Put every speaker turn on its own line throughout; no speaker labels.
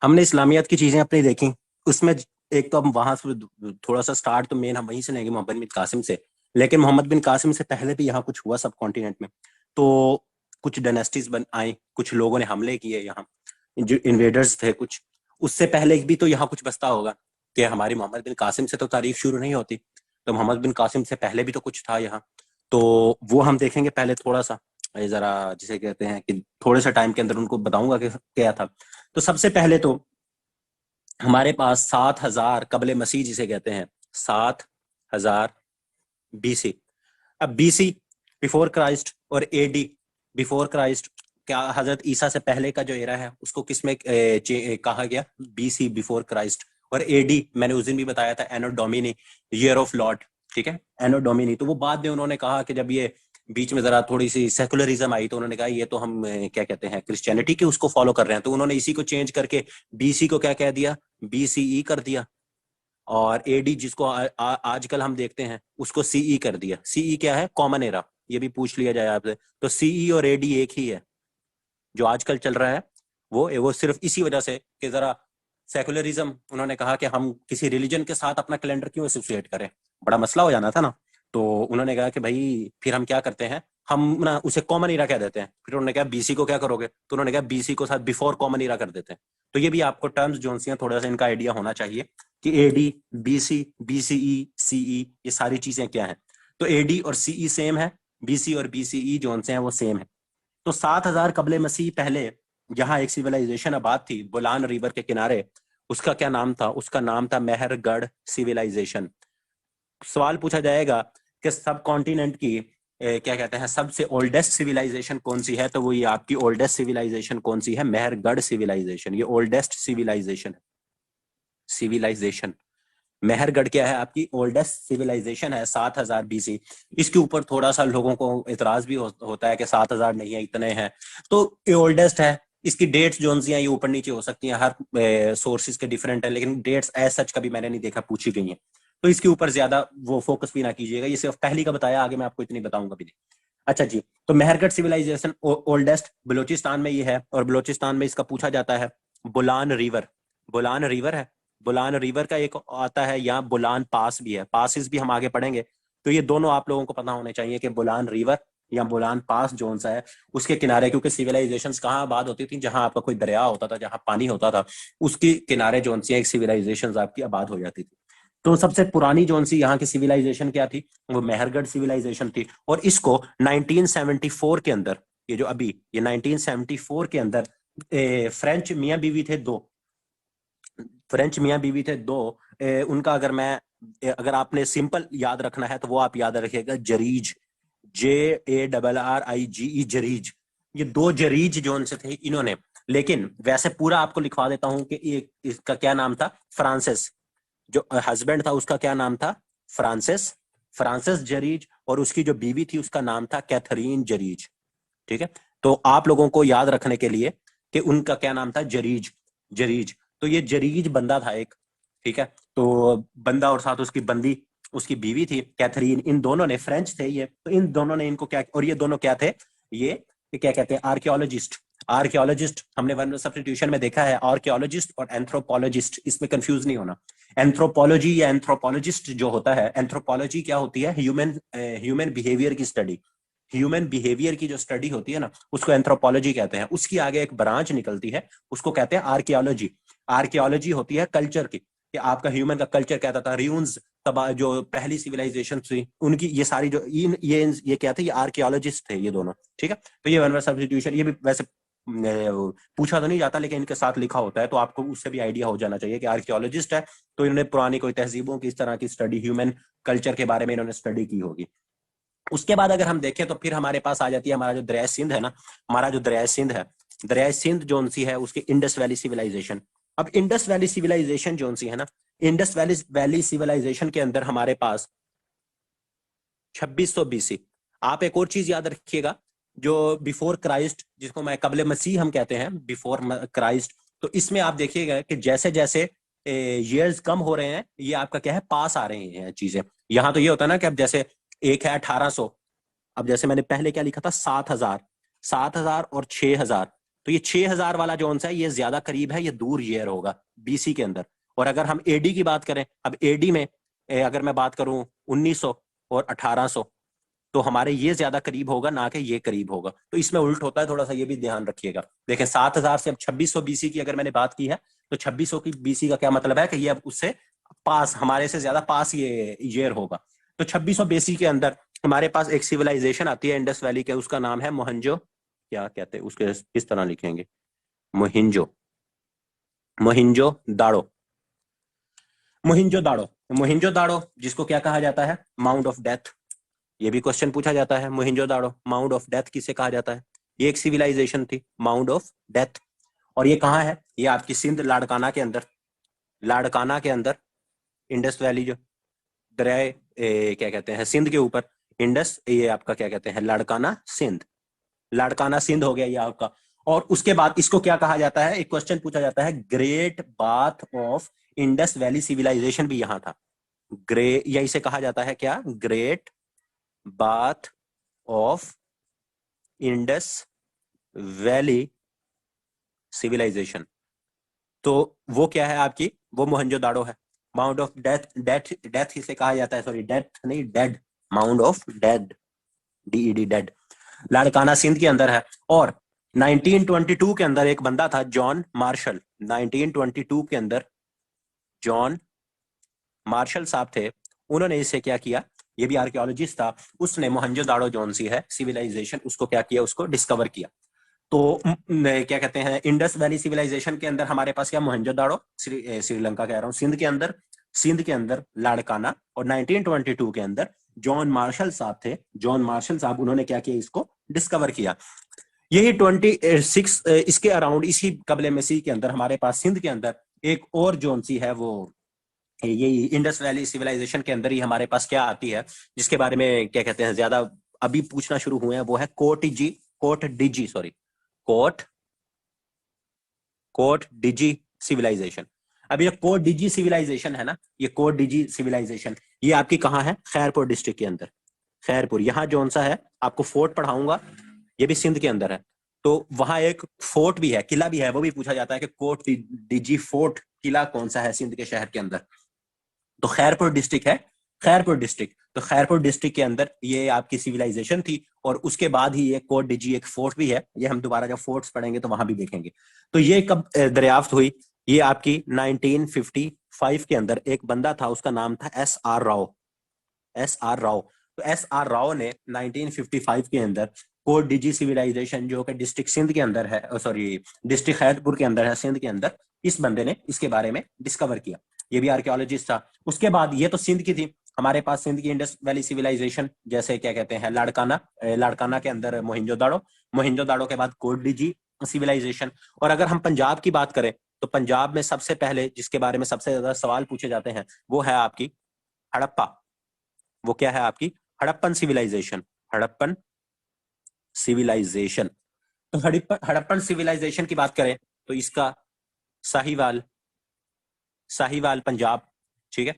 हमने इस्लामियत की चीजें अपनी देखी। उसमें एक तो हम वहां से थोड़ा सा स्टार्ट तो मेन हम वहीं से लेंगे मोहम्मद बिन कासिम से। लेकिन मोहम्मद बिन कासिम से पहले भी यहाँ कुछ हुआ सब कॉन्टिनेंट में। तो कुछ डायनेस्टीज बन आई, कुछ लोगों ने हमले किए यहाँ, जो इन्वेडर्स थे कुछ। उससे पहले भी तो यहाँ कुछ बसता होगा कि हमारी मोहम्मद बिन कासिम से तो तारीख शुरू नहीं होती। तो मोहम्मद बिन कासिम से पहले भी तो कुछ था यहाँ। तो वो हम देखेंगे पहले थोड़ा सा, ये जरा जिसे कहते हैं कि थोड़े से टाइम के अंदर उनको बताऊंगा कि क्या था। तो सबसे पहले तो हमारे पास 7,000 कबले मसीह जिसे कहते हैं, 7,000 BC। अब बीसी बिफोर क्राइस्ट और एडी बिफोर क्राइस्ट, क्या हजरत ईसा से पहले का जो एरा है उसको किसमें कहा गया? BC before Christ. और एडी मैंने उस दिन भी बताया था, एनो डोमिनी, ईयर ऑफ लॉर्ड। ठीक है, एनो डोमिनी। तो वो बाद में उन्होंने कहा कि जब ये बीच में जरा थोड़ी सी सेकुलरिज्म आई तो उन्होंने कहा ये तो हम क्या कहते हैं क्रिश्चियनिटी के उसको फॉलो कर रहे हैं, तो उन्होंने इसी को चेंज करके बीसी को क्या कह दिया? बीसीई कर दिया। और एडी जिसको आजकल हम देखते हैं उसको सीई कर दिया। सीई क्या है? Common era. ये भी पूछ लिया जाए आपसे तो सीई और एडी एक ही है। जो आजकल चल रहा है वो सिर्फ इसी वजह से कि जरा सेकुलरिज्म, उन्होंने कहा कि हम किसी रिलीजन के साथ अपना कैलेंडर क्यों एसोसिएट करें, बड़ा मसला हो जाना था ना। तो उन्होंने कहा कि भाई फिर हम क्या करते हैं, हम ना उसे कॉमन ईरा कह देते हैं। फिर उन्होंने कहा बीसी को क्या करोगे, तो उन्होंने कहा बीसी को साथ बिफोर कॉमन ईरा कर देते हैं। तो ये भी आपको टर्म्स जो सी हैं थोड़ा सा इनका आइडिया होना चाहिए कि एडी, बीसी, बीसीई, सीई ये सारी चीजें क्या है। तो एडी और सीई सेम है, बीसी और बीसीई जो से हैं वो सेम है। तो 7,000 कबले मसीह पहले यहाँ एक सिविलाइजेशन आबाद थी बोलान रिवर के किनारे। उसका क्या नाम था? उसका नाम था मेहरगढ़ सिविलाइजेशन। सवाल पूछा जाएगा कि सब कॉन्टिनेंट की क्या कहते हैं सबसे ओल्डेस्ट सिविलाइजेशन कौन सी है, तो वो ये आपकी ओल्डेस्ट सिविलाइजेशन कौन सी है? मेहरगढ़ सिविलाइजेशन। ये ओल्डेस्ट सिविलाइजेशन सिविलाइजेशन मेहरगढ़ क्या है? आपकी ओल्डेस्ट सिविलाइजेशन है, 7,000 BC। इसके ऊपर थोड़ा सा लोगों को इतराज भी होता है कि 7,000 नहीं है, इतने हैं। तो ये ओल्डेस्ट है। इसकी डेट्स जो सी हैं ये ऊपर नीचे हो सकती हैं, हर सोर्सेज के डिफरेंट है, लेकिन डेट्स एज सच कभी मैंने नहीं देखा पूछी गई हैं। तो इसके ऊपर ज्यादा वो फोकस भी ना कीजिएगा, ये सिर्फ पहली का बताया, आगे मैं आपको इतनी बताऊंगा भी नहीं। अच्छा जी, तो मेहरगढ़ सिविलाइजेशन ओल्डेस्ट बलूचिस्तान में ये है, और बलूचिस्तान में इसका पूछा जाता है बोलान रिवर। बोलान रिवर है, बोलान रिवर का एक आता है, यहाँ बोलान पास भी है, पासिस भी हम आगे पढ़ेंगे। तो ये दोनों आप लोगों को पता होने चाहिए कि बोलान रिवर या बोलान पास जोन सा है उसके किनारे, क्योंकि सिविलाइजेशंस कहाँ आबाद होती थी? जहां आपका कोई दरिया होता था, जहां पानी होता था, उसके किनारे जोन सी एक सिविलाइजेशन आपकी आबाद हो जाती थी। तो सबसे पुरानी जोन सी यहाँ की सिविलाइजेशन क्या थी? वो मेहरगढ़ सिविलाइजेशन थी। और इसको 1974 के अंदर, ये जो अभी ये 1974 के अंदर फ्रेंच मियाँ बीवी थे दो, फ्रेंच मियाँ बीवी थे दो। उनका अगर आपने सिंपल याद रखना है तो वो आप याद रखिएगा जरीज, JARRIGE, जरीज। ये दो जरीज जो उनसे थे इन्होंने, लेकिन वैसे पूरा आपको लिखवा देता हूं कि एक इसका क्या नाम था? फ्रांसिस। जो हस्बैंड था उसका क्या नाम था? फ्रांसिस, फ्रांसिस जरीज। और उसकी जो बीवी थी उसका नाम था कैथरीन जरीज। ठीक है, तो आप लोगों को याद रखने के लिए कि उनका क्या नाम था? जरीज, जरीज। तो ये जरीज बंदा था एक। ठीक है, तो बंदा और साथ उसकी बंदी, उसकी बीवी थी कैथरीन। इन दोनों ने, फ्रेंच थे ये, तो इन दोनों ने इनको क्या, और ये दोनों क्या थे? ये क्या कहते हैं? आर्कियोलॉजिस्ट। आर्कियोलॉजिस्ट हमने वन सब्स्टिट्यूशन में देखा है, आर्कियोलॉजिस्ट और एंथ्रोपोलॉजिस्ट, इसमें कंफ्यूज नहीं होना। एंथ्रोपोलॉजी या एंथ्रोपोलॉजिस्ट जो होता है, एंथ्रोपोलॉजी क्या होती है? ह्यूमन बिहेवियर की स्टडी। ह्यूमन बिहेवियर की जो स्टडी होती है ना, उसको एंथ्रोपोलॉजी कहते हैं। उसकी आगे एक ब्रांच निकलती है, उसको कहते हैं आर्कियोलॉजी। आर्कियोलॉजी होती है कल्चर की, कि आपका ह्यूमन का कल्चर कहता था, र्यून्स तब जो पहली सिविलाइजेशन थी उनकी ये सारी जो ये क्या थे? ये आर्कियोलॉजिस्ट थे ये दोनों। ठीक है, तो ये वन सब्स्टिट्यूशन, ये भी वैसे पूछा तो नहीं जाता लेकिन इनके साथ लिखा होता है, तो आपको उससे भी आइडिया हो जाना चाहिए कि आर्कियोलॉजिस्ट है तो इन्होंने पुरानी कोई तहजीबों की इस तरह की स्टडी, ह्यूमन कल्चर के बारे में इन्होंने स्टडी की होगी। उसके बाद अगर हम देखें तो फिर हमारे पास आ जाती है हमारा जो दरिया सिंध है ना, हमारा जो दरिया सिंध है, दरिया सिंध जोन सी है उसके इंडस वैली सिविलाइजेशन। अब इंडस वैली सिविलाइजेशन जोन सी है ना, इंडस वैली सिविलाइजेशन के अंदर हमारे पास 2600 BC। आप एक और चीज याद रखिएगा, जो बिफोर क्राइस्ट, जिसको मैं कबले मसीह हम कहते हैं, बिफोर क्राइस्ट। तो इसमें आप देखिएगा कि जैसे जैसे ईयर्स कम हो रहे हैं, ये आपका क्या है? पास आ रही हैं चीजें। यहाँ तो ये होता है ना कि अब जैसे एक है 1800, अब जैसे मैंने पहले क्या लिखा था? 7,000, 7,000 और 6,000। तो ये 6000 वाला जो सा है ये ज्यादा करीब है, ये दूर ईयर होगा बीसी के अंदर। और अगर हम एडी की बात करें, अब एडी में अगर मैं बात करूं 1900 और 1800, तो हमारे ये ज्यादा करीब होगा ना कि ये करीब होगा। तो इसमें उल्ट होता है, थोड़ा सा ये भी ध्यान रखिएगा। देखें 7000 से अब 2600 बीसी की अगर मैंने बात की है, तो 2600 की बीसी का क्या मतलब है कि ये अब उससे पास, हमारे से ज्यादा पास ये ईयर होगा। तो 2600 बीसी के अंदर हमारे पास एक सिविलाइजेशन आती है इंडस वैली के, उसका नाम है मोहनजो, क्या कहते हैं उसके, किस तरह लिखेंगे, मोहिंजो, मोहिंजो दाड़ो, मोहिंजो दाड़ो। मोहिंजो दाड़ो जिसको क्या कहा जाता है, माउंट ऑफ डेथ। ये भी क्वेश्चन पूछा जाता है, मोहिंजो दाड़ो माउंट ऑफ डेथ किसे कहा जाता है। ये एक सिविलाइजेशन थी, माउंट ऑफ डेथ। और ये कहाँ है, ये आपकी सिंध लाड़काना के अंदर, लाड़काना के अंदर, इंडस वैली जो दरिया क्या कहते हैं सिंध के ऊपर, इंडस, ये आपका क्या कहते हैं लाड़काना सिंध, लाड़काना सिंध हो गया ये आपका। और उसके बाद इसको क्या कहा जाता है, एक क्वेश्चन पूछा जाता है, great bath of Indus valley civilisation भी यहां था। या इसे कहा जाता है क्या, great bath of Indus valley civilisation. तो वो क्या है आपकी, वो मोहनजोदाड़ो है। Mount of death, death death इसे कहा जाता है, सॉरी डेथ नहीं, dead, mount of dead, D E D dead, Larkana Sindh के अंदर है। और 1922 के अंदर एक बंदा था जॉन मार्शल, 1922 के अंदर जॉन मार्शल साहब थे, उन्होंने इसे क्या किया, ये भी आर्कियोलॉजिस्ट था, उसने मोहनजोदाड़ो जौन सी है सिविलाइजेशन, उसको क्या किया, उसको डिस्कवर किया। तो क्या कहते हैं इंडस वैली सिविलाइजेशन के अंदर हमारे पास क्या, मोहनजोदाड़ो, श्रीलंका कह रहा हूँ, सिंध के अंदर, सिंध के अंदर लाड़काना, और 1922 के अंदर जॉन मार्शल साहब थे, जॉन मार्शल साहब, उन्होंने क्या किया, इसको डिस्कवर किया। यही 26 इसके अराउंड, इसी कबले मसीह के अंदर हमारे पास सिंध के अंदर एक और जोन सी है, वो ये इंडस वैली सिविलाइजेशन के अंदर ही हमारे पास क्या आती है, जिसके बारे में क्या कहते हैं ज्यादा अभी पूछना शुरू हुए हैं, वो है कोटडिजी, कोटडिजी, सॉरी, कोट कोट डिजी सिविलाइजेशन। अब ये कोट डिजी सिविलाइजेशन है ना, ये कोट डिजी सिविलाइजेशन, ये आपकी कहाँ है, खैरपुर डिस्ट्रिक्ट के अंदर, खैरपुर। यहाँ जो सा है आपको फोर्ट पढ़ाऊंगा, ये भी सिंध के अंदर है। तो वहां एक फोर्ट भी है, किला भी है, वो भी पूछा जाता है कि कोट डिजी फोर्ट किला कौन सा है सिंध के शहर के अंदर। तो खैरपुर डिस्ट्रिक्ट है, खैरपुर डिस्ट्रिक्ट। तो खैरपुर डिस्ट्रिक्ट के अंदर ये आपकी सिविलाइजेशन थी, और उसके बाद ही ये कोट डिजी एक फोर्ट भी है, ये हम दोबारा जब फोर्ट्स पढ़ेंगे तो वहां भी देखेंगे। तो ये कब दरियाफ्त हुई, ये आपकी 1955 के अंदर एक बंदा था, उसका नाम था S R Rao, S R Rao. तो एस आर राव ने 1955 के अंदर कोट डिजी सिविलाइजेशन जो कि डिस्ट्रिक्ट सिंध के अंदर है, सॉरी डिस्ट्रिक्ट खैरपुर के अंदर है सिंध के अंदर, इस बंदे ने इसके बारे में डिस्कवर किया। ये भी आर्कियोलॉजिस्ट था। उसके बाद ये तो सिंध की थी, हमारे पास सिंध की इंडस वैली सिविलाइजेशन, जैसे क्या कहते हैं लाड़काना, लाड़काना के अंदर मोहिंजोदाड़ो, मोहिंजोदाड़ो के बाद कोट डिजी सिविलाइजेशन। और अगर हम पंजाब की बात करें, तो पंजाब में सबसे पहले जिसके बारे में सबसे ज्यादा सवाल पूछे जाते हैं वो है आपकी हड़प्पा। वो क्या है आपकी, हड़प्पन सिविलाइजेशन, हड़प्पन सिविलाइजेशन। तो हड़प्पन सिविलाइजेशन की बात करें तो इसका साहिवाल, साहिवाल पंजाब, ठीक है,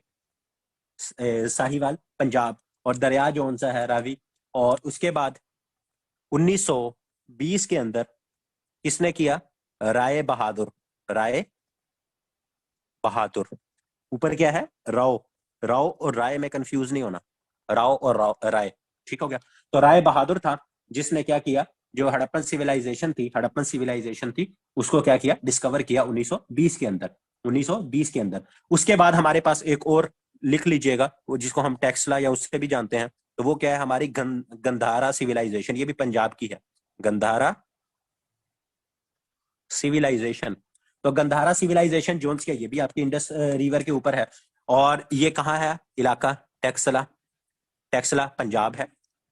साहिवाल पंजाब, और दरिया जो सा है रावी। और उसके बाद 1920 के अंदर किसने किया, राय बहादुर, राय बहादुर, ऊपर क्या है राव, राव और राय में कंफ्यूज नहीं होना, राव और राय, ठीक हो गया। तो राय बहादुर था जिसने क्या किया, जो हड़प्पन सिविलाइजेशन थी, हड़प्पन सिविलाइजेशन थी, उसको क्या किया, डिस्कवर किया 1920 के अंदर, 1920 के अंदर। उसके बाद हमारे पास एक और लिख लीजिएगा, वो जिसको हम टेक्सला या उससे भी जानते हैं, तो वो क्या है हमारी गंधारा सिविलाइजेशन, ये भी पंजाब की है, गंधारा सिविलाइजेशन। तो गंधारा सिविलाइजेशन जोन्स क्या, ये भी आपकी इंडस रिवर के ऊपर है। और ये कहाँ है इलाका, टेक्सला, टेक्सला पंजाब है,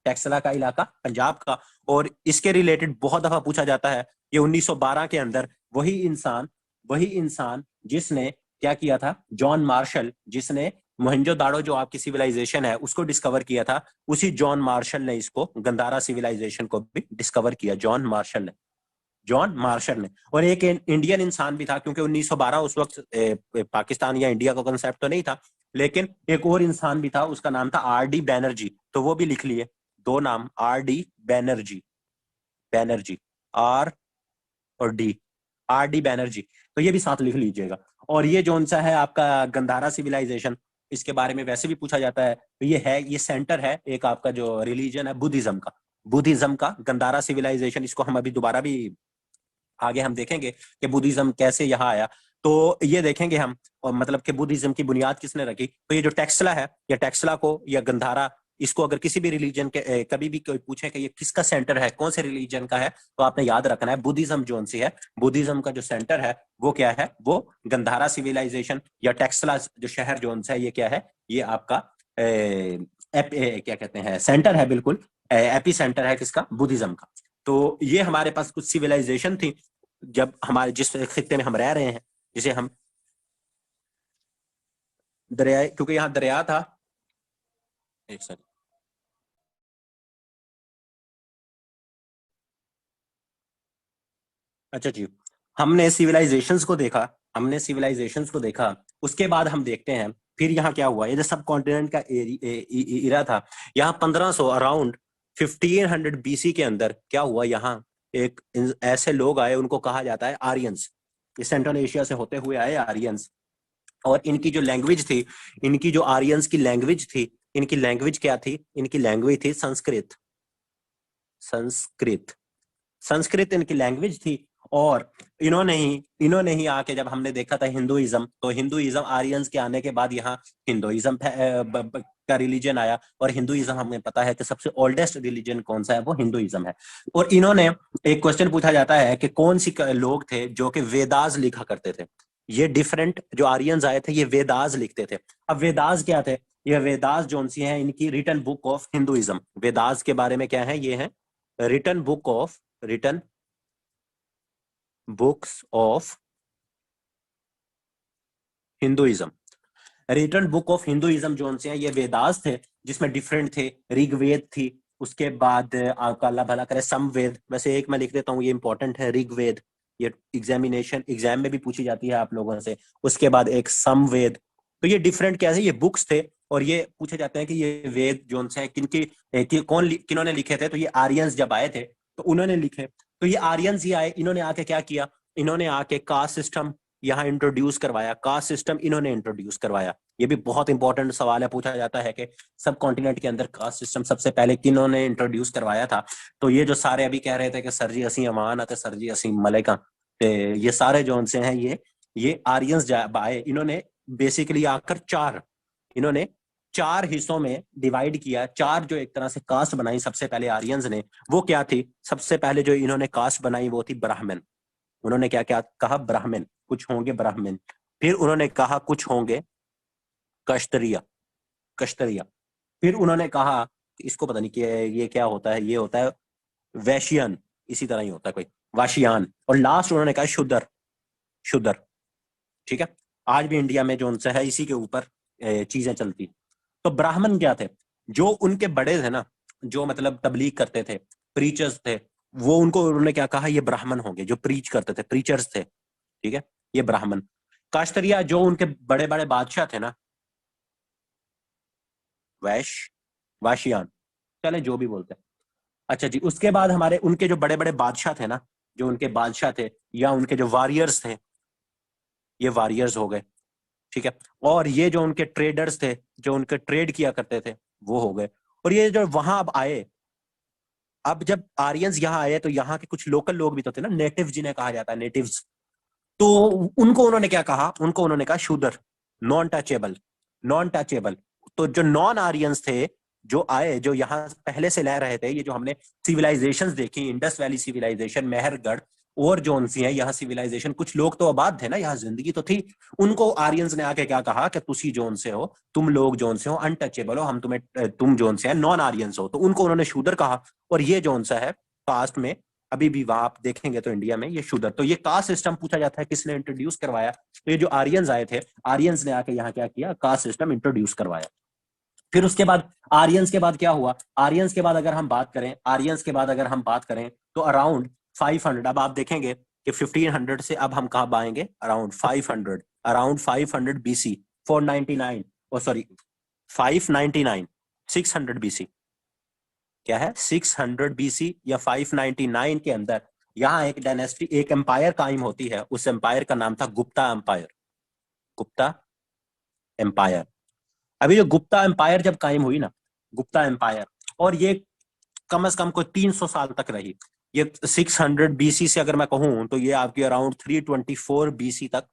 टेक्सला का इलाका पंजाब का। और इसके रिलेटेड बहुत दफा पूछा जाता है, ये 1912 के अंदर वही इंसान जिसने क्या किया था, जॉन मार्शल, जिसने मोहनजोदाड़ो जो आपकी सिविलाइजेशन है उसको डिस्कवर किया था, उसी जॉन मार्शल ने इसको गंधारा सिविलाइजेशन को भी डिस्कवर किया, जॉन मार्शल ने, जॉन मार्शल ने। और एक इंडियन इंसान भी था, क्योंकि 1912 उस वक्त पाकिस्तान या इंडिया का कंसेप्ट तो नहीं था, लेकिन एक और इंसान भी था, उसका नाम था आर डी बैनर्जी। तो वो भी लिख लिए, दो नाम, R D Banerjee, Banerjee, R और डी, आर डी बैनर्जी, तो ये भी साथ लिख लीजिएगा। और ये जो सा है आपका गंधारा सिविलाइजेशन, इसके बारे में वैसे भी पूछा जाता है, तो ये सेंटर है एक आपका जो रिलीजन है बुद्धिज्म का गंधारा सिविलाइजेशन। इसको हम अभी दोबारा भी आगे हम देखेंगे कि बुद्धिज्म कैसे यहाँ आया, तो ये देखेंगे हम। और मतलब कि बुद्धिज्म की बुनियाद किसने रखी, तो ये जो टेक्सला है, या टेक्सला को या गंधारा, इसको अगर किसी भी रिलीजन के कभी भी कोई पूछे कि ये किसका सेंटर है, कौन से रिलीजन का है, तो आपने याद रखना है बुद्धिज्म जोन सी है, बुद्धिज्म का जो सेंटर है वो क्या है, वो गंधारा सिविलाइजेशन या टेक्सला जो शहर जोन सा है, ये क्या है, ये आपका क्या कहते हैं, सेंटर है, बिल्कुल एपी सेंटर है किसका, बुद्धिज्म का। तो ये हमारे पास कुछ सिविलाइजेशन थी जब हमारे जिस खित्ते में हम रह रहे हैं, जिसे हम दरिया, क्योंकि यहाँ दरिया था, एक सेकंड, अच्छा जी, हमने सिविलाइजेशंस को देखा, उसके बाद हम देखते हैं फिर यहाँ क्या हुआ। ये जो सब कॉन्टिनेंट का इरा था, यहाँ 1500 अराउंड 1500 बीसी के अंदर क्या हुआ, यहाँ एक ऐसे लोग आए, उनको कहा जाता है आर्यंस, ये सेंट्रल एशिया से होते हुए आए आर्यंस। और इनकी जो लैंग्वेज थी, इनकी जो आर्यंस की लैंग्वेज थी, इनकी लैंग्वेज क्या थी, इनकी लैंग्वेज थी संस्कृत, संस्कृत, संस्कृत इनकी लैंग्वेज थी। और इन्होंने ही आके, जब हमने देखा था हिंदुइज्म, तो हिंदुइज्म आर्यंस के आने के बाद यहाँ हिंदुइज्म का रिलीजन आया। और हिंदुइज्म हमें पता है कि सबसे ओल्डेस्ट रिलीजन कौन सा है, वो हिंदुइज्म है। और इन्होंने, एक क्वेश्चन पूछा जाता है कि कौन सी लोग थे जो कि वेदास लिखा करते थे। ये डिफरेंट जो आर्यंस आए थे, ये वेदास लिखते थे। अब वेदास क्या थे, ये वेदास जो सी है, इनकी written book of Hinduism, Vedas के बारे में क्या है, ये है written books of Hinduism. Written book of Hinduism जो से हैं, ये वेदास थे, जिसमें डिफरेंट थे, ऋग्वेद थी, उसके बाद आपका अल्लाह भला करे समवेद, वैसे एक मैं लिख देता हूँ, ये इंपॉर्टेंट है ऋग्वेद, ये एग्जाम में भी पूछी जाती है आप लोगों से। उसके बाद एक समवेद, तो ये डिफरेंट क्या है, ये बुक्स थे। और ये पूछे जाते हैं कि ये वेद जो से किन्होंने लिखे थे, तो ये आर्यंस जब आए थे तो उन्होंने लिखे। तो ये आर्यंस ही आए, इन्होंने आके क्या किया, इन्होंने आके कास्ट सिस्टम यहाँ इंट्रोड्यूस करवाया, कास्ट सिस्टम इन्होंने इंट्रोड्यूस करवाया। ये भी बहुत इंपॉर्टेंट सवाल है, पूछा जाता है कि सब कॉन्टिनेंट के अंदर कास्ट सिस्टम सबसे पहले किन्होंने इंट्रोड्यूस करवाया था। तो ये जो सारे अभी कह रहे थे कि सर जी असी अमान है, सर जी असी मलेका, ये सारे जो से हैं, ये आर्यंस आए, इन्होंने बेसिकली आकर इन्होंने चार हिस्सों में डिवाइड किया, चार जो एक तरह से कास्ट बनाई सबसे पहले आर्यंस ने। वो क्या थी, सबसे पहले जो इन्होंने कास्ट बनाई वो थी ब्राह्मण। उन्होंने क्या क्या कहा, ब्राह्मण, कुछ होंगे ब्राह्मण। फिर उन्होंने कहा कुछ होंगे कश्तरिया, कश्तरिया। फिर उन्होंने कहा, इसको पता नहीं कि ये क्या होता है, ये होता है वैश्यन, इसी तरह ही होता है कोई, वाशियान। और लास्ट उन्होंने कहा शूद्र, शूद्र। ठीक है, आज भी इंडिया में जो उनसे है इसी के ऊपर चीजें चलती। तो ब्राह्मण क्या थे, जो उनके बड़े थे ना, जो मतलब तबलीग करते थे, प्रीचर्स थे, वो उनको उन्होंने क्या कहा, ये ब्राह्मण होंगे, जो प्रीच करते थे, प्रीचर्स थे। ठीक है, ये ब्राह्मण। काश्तरिया जो उनके बड़े बड़े बादशाह थे ना, वैश्य, वाशियान, चले जो भी बोलते हैं। अच्छा जी, उसके बाद हमारे उनके जो बड़े बड़े बादशाह थे ना, जो उनके बादशाह थे या उनके जो वॉरियर्स थे, ये वॉरियर्स हो गए। ठीक है, और ये जो उनके ट्रेडर्स थे, जो उनके ट्रेड किया करते थे, वो हो गए। और ये जो वहां अब आए, अब जब आर्यंस यहाँ आए, तो यहाँ के कुछ लोकल लोग भी तो थे ना, नेटिव जिन्हें कहा जाता है, नेटिव्स। तो उनको उन्होंने क्या कहा, उनको उन्होंने कहा शूदर, नॉन टचेबल, नॉन टचेबल। तो जो नॉन आर्यंस थे, जो आए, जो यहाँ पहले से रह रहे थे, ये जो हमने सिविलाइजेशंस देखी, इंडस वैली सिविलाइजेशन, मेहरगढ़ और जो सी है यहाँ सिविलाइजेशन, कुछ लोग तो आबाद थे ना, यहाँ जिंदगी तो थी। उनको आर्यंस ने आके क्या कहा कि तुसी जोन से हो, तुम लोग जोन से हो अनटचेबल हो, हम तुम्हें, तुम जोन से है नॉन आर्यंस हो, तो उनको उन्होंने शूदर कहा। और ये जोन सा है पास्ट में, अभी भी वहां आप देखेंगे तो इंडिया में ये शूदर। तो ये कास्ट सिस्टम पूछा जाता है किसने इंट्रोड्यूस करवाया, तो ये जो आर्यंस आए थे, आर्यंस ने आके यहाँ क्या किया, कास्ट सिस्टम इंट्रोड्यूस करवाया। फिर उसके बाद आर्यंस के बाद क्या हुआ, आर्यंस के बाद अगर हम बात करें, आर्यंस के बाद अगर हम बात करें, तो अराउंड 500, अब आप देखेंगे कि 1500 से अब हम कहाँ आएंगे, अराउंड 500, अराउंड 500 बीसी, 499, ओ सॉरी 599, 600 बीसी, क्या है 600 बीसी या 599 के अंदर यहाँ एक डायनेस्टी, एक एम्पायर कायम होती है, उस एम्पायर का नाम था गुप्ता एम्पायर। गुप्ता एम्पायर। अभी जो गुप्ता एम्पायर जब कायम हुई ना, गुप्ता एम्पायर, और ये कम से कम कोई 300 साल तक रही। ये 600 बीसी से अगर मैं कहूं तो ये आपकी अराउंड 324 बीसी तक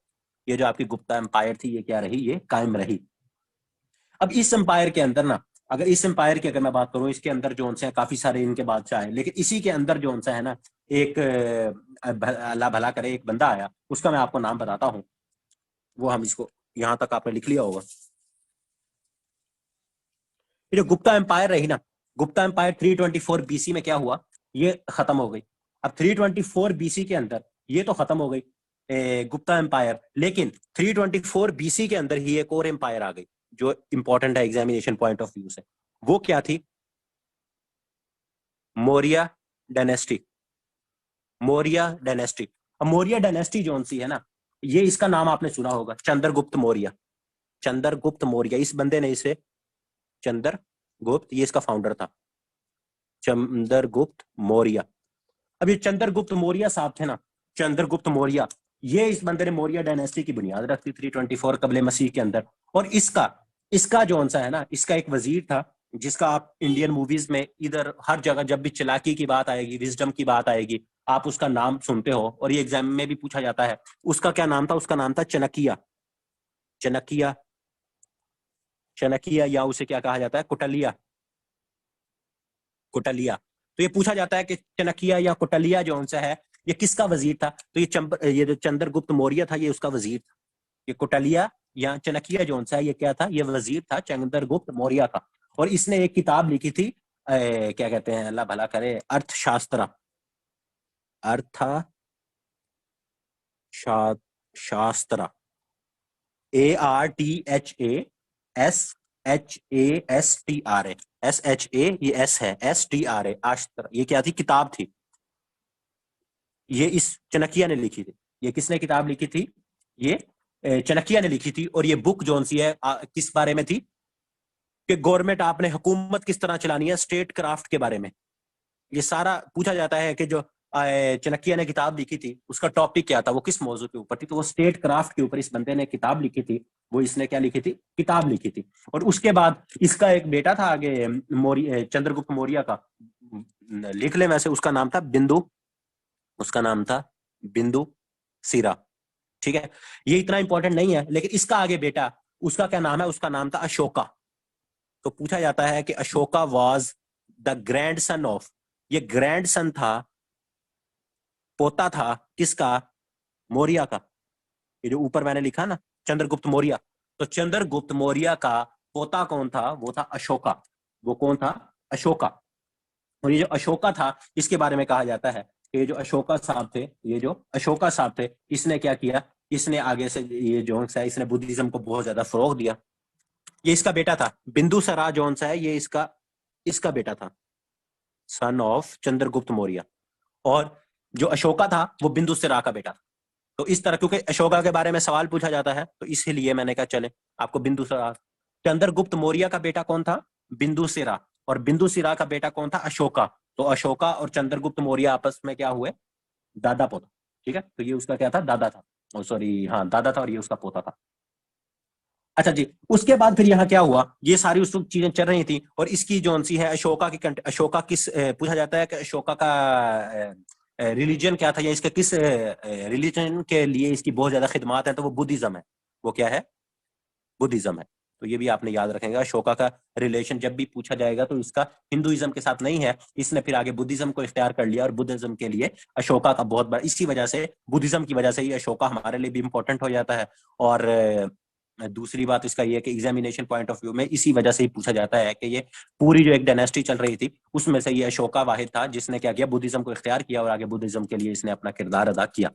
ये जो आपकी गुप्ता एम्पायर थी ये क्या रही, ये कायम रही। अब इस एम्पायर के अंदर ना, अगर इस एम्पायर की अगर मैं बात करूं, इसके अंदर जो है काफी सारे इनके बादशाह हैं, लेकिन इसी के अंदर जो है ना एक अल्लाह भला करे एक बंदा आया, उसका मैं आपको नाम बताता हूँ। वो हम इसको यहां तक आपने लिख लिया होगा। ये जो गुप्ता एम्पायर रही ना, गुप्ता एम्पायर 324 बीसी में क्या हुआ, ये खत्म हो गई। अब 324 बीसी के अंदर ये तो खत्म हो गई गुप्ता एम्पायर, लेकिन 324 बीसी के अंदर ही एक और एम्पायर आ गई जो इंपॉर्टेंट है एग्जामिनेशन पॉइंट ऑफ व्यू से। वो क्या थी? मौर्य डायनेस्टी। मौर्य डायनेस्टी। अब मौर्य डायनेस्टी जो सी है ना, ये इसका नाम आपने सुना होगा, चंद्रगुप्त मौर्य। चंद्रगुप्त मौर्य, इस बंदे ने इसे, चंद्रगुप्त ये इसका फाउंडर था, चंद्रगुप्त मौर्य। अब ये चंद्रगुप्त मौर्य साहब थे ना, चंद्रगुप्त मौर्य, ये इस बंदे ने मौर्य डायनेस्टी की बुनियाद रखी 324 कबले मसीह के अंदर। और इसका इसका जो सा है ना, इसका एक वजीर था जिसका आप इंडियन मूवीज में इधर हर जगह जब भी चालाकी की बात आएगी, विजडम की बात आएगी, आप उसका नाम सुनते हो, और ये एग्जाम में भी पूछा जाता है। उसका क्या नाम था? उसका नाम था चनकिया। चनकिया, चनकिया, या उसे क्या कहा जाता है, कुटलिया। कुटलिया। तो ये पूछा जाता है कि चनकिया या कुटलिया जो सा है ये किसका वजीर था? तो ये जो चंद्रगुप्त मौर्य था ये उसका वजीर था। ये कुटलिया या चनकिया जो सा है ये क्या था? ये वजीर था चंद्रगुप्त मौर्य का। और इसने एक किताब लिखी थी, क्या कहते हैं, अल्लाह भला करे, अर्थशास्त्र। अर्थ शास्त्र। ARTHASHASTRA। SHA ये S है, STRA आस्त्र। ये क्या थी? किताब थी। ये इस चनकिया ने लिखी थी। ये किसने किताब लिखी थी? ये चनकिया ने लिखी थी। और ये बुक जोन सी है किस बारे में थी? कि गवर्नमेंट, आपने हुकूमत किस तरह चलानी है, स्टेट क्राफ्ट के बारे में। ये सारा पूछा जाता है कि जो चाणक्य ने किताब लिखी थी उसका टॉपिक क्या था, वो किस मौजू के ऊपर थी? तो वो स्टेट क्राफ्ट के ऊपर इस बंदे ने किताब लिखी थी। वो इसने क्या लिखी थी? किताब लिखी थी। और उसके बाद इसका एक बेटा था आगे, मौर्य, चंद्रगुप्त मौर्य का, लिख ले वैसे, उसका नाम था बिंदु। उसका नाम था बिंदु सिरा। ठीक है, ये इतना इंपॉर्टेंट नहीं है, लेकिन इसका आगे बेटा, उसका क्या नाम है? उसका नाम था अशोका। तो पूछा जाता है कि Ashoka was the grand son of, ये ग्रैंड सन था, पोता था किसका? मौर्य का। ये जो ऊपर मैंने लिखा ना, चंद्रगुप्त मौर्य, तो चंद्रगुप्त मौर्य का पोता कौन था? वो था अशोका। वो कौन था? अशोका। और ये जो अशोका था, इसके बारे में कहा जाता है कि ये जो अशोका साहब थे, ये जो अशोका साहब थे, इसने क्या किया? इसने आगे से ये जो है इसने बुद्धिज्म को बहुत ज्यादा फरोग दिया। ये इसका बेटा था बिंदुसरा जोन सा है, ये इसका इसका बेटा था, सन ऑफ चंद्रगुप्त मौर्य। और जो अशोका था वो बिंदुसरा का बेटा था। तो इस तरह, क्योंकि अशोका के बारे में सवाल पूछा जाता है तो इसीलिए मैंने कहा चले आपको बिंदुसरा। चंद्रगुप्त मौर्य का बेटा कौन था? बिंदुसिरा। और बिंदुसिरा का बेटा कौन था? अशोका। तो अशोका और चंद्रगुप्त मौर्य आपस में क्या हुए? दादा पोता। ठीक है, तो ये उसका क्या था? दादा था। सॉरी, हाँ दादा था, और ये उसका पोता था। अच्छा जी, उसके बाद फिर यहाँ क्या हुआ? ये सारी उस वक्त चीजें चल रही थी। और इसकी जो सी है अशोका की अशोका किस पूछा जाता है कि अशोका का रिलीजन क्या था, या इसके किस रिलीजन के लिए इसकी बहुत ज्यादा खिदमात है? तो वो बुद्धिज्म है। वो क्या है? बुद्धिज्म है। तो ये भी आपने याद रखेंगे, अशोका का रिलेशन जब भी पूछा जाएगा तो इसका हिंदुइज्म के साथ नहीं है। इसने फिर आगे बुद्धिज्म को इख्तियार कर लिया, और बुद्धिज्म के लिए अशोका का बहुत बड़ा, इसी वजह से, बुद्धिज्म की वजह से ही अशोका हमारे लिए भी इंपॉर्टेंट हो जाता है। और दूसरी बात इसका ये है कि एग्जामिनेशन पॉइंट ऑफ व्यू में इसी वजह से ही पूछा जाता है कि ये पूरी जो एक डायनेस्टी चल रही थी उसमें से ये अशोका वाहिद था जिसने क्या किया? बुद्धिज्म को इख्तियार किया, और आगे बुद्धिज्म के लिए इसने अपना किरदार अदा किया।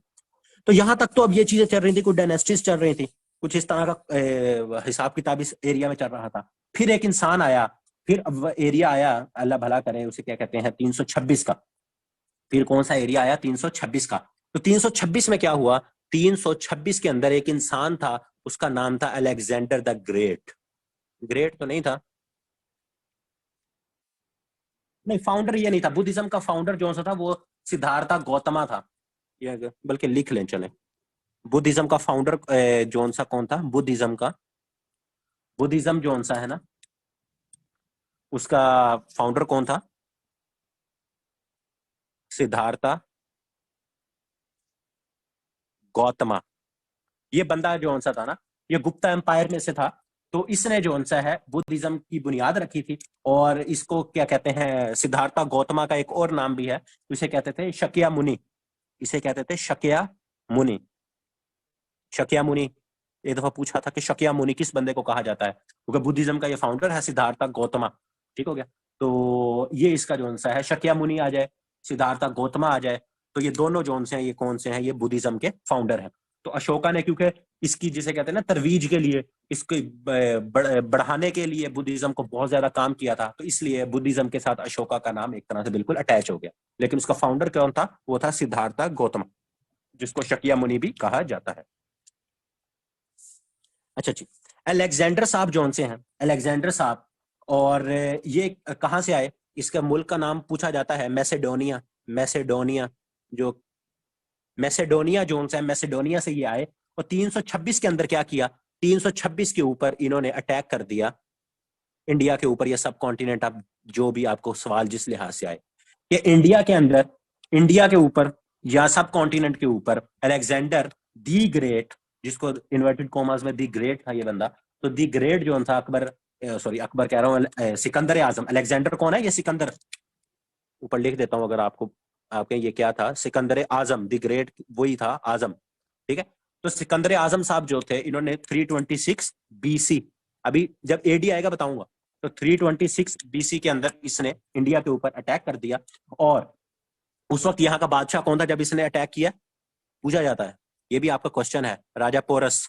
तो यहां तक तो अब ये चीजें चल रही थी, कुछ डायनेस्टीज चल रही थी, कुछ इस तरह का हिसाब किताब इस एरिया में चल रहा था। फिर एक इंसान आया, फिर अब एरिया आया, अल्लाह भला करे, उसे क्या कहते हैं, 326 का। फिर कौन सा एरिया आया? 326 का। तो 326 में क्या हुआ? 326 के अंदर एक इंसान था, उसका नाम था अलेक्जेंडर द ग्रेट। ग्रेट तो नहीं था, नहीं फाउंडर ये नहीं था, बुद्धिज्म का फाउंडर जो सा था वो सिद्धार्था गौतमा था, ये बल्कि लिख लें चले। बुद्धिज्म का फाउंडर जोन सा कौन था? बुद्धिज्म जोन सा है ना, उसका फाउंडर कौन था? सिद्धार्था गौतमा। ये बंदा जो सा था ना, ये गुप्ता एम्पायर में से था। तो इसने जो सा है बुद्धिज्म की बुनियाद रखी थी। और इसको क्या कहते हैं, सिद्धार्था गौतमा का एक और नाम भी है, इसे कहते थे शक्या मुनि। इसे कहते थे शक्या मुनि। शक्या मुनि, एक दफा पूछा था कि शक्या मुनि किस बंदे को कहा जाता है, क्योंकि बुद्धिज्म का ये फाउंडर है सिद्धार्था गौतमा। ठीक हो गया। तो ये इसका जो सा है, शक्या मुनि आ जाए, सिद्धार्था गौतमा आ जाए, तो ये दोनों जोन से हैं, ये कौन से हैं? ये बुद्धिज्म के फाउंडर हैं। तो अशोका ने क्योंकि इसकी जिसे कहते हैं ना तरवीज के लिए, इसके बढ़ाने के लिए बुद्धिज्म को बहुत ज्यादा काम किया था, तो इसलिए बुद्धिज्म के साथ अशोका का नाम एक तरह से बिल्कुल अटैच हो गया। लेकिन उसका फाउंडर कौन था? वो था सिद्धार्था गौतम, जिसको शकिया मुनि भी कहा जाता है। अच्छा जी, अलेक्जेंडर साहब जोन से हैं, अलेक्जेंडर साहब। और ये कहाँ से आए? इसका मुल्क का नाम पूछा जाता है मैसेडोनिया। मैसेडोनिया, जो मैसेडोनिया जोन से है, मैसेडोनिया से ये आए। और 326 के अंदर क्या किया? 326 के ऊपर इन्होंने अटैक कर दिया इंडिया के ऊपर, या सब कॉन्टिनेंट, आप जो भी आपको सवाल जिस लिहाज से आए, कि इंडिया के अंदर, इंडिया के ऊपर या सब कॉन्टिनेंट के ऊपर अलेक्जेंडर दी ग्रेट, जिसको इन्वर्टेड कॉमर्स में दी ग्रेट था ये बंदा, तो दी ग्रेट जो था अकबर, सॉरी अकबर कह रहा हूँ, सिकंदर आजम। अलेक्जेंडर कौन है? ये सिकंदर, ऊपर लिख देता हूँ अगर आपको, आपके ये क्या था, सिकंदर आजम दी ग्रेट, वही था आजम। ठीक है। तो सिकंदर आजम साहब जो थे, इन्होंने 326 बीसी, अभी जब एडी आएगा बताऊंगा, तो 326 बीसी के अंदर इसने इंडिया के ऊपर अटैक कर दिया। और उस वक्त यहाँ का बादशाह कौन था जब इसने अटैक किया? पूछा जाता है, ये भी आपका क्वेश्चन है, राजा पोरस।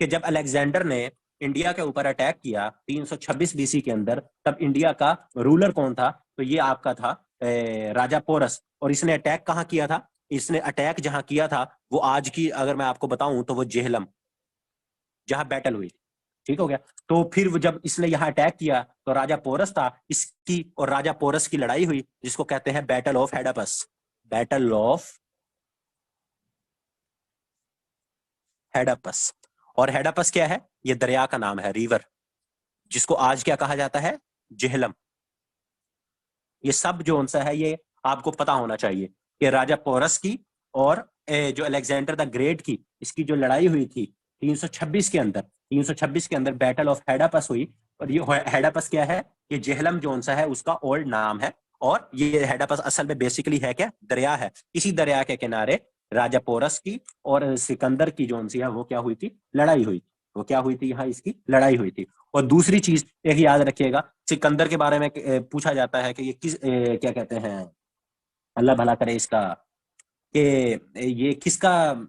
कि जब अलेक्जेंडर ने इंडिया के ऊपर अटैक किया 326 बीसी के अंदर, तब इंडिया का रूलर कौन था? तो ये आपका था राजा पोरस। और इसने अटैक कहाँ किया था? इसने अटैक जहां किया था, वो आज की अगर मैं आपको बताऊं तो वो जेहलम, जहां बैटल हुई। ठीक हो गया। तो फिर जब इसने यहाँ अटैक किया तो राजा पोरस था, इसकी और राजा पोरस की लड़ाई हुई, जिसको कहते हैं battle of Hydaspes. Battle of Hydaspes. और हेडापस क्या है? ये दरिया का नाम है, रिवर, जिसको आज क्या कहा जाता है? जेहलम। ये सब जो सा है, ये आपको पता होना चाहिए कि राजा पोरस की और जो अलेक्जेंडर द ग्रेट की, इसकी जो लड़ाई हुई थी 326 के अंदर, 326 के अंदर बैटल ऑफ हेडापस हुई। और ये हेडापस क्या है? ये जेहलम जो सा है उसका ओल्ड नाम है। और ये हेडापस असल में बेसिकली है क्या? दरिया है। इसी दरिया के किनारे राजा पोरस की और सिकंदर की जो सी है वो क्या हुई थी? लड़ाई हुई। वो क्या हुई थी? यहाँ इसकी लड़ाई हुई थी। और दूसरी चीज एक याद रखिएगा, सिकंदर के बारे में पूछा जाता है कि ये किस क्या कहते हैं, अल्लाह भला करे इसका, कि ये किसका,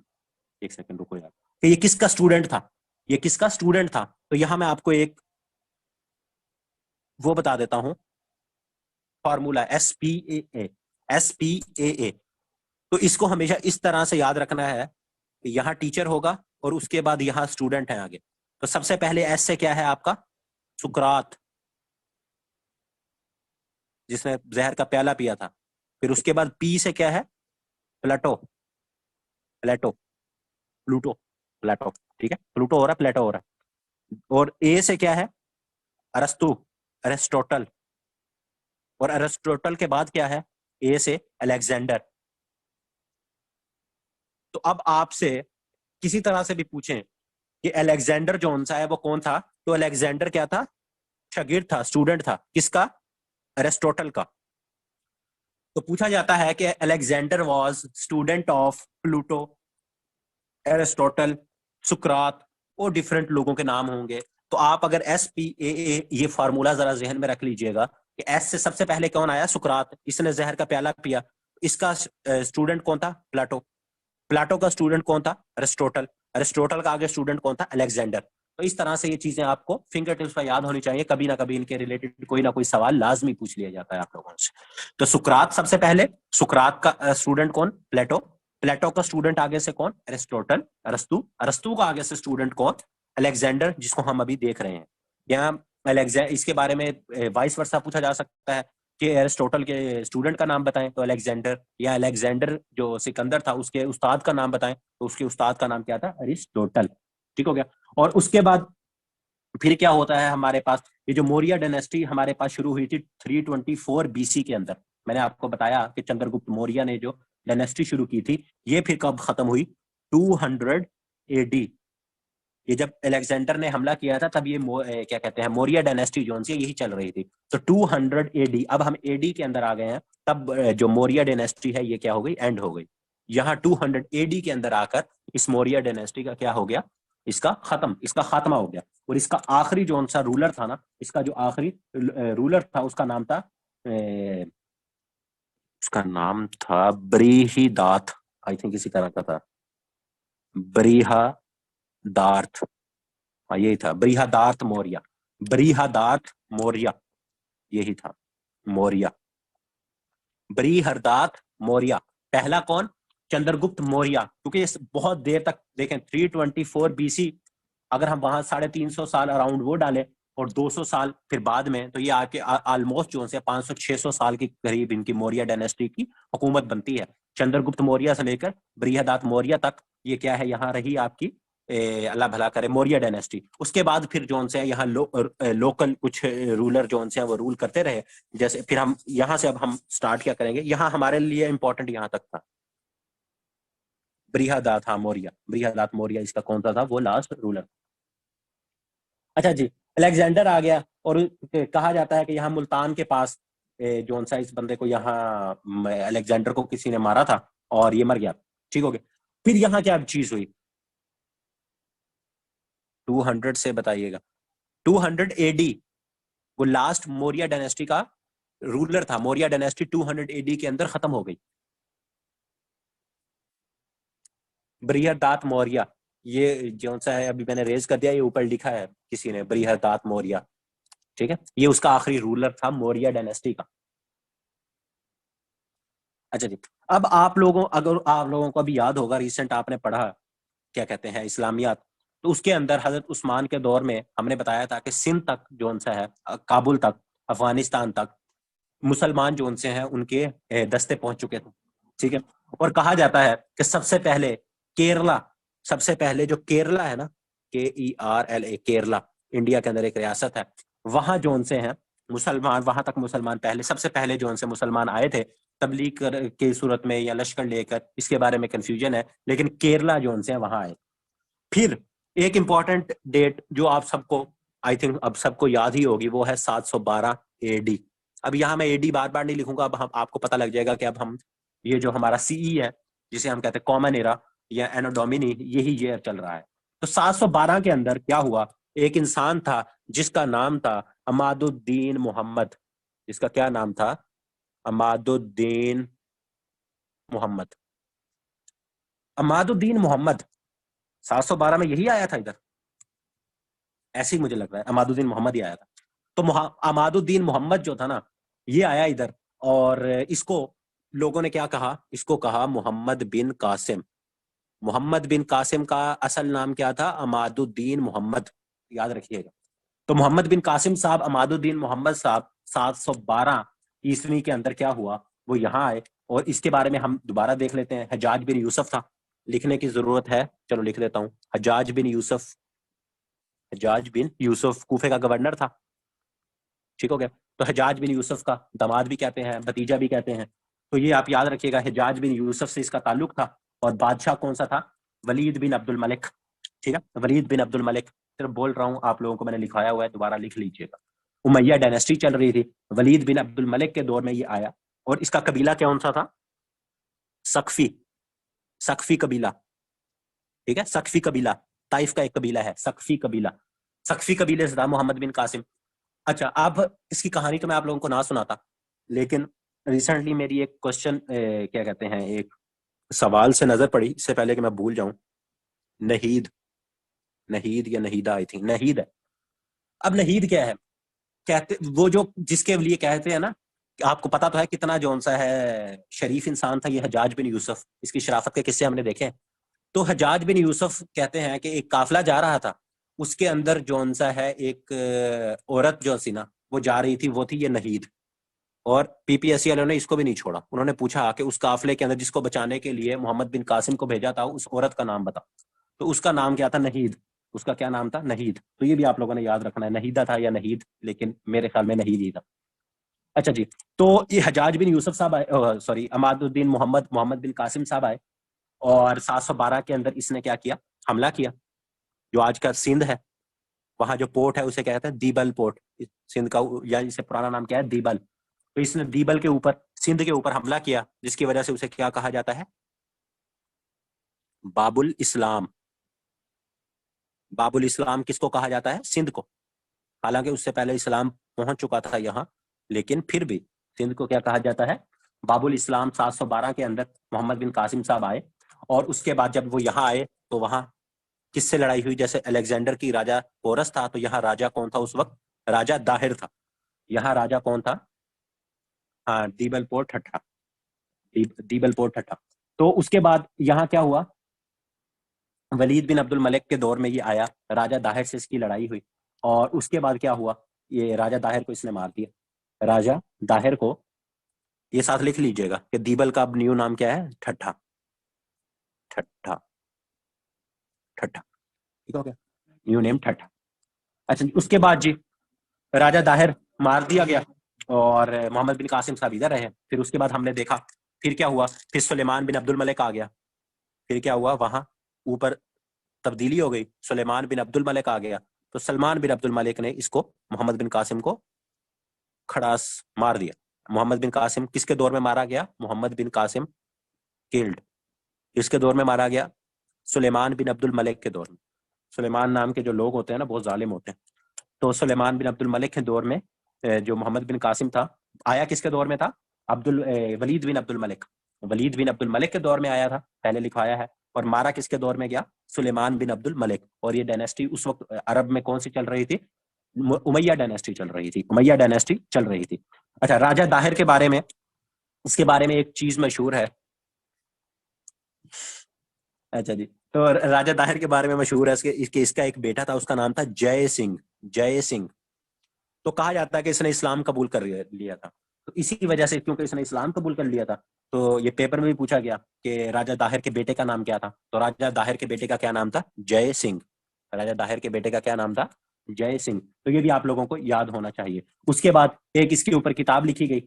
एक सेकंड रुको यार, कि ये किसका स्टूडेंट था? ये किसका स्टूडेंट था? तो यहां मैं आपको एक वो बता देता हूं, फॉर्मूला SPAA। तो इसको हमेशा इस तरह से याद रखना है कि यहाँ टीचर होगा और उसके बाद यहाँ स्टूडेंट है आगे। तो सबसे पहले एस से क्या है आपका? सुकरात, जिसने जहर का प्याला पिया था। फिर उसके बाद पी से क्या है? प्लेटो, प्लेटो, प्लूटो, प्लेटो। ठीक है, प्लूटो हो रहा है, प्लेटो हो रहा है। और ए से क्या है? अरस्तु, अरिस्टोटल। और अरिस्टोटल के बाद क्या है? ए से अलेक्जेंडर। तो अब आपसे किसी तरह से भी पूछें कि अलेक्जेंडर जो सा है वो कौन था, तो अलेक्जेंडर क्या था? शागिर्द था, स्टूडेंट था, किसका? अरिस्टोटल का। तो पूछा जाता है कि Alexander was student of Pluto, Aristotle, सुकरात, और डिफरेंट लोगों के नाम होंगे। तो आप अगर SPAA ये फार्मूला जरा जहन में रख लीजिएगा कि एस से सबसे पहले कौन आया? सुकरात, इसने जहर का प्याला पिया। इसका स्टूडेंट कौन था? प्लेटो। प्लेटो का स्टूडेंट कौन था? अरिस्टोटल। अरिस्टोटल का आगे स्टूडेंट कौन था? अलेक्जेंडर। तो इस तरह से ये चीजें आपको फिंगर टिप्स पर याद होनी चाहिए, कभी ना कभी इनके रिलेटेड कोई ना कोई सवाल लाजमी पूछ लिया जाता है आप लोगों से। तो सुकरात सबसे पहले, सुकरात का स्टूडेंट कौन? प्लेटो। प्लेटो का स्टूडेंट आगे से कौन? अरिस्टोटल, अरस्तु। अरस्तु का आगे से स्टूडेंट कौन? अलेक्जेंडर, जिसको हम अभी देख रहे हैं यहाँ। इसके बारे में वाइस वर्सा पूछा जा सकता है कि एरिस्टोटल के स्टूडेंट का नाम बताएं तो अलेक्जेंडर, या अलेक्जेंडर जो सिकंदर था उसके उस्ताद का नाम बताएं तो उसके उस्ताद का नाम क्या था, अरिस्टोटल। ठीक हो गया। और उसके बाद फिर क्या होता है हमारे पास, ये जो मौर्य डायनेस्टी हमारे पास शुरू हुई थी 324 बीसी के अंदर। मैंने आपको बताया कि चंद्रगुप्त मौर्य ने जो डायनेस्टी शुरू की थी, ये फिर कब खत्म हुई, 200 एडी। ये जब अलेक्जेंडर ने हमला किया था तब ये क्या कहते हैं मौर्य डायनेस्टी जो सी यही चल रही थी। तो 200 एडी, अब हम एडी के अंदर आ गए हैं, तब जो मौर्य डायनेस्टी है ये क्या हो गई, एंड हो गई। यहाँ 200 एडी के अंदर आकर इस मौर्य डायनेस्टी का क्या हो गया, इसका खात्मा हो गया। और इसका आखिरी जो सा रूलर था ना, इसका जो आखिरी रूलर था उसका नाम था ब्रीहिदाथ, आई थिंक इसी तरह का था, ब्रीहादार्थ, यही था, बृहदार्थ मौर्य, बृहदार्थ मौर्य, यही था मौर्य, बृहदार्थ मौर्य। पहला कौन, चंद्रगुप्त मौर्य। क्योंकि बहुत देर तक देखें 324 बीसी, अगर हम वहां 350 साल अराउंड वो डालें और 200 साल फिर बाद में, तो ये आके ऑलमोस्ट जो है 500-600 साल के करीब इनकी मौर्य डायनेस्टी की हुकूमत बनती है। चंद्रगुप्त मौर्य से लेकर बृहदार्थ मौर्य तक ये क्या है, यहाँ रही आपकी अल्लाह भला करे मौर्य डायनेस्टी। उसके बाद फिर जो से यहाँ लोकल कुछ रूलर जो से वो रूल करते रहे। जैसे फिर हम यहाँ से अब हम स्टार्ट क्या करेंगे, यहाँ हमारे लिए इंपॉर्टेंट यहाँ तक था बृहदार्थ मौर्य, बृहदार्थ मौर्य इसका कौन सा था, वो लास्ट रूलर। अच्छा जी, अलेक्जेंडर आ गया और कहा जाता है कि यहाँ मुल्तान के पास जो सा इस बंदे को यहाँ अलेक्जेंडर को किसी ने मारा था और ये मर गया। ठीक हो गया। फिर यहाँ क्या चीज हुई, 200 से बताइएगा, 200 एडी वो लास्ट मौर्य डायनेस्टी का रूलर था। मौर्य डायनेस्टी 200 एडी के अंदर खत्म हो गई। बृहदार्थ मौर्य, ये जो सा है अभी मैंने रेज कर दिया, ये ऊपर लिखा है किसी ने, बृहदार्थ मौर्य। ठीक है, ये उसका आखिरी रूलर था मौर्य डायनेस्टी का। अच्छा जी, अब अगर आप लोगों को अभी याद होगा, रिसेंट आपने पढ़ा क्या कहते हैं इस्लामियात, तो उसके अंदर हजरत उस्मान के दौर में हमने बताया था कि सिंध तक जो सा है, काबुल तक, अफगानिस्तान तक मुसलमान जो उनसे हैं उनके दस्ते पहुंच चुके थे। ठीक है। और कहा जाता है कि सबसे पहले केरला, सबसे पहले जो केरला है ना, KERLA, केरला इंडिया के अंदर एक रियासत है, वहां जो उनसे हैं मुसलमान, वहां तक मुसलमान पहले, सबसे पहले जो उनसे मुसलमान आए थे तबलीग के सूरत में या लश्कर लेकर, इसके बारे में कंफ्यूजन है, लेकिन केरला जो उनसे हैं वहां आए। फिर एक इंपॉर्टेंट डेट जो आप सबको आई थिंक अब सबको याद ही होगी, वो है 712 AD। अब यहाँ मैं AD बार बार नहीं लिखूंगा, अब हम आपको पता लग जाएगा कि अब हम ये जो हमारा CE है, जिसे हम कहते हैं कॉमन एरा या एनो डोमिनी, यही ईयर चल रहा है। तो 712 के अंदर क्या हुआ, एक इंसान था जिसका नाम था अमादुद्दीन मोहम्मद। जिसका क्या नाम था, अमादुद्दीन मोहम्मद। अमादुद्दीन मोहम्मद 712 में यही आया था इधर, ऐसे ही मुझे लग रहा है अमादुद्दीन मोहम्मद ही आया था। तो अमादुद्दीन मोहम्मद जो था ना, ये आया इधर, और इसको लोगों ने क्या कहा, इसको कहा मोहम्मद बिन कासिम। मोहम्मद बिन कासिम का असल नाम क्या था, अमादुद्दीन मोहम्मद, याद रखिएगा। तो मोहम्मद बिन कासिम साहब, अमादुद्दीन मोहम्मद साहब 712 ईस्वी के अंदर क्या हुआ, वो यहाँ आए। और इसके बारे में हम दोबारा देख लेते हैं। हजाज बिन यूसुफ था, लिखने की जरूरत है, चलो लिख देता हूँ। हजाज बिन यूसुफ, हजाज बिन यूसुफ कूफे का गवर्नर था। ठीक हो गया। तो हजाज बिन यूसुफ का दामाद भी कहते हैं, भतीजा भी कहते हैं। तो ये आप याद रखिएगा, हजाज बिन यूसुफ से इसका ताल्लुक था। और बादशाह कौन सा था, वलीद बिन अब्दुल मलिक। ठीक है, वलीद बिन अब्दुल मलिक। सिर्फ बोल रहा हूँ, आप लोगों को मैंने लिखाया हुआ है, दोबारा लिख लीजिएगा। उमैया डायनेस्टी चल रही थी, वलीद बिन अब्दुल मलिक के दौर में ये आया। और इसका कबीला कौन सा था, सकफी, सकफी कबीला। ठीक है, सकफी कबीला, ताइफ का एक कबीला है सकफी कबीला। सकफी कबीले से था मोहम्मद बिन कासिम। अच्छा, अब इसकी कहानी तो मैं आप लोगों को ना सुनाता, लेकिन रिसेंटली मेरी एक क्वेश्चन क्या कहते हैं, एक सवाल से नजर पड़ी, इससे पहले कि मैं भूल जाऊं। नहीद, नहीद या नहीदा, आई थिंक नहीद है। अब नहीद क्या है, कहते वो जो जिसके लिए कहते हैं ना, आपको पता तो है कितना जौन सा है शरीफ इंसान था ये हजाज बिन यूसुफ, इसकी शराफत के किस्से हमने देखे हैं। तो हजाज बिन यूसुफ कहते हैं कि एक काफिला जा रहा था, उसके अंदर जौन सा है एक औरत जो सी ना वो जा रही थी, वो थी ये नहीद। और पीपीएससी वालों ने इसको भी नहीं छोड़ा, उन्होंने पूछा कि उस काफिले के अंदर जिसको बचाने के लिए मोहम्मद बिन कासिम को भेजा था, उस औरत का नाम बता। तो उसका नाम क्या था? नहीद। उसका क्या नाम था? नहीद। तो ये भी आप लोगों ने याद रखना है, नहीदा था या नहीद, लेकिन मेरे ख्याल में नहीद ही था। अच्छा जी, तो ये हजाज बिन यूसुफ साहब आए, सॉरी, अमादुद्दीन मोहम्मद मोहम्मद बिन कासिम साहब आए, और 712 के अंदर इसने क्या किया? हमला किया। जो आज का सिंध है, वहां जो पोर्ट है उसे क्या कहते हैं? दीबल पोर्ट। सिंध का या इसे पुराना नाम क्या है? दीबल। तो इसने दीबल के ऊपर, सिंध के ऊपर हमला किया, जिसकी वजह से उसे क्या कहा जाता है? बाबुल इस्लाम। बाबुल इस्लाम किसको कहा जाता है? सिंध को। हालांकि उससे पहले इस्लाम पहुंच चुका था यहाँ, लेकिन फिर भी सिंध को क्या कहा जाता है? बाबुल इस्लाम। 712 के अंदर मोहम्मद बिन कासिम साहब आए, और उसके बाद जब वो यहाँ आए तो वहां किससे लड़ाई हुई? जैसे अलेक्जेंडर की राजा पोरस था, तो यहाँ राजा कौन था उस वक्त? राजा दाहिर था। यहाँ राजा कौन था? हाँ, दीबलपोर ठट्ठा। दीबलपोर ठट्ठा। तो उसके बाद यहाँ क्या हुआ? वलीद बिन अब्दुल मलिक के दौर में ये आया, राजा दाहिर से इसकी लड़ाई हुई, और उसके बाद क्या हुआ? ये राजा दाहिर को इसने मार दिया। राजा दाहिर को, ये साथ लिख लीजिएगा कि दीबल का अब न्यू नाम क्या है? ठट्ठा। ठट्ठा। ठट्ठा। ठीक हो गया? न्यू नेम ठट्ठा। अच्छा जी, उसके बाद जी राजा दाहिर मार दिया गया, और मोहम्मद बिन कासिम साहब इधर रहे। फिर उसके बाद हमने देखा, फिर क्या हुआ? फिर सुलेमान बिन अब्दुल मलिक आ गया। फिर क्या हुआ? वहां ऊपर तब्दीली हो गई, सुलेमान बिन अब्दुल मलिक आ गया। तो सलमान बिन अब्दुल मलिक ने इसको, मोहम्मद बिन कासिम को खड़ास मार दिया। मोहम्मद बिन कासिम किसके दौर में मारा गया? मोहम्मद बिन कासिम किल्ड किसके दौर में मारा गया? सुलेमान बिन अब्दुल मलिक के दौर में। सुलेमान नाम के जो लोग होते हैं ना, बहुत जालिम होते हैं। तो सुलेमान बिन अब्दुल मलिक के दौर में जो मोहम्मद बिन कासिम था, आया किसके दौर में था? वलीद बिन अब्दुल मलिक। वलीद बिन अब्दुल मलिक के दौर में आया था, पहले लिखवाया है। और मारा किसके दौर में गया? सुलेमान बिन अब्दुल मलिक। और ये डायनेस्टी उस वक्त अरब में कौन सी चल रही थी? उमैया डायनेस्टी चल रही थी। उमैया डायनेस्टी चल रही थी। अच्छा, राजा दाहिर के बारे में, इसके बारे में एक चीज मशहूर है। अच्छा जी, तो राजा दाहिर के बारे में मशहूर है इसका एक बेटा था, उसका नाम था जय सिंह। जय सिंह। तो कहा जाता है कि इसने इस्लाम कबूल कर लिया था। तो इसी वजह से, क्योंकि इसने इस्लाम कबूल कर लिया था, तो ये पेपर में भी पूछा गया कि राजा दाहिर के बेटे का नाम क्या था। तो राजा दाहिर के बेटे का क्या नाम था? जय सिंह। राजा दाहिर के बेटे का क्या नाम था? जय सिंह। तो ये भी आप लोगों को याद होना चाहिए। उसके बाद एक इसके ऊपर किताब लिखी गई,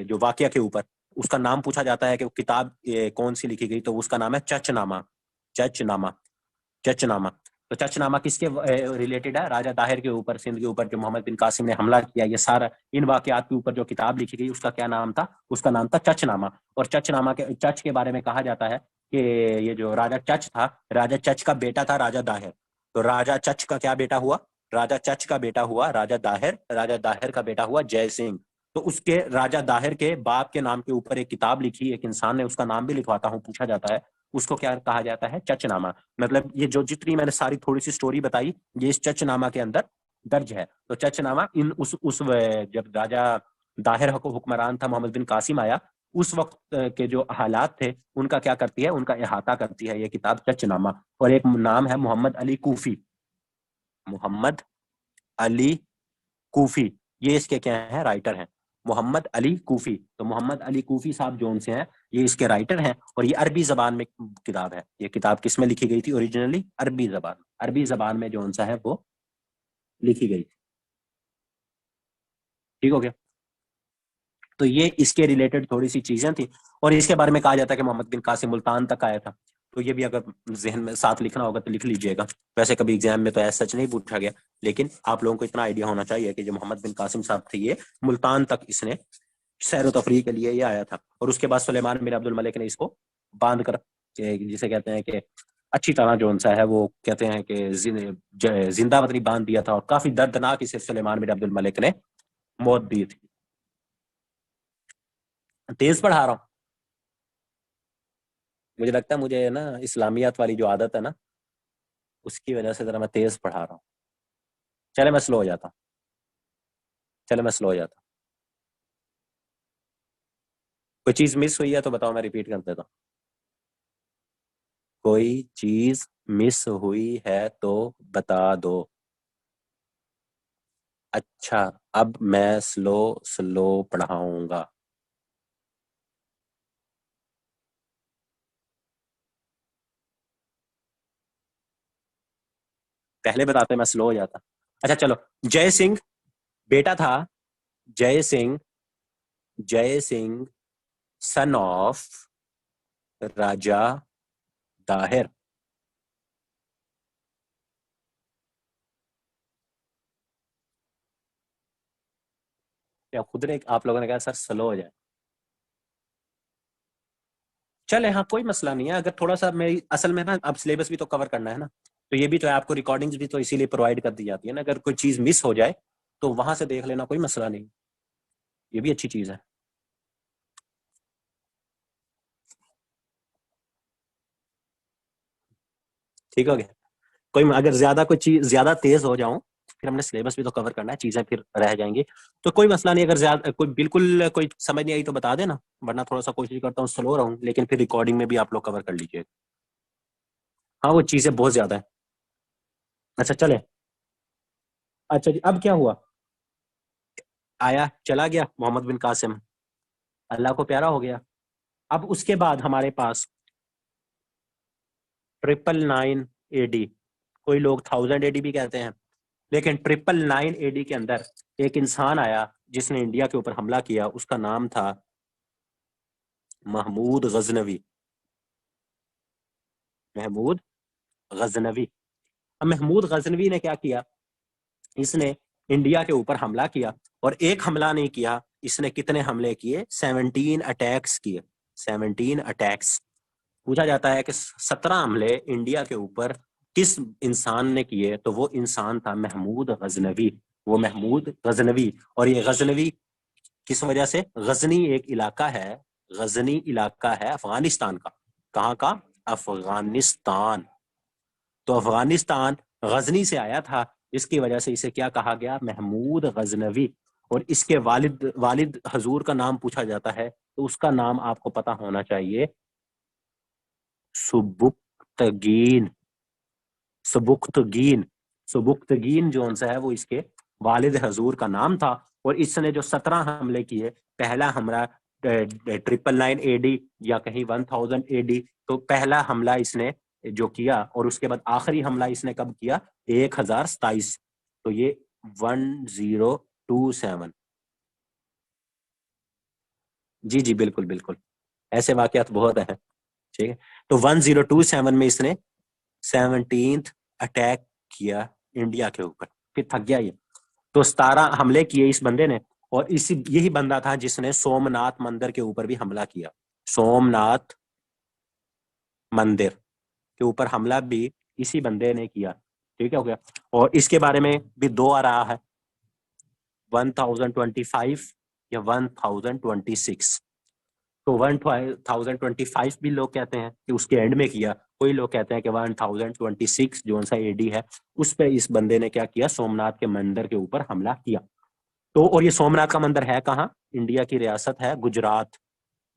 जो वाकया के ऊपर, उसका नाम पूछा जाता है कि वो किताब कौन सी लिखी गई, तो उसका नाम है चचनामा। चचनामा। चचनामा। तो चचनामा किसके रिलेटेड है? राजा दाहिर के ऊपर, सिंध के ऊपर जो मोहम्मद बिन कासिम ने हमला किया, ये सारा इन वाकयात के ऊपर जो किताब लिखी गई, उसका क्या नाम था? उसका नाम था चचनामा। और चचनामा के, चच के बारे में कहा जाता है कि ये जो राजा चच था, राजा चच का बेटा था राजा दाहिर। तो राजा चच का क्या बेटा हुआ? राजा चच का बेटा हुआ राजा दाहिर। राजा दाहिर का बेटा हुआ जय सिंह। तो उसके राजा दाहिर के बाप के नाम के ऊपर एक किताब लिखी एक इंसान ने, उसका नाम भी लिखवाता हूँ, पूछा जाता है, उसको क्या कहा जाता है? चचनामा। मतलब ये जो जितनी मैंने सारी थोड़ी सी स्टोरी बताई, ये इस चचनामा के अंदर दर्ज है। तो चचनामा इन जब राजा दाहिर को हुक्मरान था, मोहम्मद बिन कासिम आया, उस वक्त के जो हालात थे उनका क्या करती है? उनका अहाता करती है ये किताब चचनामा। और एक नाम है मोहम्मद अली कूफी। मोहम्मद अली कूफी, ये इसके क्या है? राइटर हैं। मोहम्मद अली कूफी। तो मोहम्मद अली कूफी साहब जो उनसे हैं, ये इसके राइटर हैं। और ये अरबी जबान में किताब है। ये किताब किस में लिखी गई थी ओरिजिनली? अरबी जबान। अरबी जबान में जो उनसा है वो लिखी गई। ठीक हो गया? तो ये इसके रिलेटेड थोड़ी सी चीजें थी। और इसके बारे में कहा जाता है कि मोहम्मद बिन कासिम मुल्तान तक आया था। तो ये भी अगर जहन में साथ लिखना होगा तो लिख लीजिएगा। वैसे कभी एग्जाम में तो ऐसा सच नहीं पूछा गया, लेकिन आप लोगों को इतना आइडिया होना चाहिए कि जो मोहम्मद बिन कासिम साहब थे, ये मुल्तान तक इसने सैर तफरी के लिए ये आया था। और उसके बाद सुलेमान बिन अब्दुल मलिक ने इसको बांध कर, जिसे कहते हैं कि अच्छी तरह जो उनसा है वो कहते हैं कि जिंदा बदनी बांध दिया था, और काफी दर्दनाक इसे सुलेमान बिन अब्दुल मलिक ने मौत दी थी। तेज पढ़ा रहा हूँ। मुझे लगता है मुझे ना इस्लामियात वाली जो आदत है ना, उसकी वजह से जरा मैं तेज पढ़ा रहा हूँ। चले मैं स्लो हो जाता हूँ। चले मैं स्लो हो जाता हूँ। कोई चीज मिस हुई है तो बताओ, मैं रिपीट कर देता हूँ। कोई चीज मिस हुई है तो बता दो। अच्छा, अब मैं स्लो स्लो पढ़ाऊंगा। पहले बताते मैं स्लो हो जाता। अच्छा चलो। जय सिंह बेटा था। जय सिंह, जय सिंह सन ऑफ राजा दाहिर। या खुद ने, आप लोगों ने कहा सर स्लो हो जाए। चले हाँ, कोई मसला नहीं है। अगर थोड़ा सा मेरी असल में ना, अब सिलेबस भी तो कवर करना है ना, तो ये भी तो है, आपको रिकॉर्डिंग्स भी तो इसीलिए प्रोवाइड कर दी जाती है ना। अगर कोई चीज मिस हो जाए तो वहां से देख लेना, कोई मसला नहीं। ये भी अच्छी चीज है। ठीक हो गया। कोई अगर ज्यादा कोई चीज ज्यादा तेज हो जाऊं, फिर हमने सिलेबस भी तो कवर करना है, चीजें फिर रह जाएंगी। तो कोई मसला नहीं, अगर ज्यादा कोई बिल्कुल कोई समझ नहीं आई तो बता देना, वरना थोड़ा सा कोशिश करता हूँ स्लो रहूं, लेकिन फिर रिकॉर्डिंग में भी आप लोग कवर कर लीजिए। हाँ वो चीजें बहुत ज्यादा है। अच्छा चले। अच्छा जी, अब क्या हुआ? आया चला गया मोहम्मद बिन कासिम, अल्लाह को प्यारा हो गया। अब उसके बाद हमारे पास 999 AD, कोई लोग 1000 AD भी कहते हैं, लेकिन 999 AD के अंदर एक इंसान आया जिसने इंडिया के ऊपर हमला किया, उसका नाम था महमूद गजनवी। महमूद गजनवी। अब महमूद गजनवी ने क्या किया? इसने इंडिया के ऊपर हमला किया, और एक हमला नहीं किया, इसने कितने हमले किए? 17 अटैक्स किए। 17 अटैक्स। पूछा जाता है कि 17 हमले इंडिया के ऊपर किस इंसान ने किए, तो वो इंसान था महमूद गजनवी। वो महमूद गजनवी। और ये गजनवी किस वजह से? गजनी एक इलाका है, गजनी इलाका है अफगानिस्तान का। कहाँ का? अफगानिस्तान। तो अफगानिस्तान गजनी से आया था, जिसकी वजह से इसे क्या कहा गया? महमूद गजनवी। और इसके वालिद वालिद हजूर का नाम पूछा जाता है, तो उसका नाम आपको पता होना चाहिए, सुबुक्तगीन। सुबुक्तगीन। सुबुक्तगीन जो सा है वो इसके वालिद हजूर का नाम था। और इसने जो 17 हमले किए, पहला हमला 999 AD या कहीं 1000 AD, तो पहला हमला इसने जो किया, और उसके बाद आखिरी हमला इसने कब किया? 1027। तो ये 1027। जी जी बिल्कुल बिल्कुल, ऐसे वाकयात बहुत हैं। ठीक है। तो 1027 में इसने 17th अटैक किया इंडिया के ऊपर, फिर थक गया ये। तो 17 हमले किए इस बंदे ने। और इसी यही बंदा था जिसने सोमनाथ मंदिर के ऊपर भी हमला किया। सोमनाथ मंदिर के ऊपर हमला भी इसी बंदे ने किया। ठीक है, हो गया। और इसके बारे में भी दो आ रहा है, 1025 या 1026। तो 1025 भी लोग कहते हैं कि उसके एंड में किया, कोई लोग कहते हैं कि 1026 जो सा AD है, उस पर इस बंदे ने क्या किया? सोमनाथ के मंदिर के ऊपर हमला किया। तो और ये सोमनाथ का मंदिर है कहाँ? इंडिया की रियासत है गुजरात,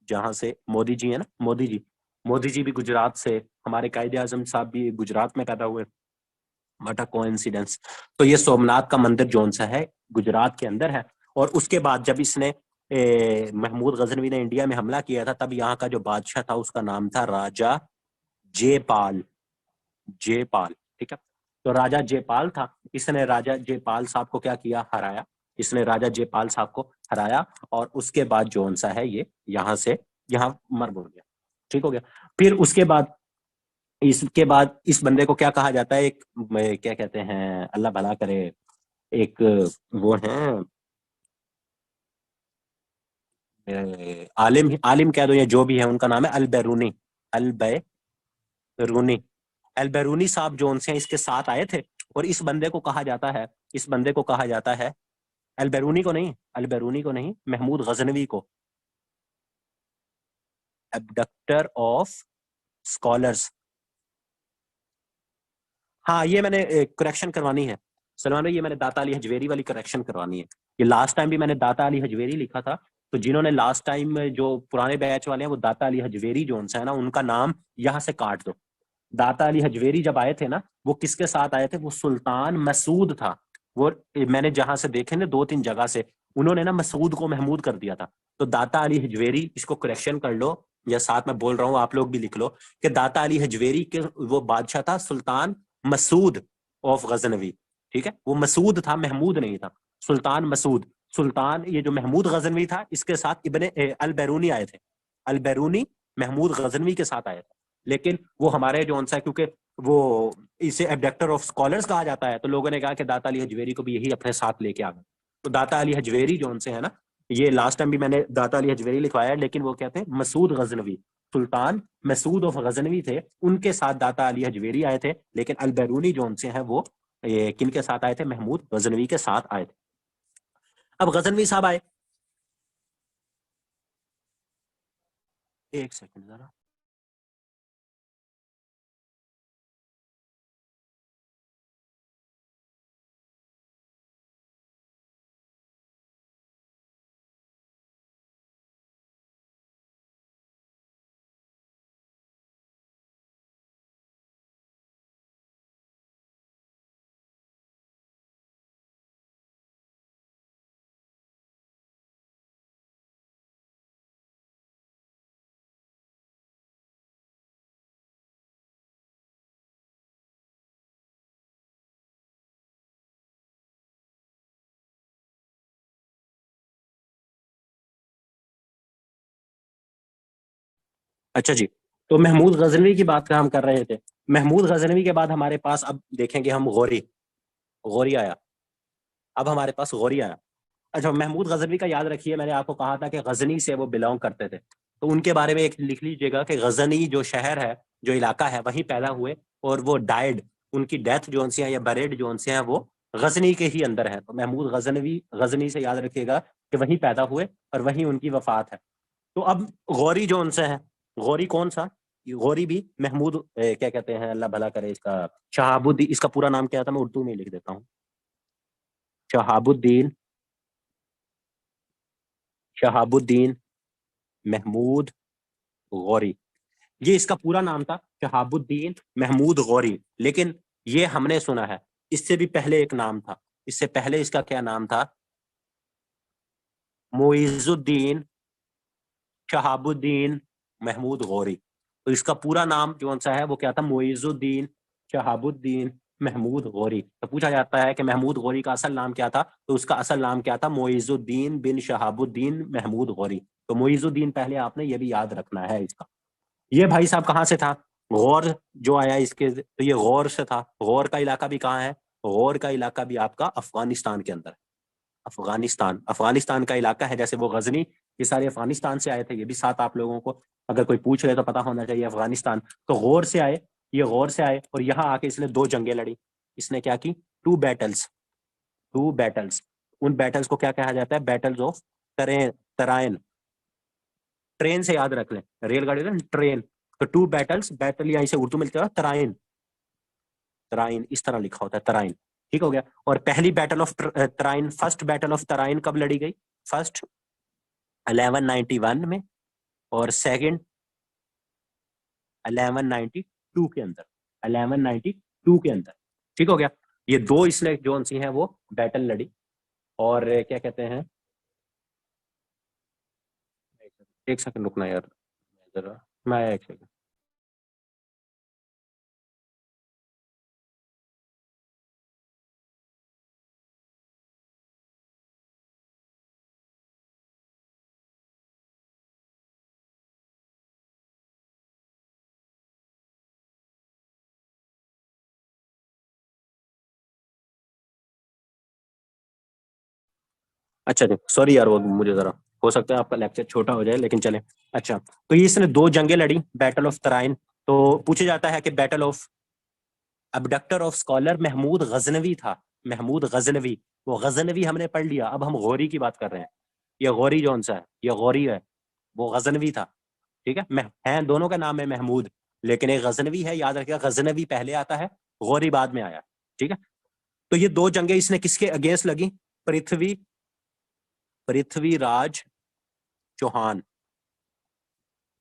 जहां से मोदी जी है ना, मोदी जी। मोदी जी भी गुजरात से, हमारे कायदे आजम साहब भी गुजरात में पैदा हुए। What a coincidence. तो ये सोमनाथ का मंदिर जोन सा है, गुजरात के अंदर है। और उसके बाद जब इसने महमूद गजनवी ने इंडिया में हमला किया था, तब यहाँ का जो बादशाह था उसका नाम था राजा जयपाल। जयपाल। ठीक है। तो राजा जयपाल था, इसने राजा जयपाल साहब को क्या किया? हराया। इसने राजा जयपाल साहब को हराया, और उसके बाद जोन सा है ये यहाँ से, यहाँ मर बोल गया। ठीक हो गया। फिर उसके बाद, इसके बाद इस बंदे को क्या कहा जाता है? एक क्या कहते हैं, अल्लाह भला करे, एक वो है, आलिम आलिम कह दो या जो भी है, उनका नाम है अल बैरूनी। अल बैरूनी। अल बैरूनी साहब जो उनसे इसके साथ आए थे। और इस बंदे को कहा जाता है, इस बंदे को कहा जाता है, अल बैरूनी को नहीं, अल बैरूनी को नहीं, महमूद गजनवी को, एबडक्टर ऑफ स्कॉलर्स। हाँ ये मैंने करेक्शन करवानी है सलमान भाई, ये मैंने दाता अली हजवेरी वाली करेक्शन करवानी है। ये लास्ट टाइम भी मैंने दाता अली हजवेरी लिखा था, तो जिन्होंने लास्ट टाइम में जो पुराने बैच वाले हैं, वो दाता अली हजवेरी जो है ना, उनका नाम यहाँ से काट दो। दाता अली हजवेरी जब आए थे ना, वो किसके साथ आए थे? वो सुल्तान मसूद था। वो मैंने जहां से देखे ना 2-3 जगह से, उन्होंने ना मसूद को महमूद कर दिया था। तो दाता अली हजवेरी, इसको करेक्शन कर लो या साथ में बोल रहा हूँ आप लोग भी लिख लो कि दाता अली हजवेरी के वो बादशाह था सुल्तान मसूद ऑफ गजनवी। ठीक है, वो मसूद था, महमूद नहीं था। सुल्तान मसूद, सुल्तान ये जो महमूद गजनवी था, इसके साथ इब्ने अल बैरूनी आए थे। अल बैरूनी महमूद गजनवी के साथ आए थे। लेकिन वो हमारे जो सा, क्योंकि वो इसे एबडक्टर ऑफ स्कॉलर्स कहा जाता है, तो लोगों ने कहा कि दाता अली हजवेरी को भी यही अपने साथ लेके आ गए। तो दाता अली हजवेरी जो से है ना, ये लास्ट टाइम भी मैंने दाता अली हजवेरी लिखवाया है, लेकिन वो कहते हैं मसूद गजनवी, सुल्तान मसूद ऑफ गजनवी थे, उनके साथ दाता अली हजवेरी आए थे। लेकिन अल बैरूनी जो से हैं वो किन के साथ आए थे? महमूद गजनवी के साथ आए थे। अब गजनवी साहब आए, एक सेकंड जरा। अच्छा जी, तो महमूद गजनवी की बात का हम कर रहे थे। महमूद गजनवी के बाद हमारे पास अब देखेंगे हम गौरी। गौरी आया, अब हमारे पास गौरी आया। अच्छा, महमूद गजनवी का याद रखिए, मैंने आपको कहा था कि गजनी से वो बिलोंग करते थे, तो उनके बारे में एक लिख लीजिएगा कि गजनी जो शहर है, जो इलाका है, वहीं पैदा हुए और वो डाइड, उनकी डेथ जो सी है या बरेड जो से हैं वो गजनी के ही अंदर है। तो महमूद गजनवी, गजनी से याद रखिएगा कि वहीं पैदा हुए और वहीं उनकी वफात है। तो अब गौरी जो उनसे है, गौरी कौन सा? गौरी भी महमूद क्या कहते हैं, अल्लाह भला करे इसका, शहाबुद्दीन, इसका पूरा नाम क्या था मैं उर्दू में लिख देता हूँ। शहाबुद्दीन, शहाबुद्दीन महमूद गौरी, ये इसका पूरा नाम था, शहाबुद्दीन महमूद गौरी। लेकिन ये हमने सुना है, इससे भी पहले एक नाम था। इससे पहले इसका क्या नाम था? मोइजुद्दीन शहाबुद्दीन महमूद गौरी। तो इसका पूरा नाम जो सा है वो क्या था? मोइजुद्दीन शहाबुद्दीन महमूद गौरी। तो पूछा जाता है कि महमूद गौरी का असल नाम क्या था, तो उसका असल नाम क्या था? मोइजुद्दीन बिन शहाबुद्दीन महमूद गौरी। तो मोइजुद्दीन पहले आपने ये भी याद रखना है इसका। ये भाई साहब कहाँ से था? गौर जो आया इसके, तो ये गौर से था। गौर का इलाका भी कहाँ है? गौर का इलाका भी आपका अफगानिस्तान के अंदर है। अफगानिस्तान, अफगानिस्तान का इलाका है। जैसे वो गजनी, ये सारे अफगानिस्तान से आए थे, ये भी साथ आप लोगों को अगर कोई पूछ रहे तो पता होना चाहिए अफगानिस्तान। तो गौर से आए, ये गौर से आए और यहाँ आके इसने 2 जंगें लड़ी। इसने क्या की? 2 बैटल्स, 2 बैटल्स। उन बैटल्स को क्या कहा जाता है? बैटल्स ऑफ तरेन, तराइन। ट्रेन से याद रख लें, रेलगाड़ी ना, ट्रेन। तो 2 बैटल्स, बैटल यहाँ से उर्दू में लिखा तराइन, तराइन इस तरह लिखा होता है, तराइन। ठीक हो गया। और पहली battle of Tarain, first battle of Tarain कब लड़ी गई? फर्स्ट 1191 में, और सेकंड 1192 के अंदर, 1192 के अंदर। ठीक हो गया। ये 2 इसने जो सी हैं वो बैटल लड़ी। और क्या कहते हैं, एक सेकंड रुकना यार, जरा मैं आया, एक सेकंड। अच्छा जी, सॉरी यार, वो मुझे जरा, हो सकता है आपका लेक्चर छोटा हो जाए, लेकिन चले। अच्छा, तो ये इसने 2 जंगें लड़ी, बैटल ऑफ तराइन। तो पूछा जाता है कि battle of, abductor of scholar Mahmud Ghaznavi था। महमूद गजनवी, वो गजनवी हमने पढ़ लिया, अब हम गौरी की बात कर रहे हैं। ये गौरी जौन सा है, ये गौरी है, वो गजनवी था। ठीक है, है दोनों का नाम है महमूद, लेकिन एक गजनवी है, याद रखिएगा, गजनवी पहले आता है, गौरी बाद में आया। ठीक है। तो ये 2 जंगें इसने किसके अगेंस्ट लगी? पृथ्वी, पृथ्वीराज चौहान,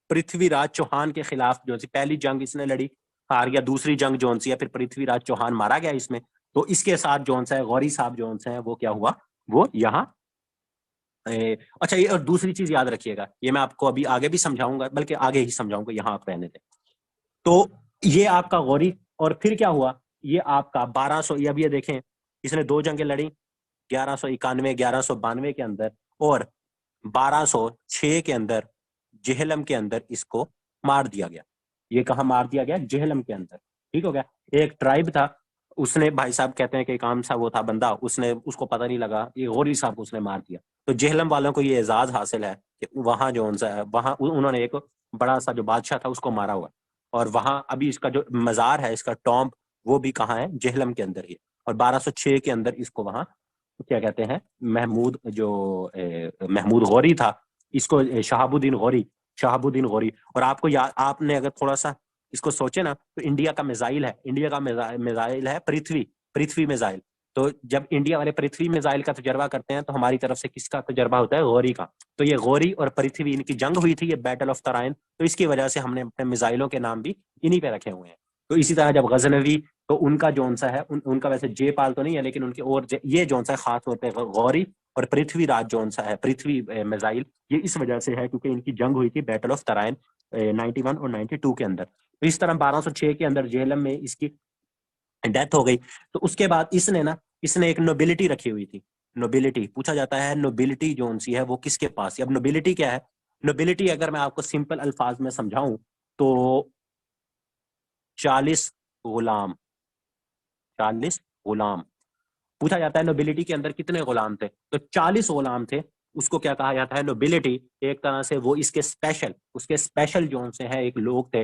पृथ्वीराज चौहान के खिलाफ जो सी पहली जंग इसने लड़ी, हार गया। दूसरी जंग जो सी है, फिर पृथ्वीराज चौहान मारा गया इसमें। तो इसके साथ जो सा है गौरी साहब जो सा है वो क्या हुआ, वो यहाँ अच्छा ये और दूसरी चीज याद रखिएगा, ये मैं आपको अभी आगे भी समझाऊंगा, बल्कि आगे ही समझाऊंगा, यहाँ आप रहने दें। तो ये आपका गौरी, और फिर क्या हुआ, ये आपका 1200, ये अब ये देखें, इसने 2 जंगें लड़ी, 1191 1192 के अंदर, और 1206 के अंदर जेहलम के अंदर इसको मार दिया गया। ये कहा मार दिया गया, जेहलम के अंदर, ठीक हो गया। एक ट्राइब था, उसने, भाई साहब कहते हैं कि काम सा वो था बंदा, उसने, उसको पता नहीं लगा, ये गौरी साहब को उसने मार दिया। तो जेहलम वालों को ये एजाज हासिल है कि वहां जो है वहां उन्होंने एक बड़ा सा जो बादशाह था उसको मारा हुआ, और वहां अभी इसका जो मजार है, इसका टॉम्ब, वो भी कहाँ है, जेहलम के अंदर ही। और 1206 के अंदर इसको वहां क्या कहते हैं, महमूद जो महमूद गौरी था, इसको शहाबुद्दीन गौरी, शहाबुद्दीन गौरी। और आपको याद, आपने अगर थोड़ा सा इसको सोचे ना, तो इंडिया का मिसाइल है, इंडिया का मिसाइल है पृथ्वी, पृथ्वी मिसाइल। तो जब इंडिया वाले पृथ्वी मिसाइल का तजर्बा करते हैं, तो हमारी तरफ से किसका तजर्बा होता है, गौरी का। तो ये गौरी और पृथ्वी, इनकी जंग हुई थी, ये बैटल ऑफ तराइन, तो इसकी वजह से हमने अपने मिसाइलों के नाम भी इन्हीं पे रखे हुए हैं। तो इसी तरह जब गजनवी, तो उनका जौन सा है, उनका वैसे जेपाल तो नहीं है, लेकिन उनके और ये जौन सा है खास तौर पर गौरी और पृथ्वी राज जौन सा है, पृथ्वी मिसाइल, ये इस वजह से है क्योंकि इनकी जंग हुई थी बैटल ऑफ तराइन 91 और 92 के अंदर। तो इस तरह 1206 के अंदर जेहलम में इसकी डेथ हो गई। तो उसके बाद इसने ना, इसने एक नोबिलिटी रखी हुई थी। नोबिलिटी पूछा जाता है, नोबिलिटी जो सी है वो किसके पास है। अब नोबिलिटी क्या है, नोबिलिटी अगर मैं आपको सिंपल अल्फाज में समझाऊं तो 40 गुलाम, 40 गुलाम। पूछा जाता है नोबिलिटी के अंदर कितने गुलाम थे, तो 40 गुलाम थे। उसको क्या कहा जाता है, नोबिलिटी। एक तरह से वो इसके स्पेशल, उसके स्पेशल जोन से है, एक लोग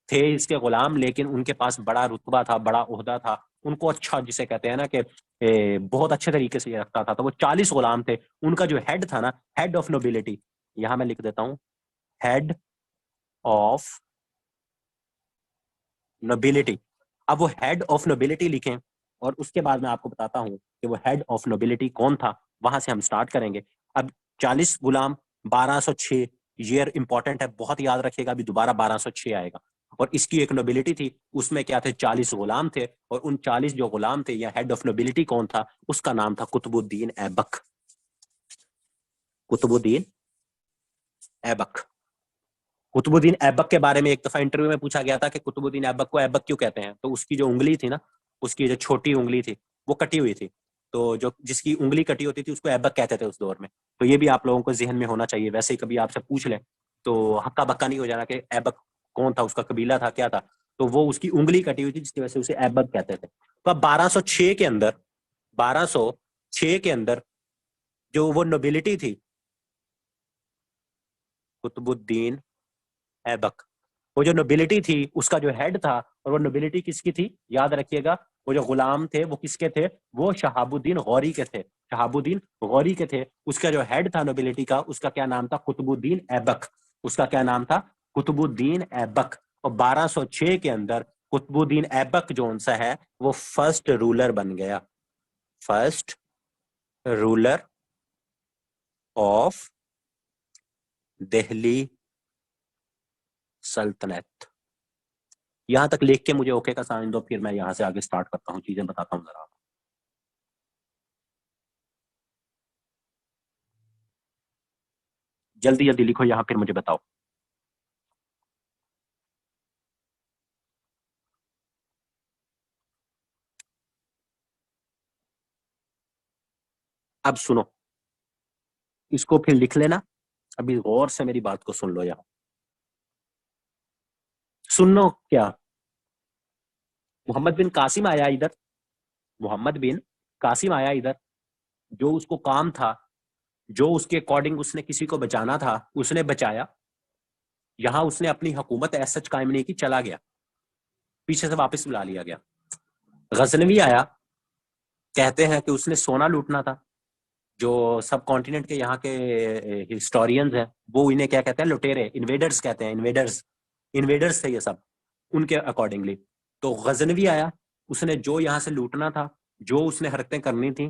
थे इसके गुलाम, लेकिन उनके पास बड़ा रुतबा था, बड़ा ओहदा था, उनको अच्छा, जिसे कहते हैं ना कि बहुत अच्छे तरीके से ये रखता था। तो वो 40 गुलाम थे। उनका जो हेड था ना, हेड ऑफ नोबिलिटी, यहां मैं लिख देता हूं, हेड ऑफ नोबिलिटी। अब वो हेड ऑफ नोबिलिटी लिखें, और उसके बाद मैं आपको बताता हूं कि वो हेड ऑफ नोबिलिटी कौन था, वहां से हम स्टार्ट करेंगे। अब 40 गुलाम, 1206, ईयर इंपॉर्टेंट है, बहुत याद रखिएगा, अभी दोबारा 1206 आएगा। और इसकी एक नोबिलिटी थी, उसमें क्या थे, 40 गुलाम थे, और उन 40 जो गुलाम थे, या हेड ऑफ नोबिलिटी कौन था, उसका नाम था कुतुबुद्दीन ऐबक। कुतुबुद्दीन ऐबक। कुतुबुद्दीन ऐबक के बारे में एक दफा इंटरव्यू में पूछा गया था कि कुतुबुद्दीन ऐबक को ऐबक क्यों कहते हैं, तो उसकी जो उंगली थी ना, उसकी जो छोटी उंगली थी वो कटी हुई थी, तो जो जिसकी उंगली कटी होती थी उसको ऐबक कहते थे उस दौर में। तो ये भी आप लोगों को जहन में होना चाहिए, वैसे ही कभी आपसे पूछ ले तो हक्का बक्का नहीं हो जाना कि ऐबक कौन था, उसका कबीला था, क्या था। तो वो उसकी उंगली कटी हुई थी, जिसकी वजह से उसे ऐबक कहते थे। तो अब 1206 के अंदर, 1206 के अंदर जो वो नोबिलिटी थी, कुतुबुद्दीन ऐबक, वो जो नोबिलिटी थी उसका जो हेड था, और वो नोबिलिटी किसकी थी, याद रखिएगा, वो जो गुलाम थे वो किसके थे, वो शहाबुद्दीन गौरी के थे, शहाबुद्दीन गौरी के थे। उसका जो हेड था नोबिलिटी का, उसका क्या नाम था, कुतुबुद्दीन ऐबक। उसका क्या नाम था, कुतुबुद्दीन ऐबक। और 1206 के अंदर कुतुबुद्दीन ऐबक जो सा है, वो फर्स्ट रूलर बन गया, फर्स्ट रूलर ऑफ दिल्ली सल्तनत। यहां तक लिख के मुझे ओके का साइन दो, फिर मैं यहां से आगे स्टार्ट करता हूँ, चीजें बताता हूँ जरा। जल्दी जल्दी लिखो यहाँ, फिर मुझे बताओ। अब सुनो, इसको फिर लिख लेना, अभी गौर से मेरी बात को सुन लो यहाँ। सुनो क्या, मोहम्मद बिन कासिम आया इधर, मोहम्मद बिन कासिम आया इधर, जो उसको काम था, जो उसके अकॉर्डिंग उसने किसी को बचाना था, उसने बचाया। यहां उसने अपनी हुकूमत ऐसा कायम नहीं की, चला गया, पीछे से वापस बुला लिया गया। गजनवी आया, कहते हैं कि उसने सोना लूटना था। जो सब कॉन्टिनेंट के यहाँ के हिस्टोरियंस हैं, वो इन्हें क्या कहते हैं, लुटेरे, इन्वेडर्स कहते हैं, इन्वेडर्स, इन्वेडर्स थे ये सब उनके अकॉर्डिंगली। तो गजनवी आया, उसने जो यहाँ से लूटना था, जो उसने हरकतें करनी थी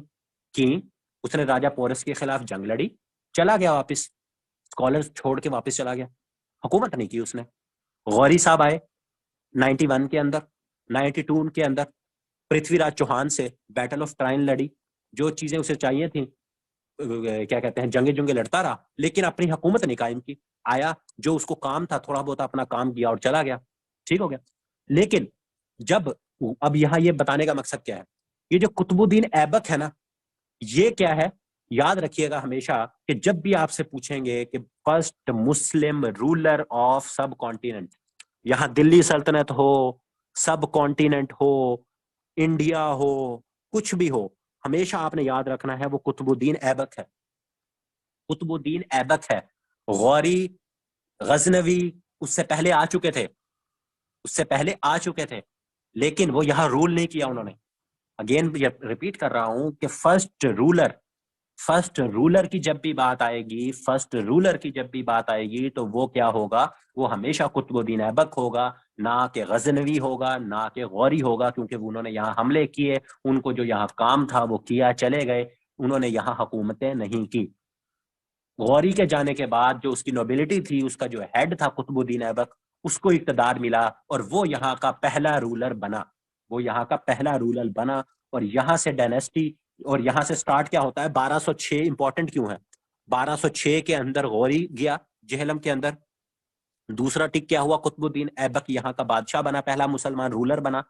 की, उसने राजा पोरस के खिलाफ जंग लड़ी, चला गया वापस, स्कॉलर्स छोड़ के वापस चला गया, हुकूमत नहीं की उसने। गौरी साहब आए 91 के अंदर, 92 के अंदर, पृथ्वीराज चौहान से बैटल ऑफ ट्राइन लड़ी, जो चीजें उसे चाहिए थी, क्या कहते हैं, जंगे जुंगे लड़ता रहा, लेकिन अपनी हुकूमत नहीं कायम की। आया, जो उसको काम था थोड़ा बहुत अपना काम किया और चला गया, ठीक हो गया। लेकिन जब, अब यहाँ ये बताने का मकसद क्या है, ये जो कुतुबुद्दीन ऐबक है ना, ये क्या है, याद रखिएगा हमेशा कि जब भी आपसे पूछेंगे कि फर्स्ट मुस्लिम रूलर ऑफ सब कॉन्टिनेंट, यहां दिल्ली सल्तनत हो, सब कॉन्टिनेंट हो, इंडिया हो, कुछ भी हो, हमेशा आपने याद रखना है वो कुतुबुद्दीन ऐबक है। कुतुबुद्दीन ऐबक है। गौरी, गजनवी उससे पहले आ चुके थे, उससे पहले आ चुके थे, लेकिन वो यहां रूल नहीं किया उन्होंने। अगेन रिपीट कर रहा हूं कि फर्स्ट रूलर की जब भी बात आएगी, फर्स्ट रूलर की जब भी बात आएगी, तो वो क्या होगा, वो हमेशा कुतुबुद्दीन ऐबक होगा, ना कि गजनवी होगा, ना कि गौरी होगा, क्योंकि उन्होंने यहाँ हमले किए, उनको जो यहाँ काम था वो किया, चले गए, उन्होंने यहाँ हुकूमतें नहीं की। गौरी के जाने के बाद जो उसकी नोबिलिटी थी, उसका जो हेड था कुतुबुद्दीन ऐबक, उसको इक्तदार मिला और वो यहाँ का पहला रूलर बना, वो यहाँ का पहला रूलर बना। और यहाँ से डायनेस्टी, और यहाँ से स्टार्ट क्या होता है, 1206 इंपॉर्टेंट क्यों है, 1206 के अंदर गौरी गया जेहलम के अंदर, दूसरा टिक क्या हुआ, कुतुबुद्दीन ऐबक यहाँ का बादशाह बना, पहला मुसलमान रूलर बना।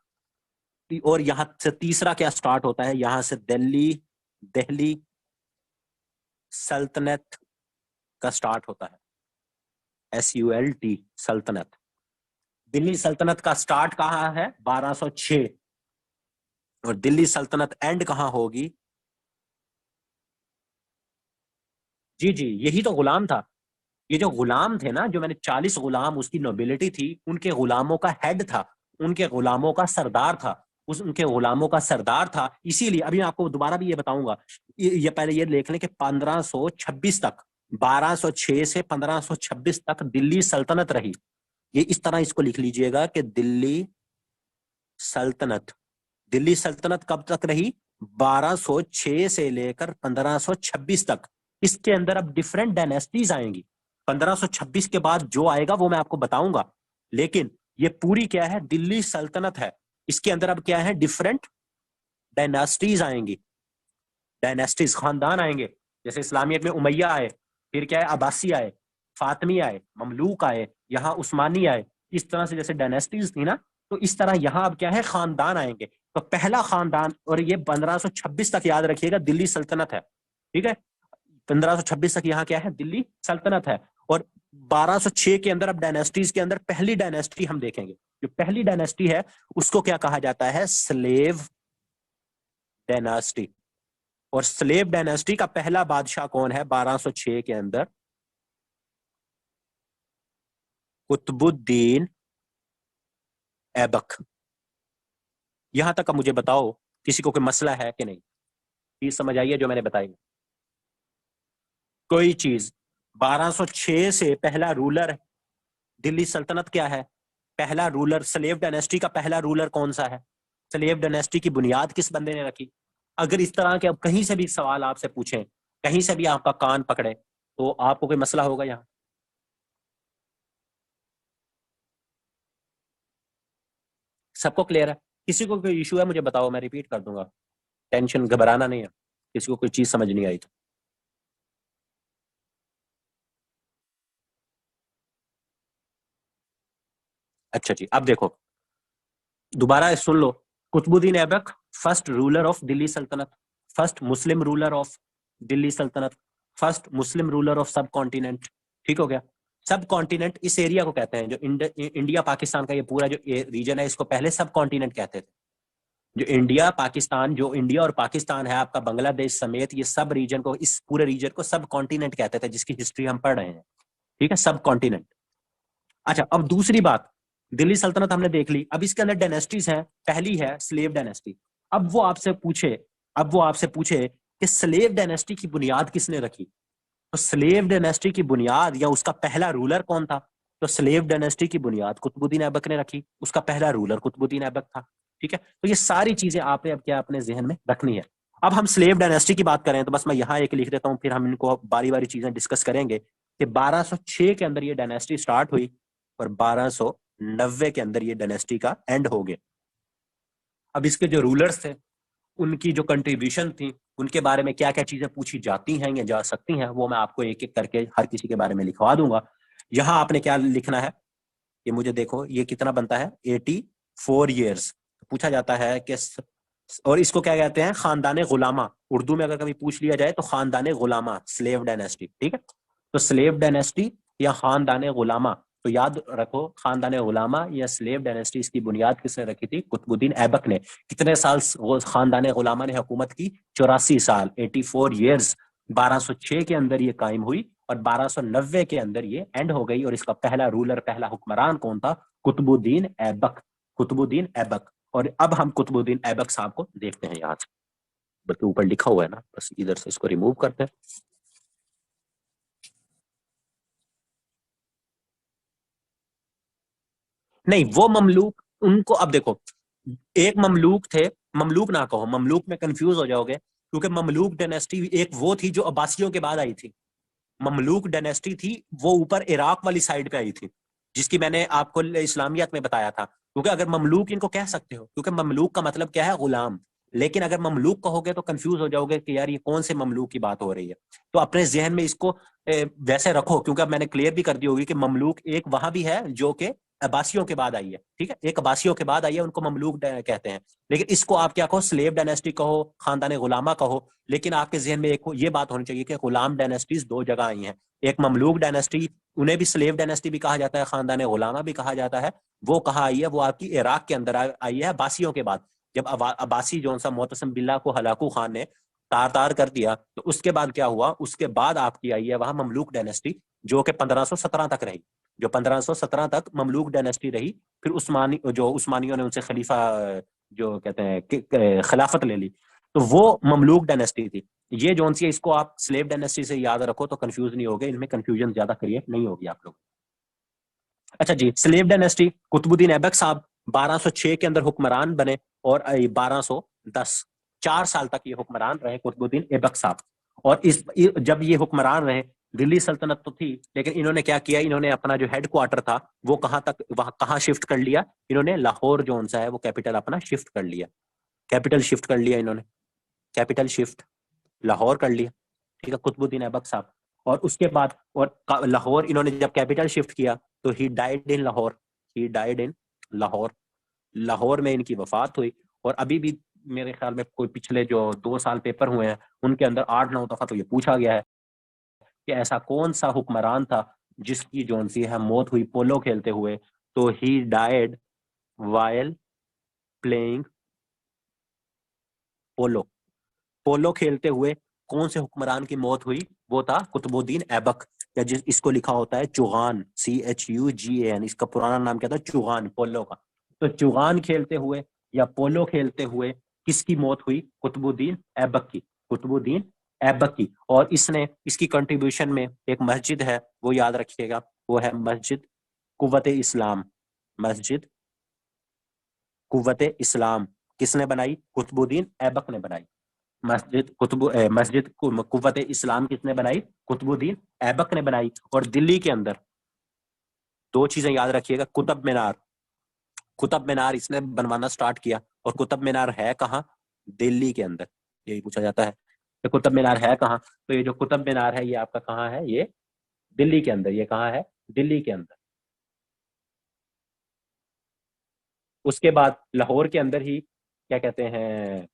और यहाँ से तीसरा क्या स्टार्ट होता है, यहाँ से दिल्ली दिल्ली सल्तनत का स्टार्ट होता है, SULT सल्तनत। दिल्ली सल्तनत का स्टार्ट कहाँ है, 1206, और दिल्ली सल्तनत एंड कहाँ होगी, जी जी, यही तो गुलाम था। ये जो गुलाम थे ना, जो मैंने 40 गुलाम, उसकी नोबिलिटी थी, उनके गुलामों का हेड था, उनके गुलामों का सरदार था, उस उनके गुलामों का सरदार था। इसीलिए अभी मैं आपको दोबारा भी ये बताऊंगा, ये पहले ये देख लें कि 1526 तक, 1206 से 1526 तक दिल्ली सल्तनत रही। ये इस तरह इसको लिख लीजिएगा कि सल्तनत दिल्ली सल्तनत कब तक रही, 1206 से लेकर 1526 तक। इसके अंदर अब डिफरेंट डायनेस्टीज आएंगी, 1526 के बाद जो आएगा वो मैं आपको बताऊंगा, लेकिन ये पूरी क्या है, दिल्ली सल्तनत है। इसके अंदर अब क्या है, डिफरेंट डायनेस्टीज आएंगी, डायनेस्टीज खानदान आएंगे। जैसे इस्लामियत में उमैया आए, फिर क्या है, अब्बासी आए, फातमी आए, ममलूक आए, यहाँ उस्मानी आए। इस तरह से जैसे डायनेस्टीज थी ना, तो इस तरह यहाँ अब क्या है, खानदान आएंगे। तो पहला खानदान, और ये 1526 तक याद रखिएगा दिल्ली सल्तनत है, ठीक है, 1526 तक यहाँ क्या है, दिल्ली सल्तनत है। और 1206 के अंदर अब डायनेस्टीज के अंदर पहली डायनेस्टी हम देखेंगे। जो पहली डायनेस्टी है उसको क्या कहा जाता है, स्लेव डायनेस्टी। और स्लेव डायनेस्टी का पहला बादशाह कौन है 1206 के अंदर, कुतुबुद्दीन ऐबक। यहां तक अब मुझे बताओ, किसी को कोई मसला है कि नहीं, चीज समझ आई है जो मैंने बताई, कोई चीज। 1206 से पहला रूलर दिल्ली सल्तनत क्या है, पहला रूलर, स्लेव डायनेस्टी का पहला रूलर कौन सा है, स्लेव डायनेस्टी की बुनियाद किस बंदे ने रखी। अगर इस तरह के अब कहीं से भी सवाल आपसे पूछें, कहीं से भी आपका कान पकड़े, तो आपको कोई मसला होगा यहाँ, सबको क्लियर है, किसी को कोई इशू है मुझे बताओ, मैं रिपीट कर दूंगा, टेंशन, घबराना नहीं है, किसी को कोई चीज समझ नहीं आई तो। अच्छा जी, अब देखो, दोबारा सुन लो, Qutubuddin Aibak first ruler of Delhi Sultanate, first Muslim ruler of Delhi Sultanate, first Muslim ruler of subcontinent, ठीक हो गया। सब कॉन्टिनेंट इस एरिया को कहते हैं, जो इंडिया पाकिस्तान का ये पूरा जो रीजन है, इसको पहले सब कॉन्टिनेंट कहते थे। जो इंडिया पाकिस्तान, जो इंडिया और पाकिस्तान है आपका, बांग्लादेश समेत, ये सब रीजन को, इस पूरे रीजन को सब कॉन्टिनेंट कहते थे, जिसकी हिस्ट्री हम पढ़ रहे हैं, ठीक है, सब कॉन्टिनेंट। अच्छा, अब दूसरी बात, दिल्ली सल्तनत हमने देख ली, अब इसके अंदर डायनेस्टीज हैं, पहली है स्लेव डायनेस्टी। अब वो आपसे पूछे अब वो आपसे पूछे कि स्लेव डायनेस्टी की बुनियाद किसने रखी, तो स्लेव डायनेस्टी की बुनियाद या उसका पहला रूलर कौन था, तो स्लेव डायनेस्टी की बुनियाद कुतुबुद्दीन ऐबक ने रखी, उसका पहला रूलर कुतुबुद्दीन ऐबक था, ठीक है। तो ये सारी चीजें आपने अब क्या अपने जहन में रखनी है। अब हम स्लेव डायनेस्टी की बात करें तो बस मैं यहाँ एक लिख देता हूँ, फिर हम इनको बारी बारी चीजें डिस्कस करेंगे कि 1206 के अंदर ये डायनेस्टी स्टार्ट हुई और 1290 के अंदर ये डायनेस्टी का एंड हो गया। अब इसके जो रूलर्स थे उनकी जो कंट्रीब्यूशन थी, उनके बारे में क्या क्या चीजें पूछी जाती हैं या जा सकती हैं, वो मैं आपको एक एक करके हर किसी के बारे में लिखवा दूंगा। यहाँ आपने क्या लिखना है, ये मुझे देखो, ये कितना बनता है, 84 ईयर्स। पूछा जाता है कि और इसको क्या कहते हैं, खानदान गुलामा। उर्दू में अगर कभी पूछ लिया जाए तो खानदान गुलामा, स्लेव डायनेस्टी, ठीक है। तो स्लेव डायनेस्टी या खानदान गुलामा, तो याद रखो खानदान गुलामा या स्लेव डायनेस्टी, इसकी बुनियाद किसने रखी थी, कुतुबुद्दीन ऐबक ने। कितने साल खानदान गुलामा ने हुकूमत की, 84 साल, 84 ईयर्स। 1206 के अंदर ये कायम हुई और 1290 के अंदर ये एंड हो गई। और इसका पहला रूलर, पहला हुक्मरान कौन था, कुतुबुद्दीन ऐबक, कुतुबुद्दीन ऐबक। और अब हम कुतुबुद्दीन ऐबक साहब को देखते हैं यहाँ से, बल्कि ऊपर लिखा हुआ है ना, बस इधर से इसको रिमूव करते हैं। नहीं, वो ममलूक, उनको अब देखो, एक ममलूक थे, ममलूक ना कहो, ममलूक में कंफ्यूज हो जाओगे, क्योंकि ममलूक डायनेस्टी एक वो थी जो अब्बासियों के बाद आई थी। ममलूक डायनेस्टी थी वो ऊपर इराक वाली साइड पे आई थी, जिसकी मैंने आपको इस्लामियत में बताया था। क्योंकि अगर ममलूक इनको कह सकते हो, क्योंकि ममलूक का मतलब क्या है, गुलाम। लेकिन अगर ममलूक कहोगे तो कंफ्यूज हो जाओगे कि यार ये कौन से ममलूक की बात हो रही है। तो अपने जहन में इसको वैसे रखो, क्योंकि अब मैंने क्लियर भी कर दी होगी कि ममलूक एक वहां भी है जो कि अब्बासियों के बाद आई है, ठीक है, एक अब्बासियों के बाद आई है, उनको ममलूक कहते हैं। लेकिन इसको आप क्या कहो, स्लेव डायनेस्टी कहो, खानदान गुलामा कहो। लेकिन आपके जहन में एक ये बात होनी चाहिए कि गुलाम डायनेस्टीज दो जगह आई हैं। एक ममलूक डायनेस्टी, उन्हें भी स्लेव डायनेस्टी भी कहा जाता है, खानदान गुलामा भी कहा जाता है। वो कहाँ आई है, वो आपकी इराक के अंदर आई है, अब्बासियों के बाद। जब अब्बासी जो सा मोतसम बिल्ला को हलाकू खान ने तार तार कर दिया, तो उसके बाद क्या हुआ, उसके बाद आपकी आई है वहां ममलूक डायनेस्टी, जो कि 1517 तक रही। जो 1517 तक ममलूक डायनेस्टी रही। फिर उस्मानी, जो उस्मानियों ने उनसे खलीफा, जो कहते हैं खिलाफत ले ली, तो वो ममलूक डायनेस्टी थी। ये जोन सी है, इसको आप स्लेव डायनेस्टी से याद रखो तो कंफ्यूज नहीं होगे, इनमें कंफ्यूजन ज्यादा क्रिएट नहीं होगी आप लोग। अच्छा जी, स्लेव डायनेस्टी, कुतुबुद्दीन ऐबक साहब 1206 के अंदर हुक्मरान बने और 1210, 4 साल तक ये हुक्मरान रहे कुतुबुद्दीन ऐबक साहब। और जब ये हुक्मरान रहे, दिल्ली सल्तनत तो थी, लेकिन इन्होंने क्या किया, इन्होंने अपना जो हेड क्वार्टर था वो कहाँ तक, वहां कहाँ शिफ्ट कर लिया, इन्होंने लाहौर जो सा है वो कैपिटल अपना शिफ्ट कर लिया। कैपिटल शिफ्ट कर लिया इन्होंने, कैपिटल शिफ्ट लाहौर कर लिया, ठीक है, कुतुबुद्दीन ऐबक साहब। और उसके बाद, और लाहौर इन्होंने जब कैपिटल शिफ्ट किया, तो he died in Lahore, he died in Lahore. Lahore में इनकी वफात हुई। और अभी भी मेरे ख्याल में कोई पिछले जो 2 साल पेपर हुए हैं, उनके अंदर 8-9 दफा तो ये पूछा गया है कि ऐसा कौन सा हुक्मरान था जिसकी जोन सी है मौत हुई पोलो खेलते हुए। तो he died while playing polo, polo खेलते हुए कौन से हुक्मरान की मौत हुई, वो था कुतुबुद्दीन ऐबक, या जिस इसको लिखा होता है चुगान, CHUGAN, इसका पुराना नाम क्या था, चुगान, पोलो का। तो चुगान खेलते हुए या पोलो खेलते हुए किसकी मौत हुई, कुतुबुद्दीन ऐबक की, कुतुबुद्दीन ऐबक की। और इसने, इसकी कंट्रीब्यूशन में एक मस्जिद है, वो याद रखिएगा, वो है मस्जिद कुव्वत इस्लाम। मस्जिद कुव्वत इस्लाम किसने बनाई, कुतुबुद्दीन ऐबक ने बनाई। मस्जिद कुव्वत इस्लाम किसने बनाई, कुतुबुद्दीन ऐबक ने बनाई। और दिल्ली के अंदर दो चीजें याद रखिएगा, कुतुब मीनार, कुतुब मीनार इसने बनवाना स्टार्ट किया। और कुतुब मीनार है कहाँ, दिल्ली के अंदर। यही पूछा जाता है कि कुतुब मीनार है कहाँ, तो ये जो कुतुब मीनार है ये आपका कहाँ है, ये दिल्ली के अंदर। ये कहाँ है, दिल्ली के अंदर। उसके बाद लाहौर के अंदर ही क्या कहते हैं,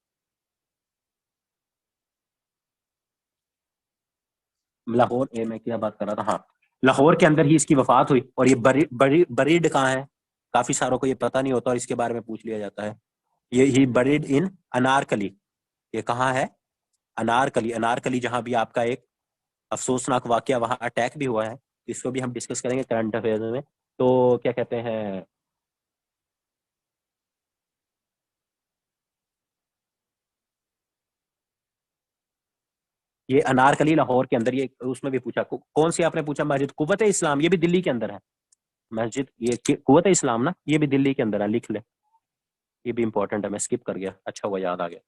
लाहौर, ये मैं क्या बात कर रहा था, हाँ, लाहौर के अंदर ही इसकी वफात हुई। और ये बरी बरी बरीड कहाँ है, काफी सारों को ये पता नहीं होता और इसके बारे में पूछ लिया जाता है। ये ही बरीड इन अनारकली। ये कहाँ है, अनारकली। अनारकली जहां भी आपका एक अफसोसनाक वाकया, वहां अटैक भी हुआ है, इसको भी हम डिस्कस करेंगे करंट अफेयर में। तो क्या कहते हैं, ये अनारकली लाहौर के अंदर, ये उसमें भी पूछा, कौन सी आपने पूछा, मस्जिद कुव्वत इस्लाम, ये भी दिल्ली के अंदर है। मस्जिद ये कुव्वत इस्लाम ना, ये भी दिल्ली के अंदर है, लिख ले, ये भी इंपॉर्टेंट है, मैं स्किप कर गया, अच्छा हुआ याद आ गया।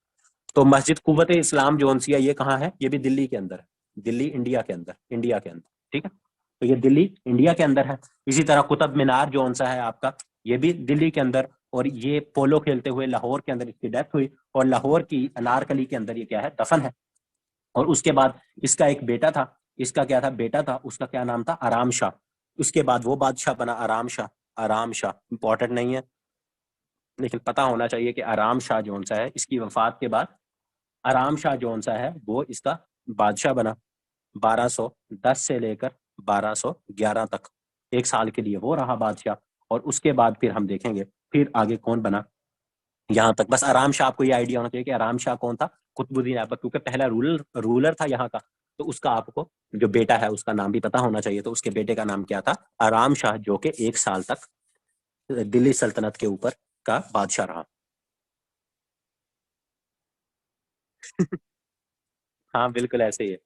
तो मस्जिद कुव्वत इस्लाम जो सी है, ये कहाँ है, ये भी दिल्ली के अंदर है, दिल्ली इंडिया के अंदर, इंडिया के अंदर, ठीक है। तो ये दिल्ली इंडिया के अंदर है। इसी तरह कुतुब मीनार जो सा है आपका, ये भी दिल्ली के अंदर। और ये पोलो खेलते हुए लाहौर के अंदर इसकी डेथ हुई, और लाहौर की अनारकली के अंदर ये क्या है, दफन है। और उसके बाद इसका एक बेटा था, इसका क्या था, बेटा था, उसका क्या नाम था, आराम शाह। उसके बाद वो बादशाह बना आराम शाह। आराम शाह इंपॉर्टेंट नहीं है, लेकिन पता होना चाहिए कि आराम शाह जौन सा है, इसकी वफात के बाद आराम शाह जौन सा है वो इसका बादशाह बना 1210 से लेकर 1211 तक, 1 साल के लिए वो रहा बादशाह। और उसके बाद फिर हम देखेंगे फिर आगे कौन बना। यहाँ तक बस आराम शाह, आपको ये आइडिया होना चाहिए कि आराम शाह कौन था, कुतुबुद्दीन ऐबक, क्योंकि पहला रूलर था यहाँ का। तो उसका आपको जो बेटा है उसका नाम भी पता होना चाहिए। तो उसके बेटे का नाम क्या था, आराम शाह, जो कि 1 साल तक दिल्ली सल्तनत के ऊपर का बादशाह रहा। हाँ बिल्कुल ऐसे ही है।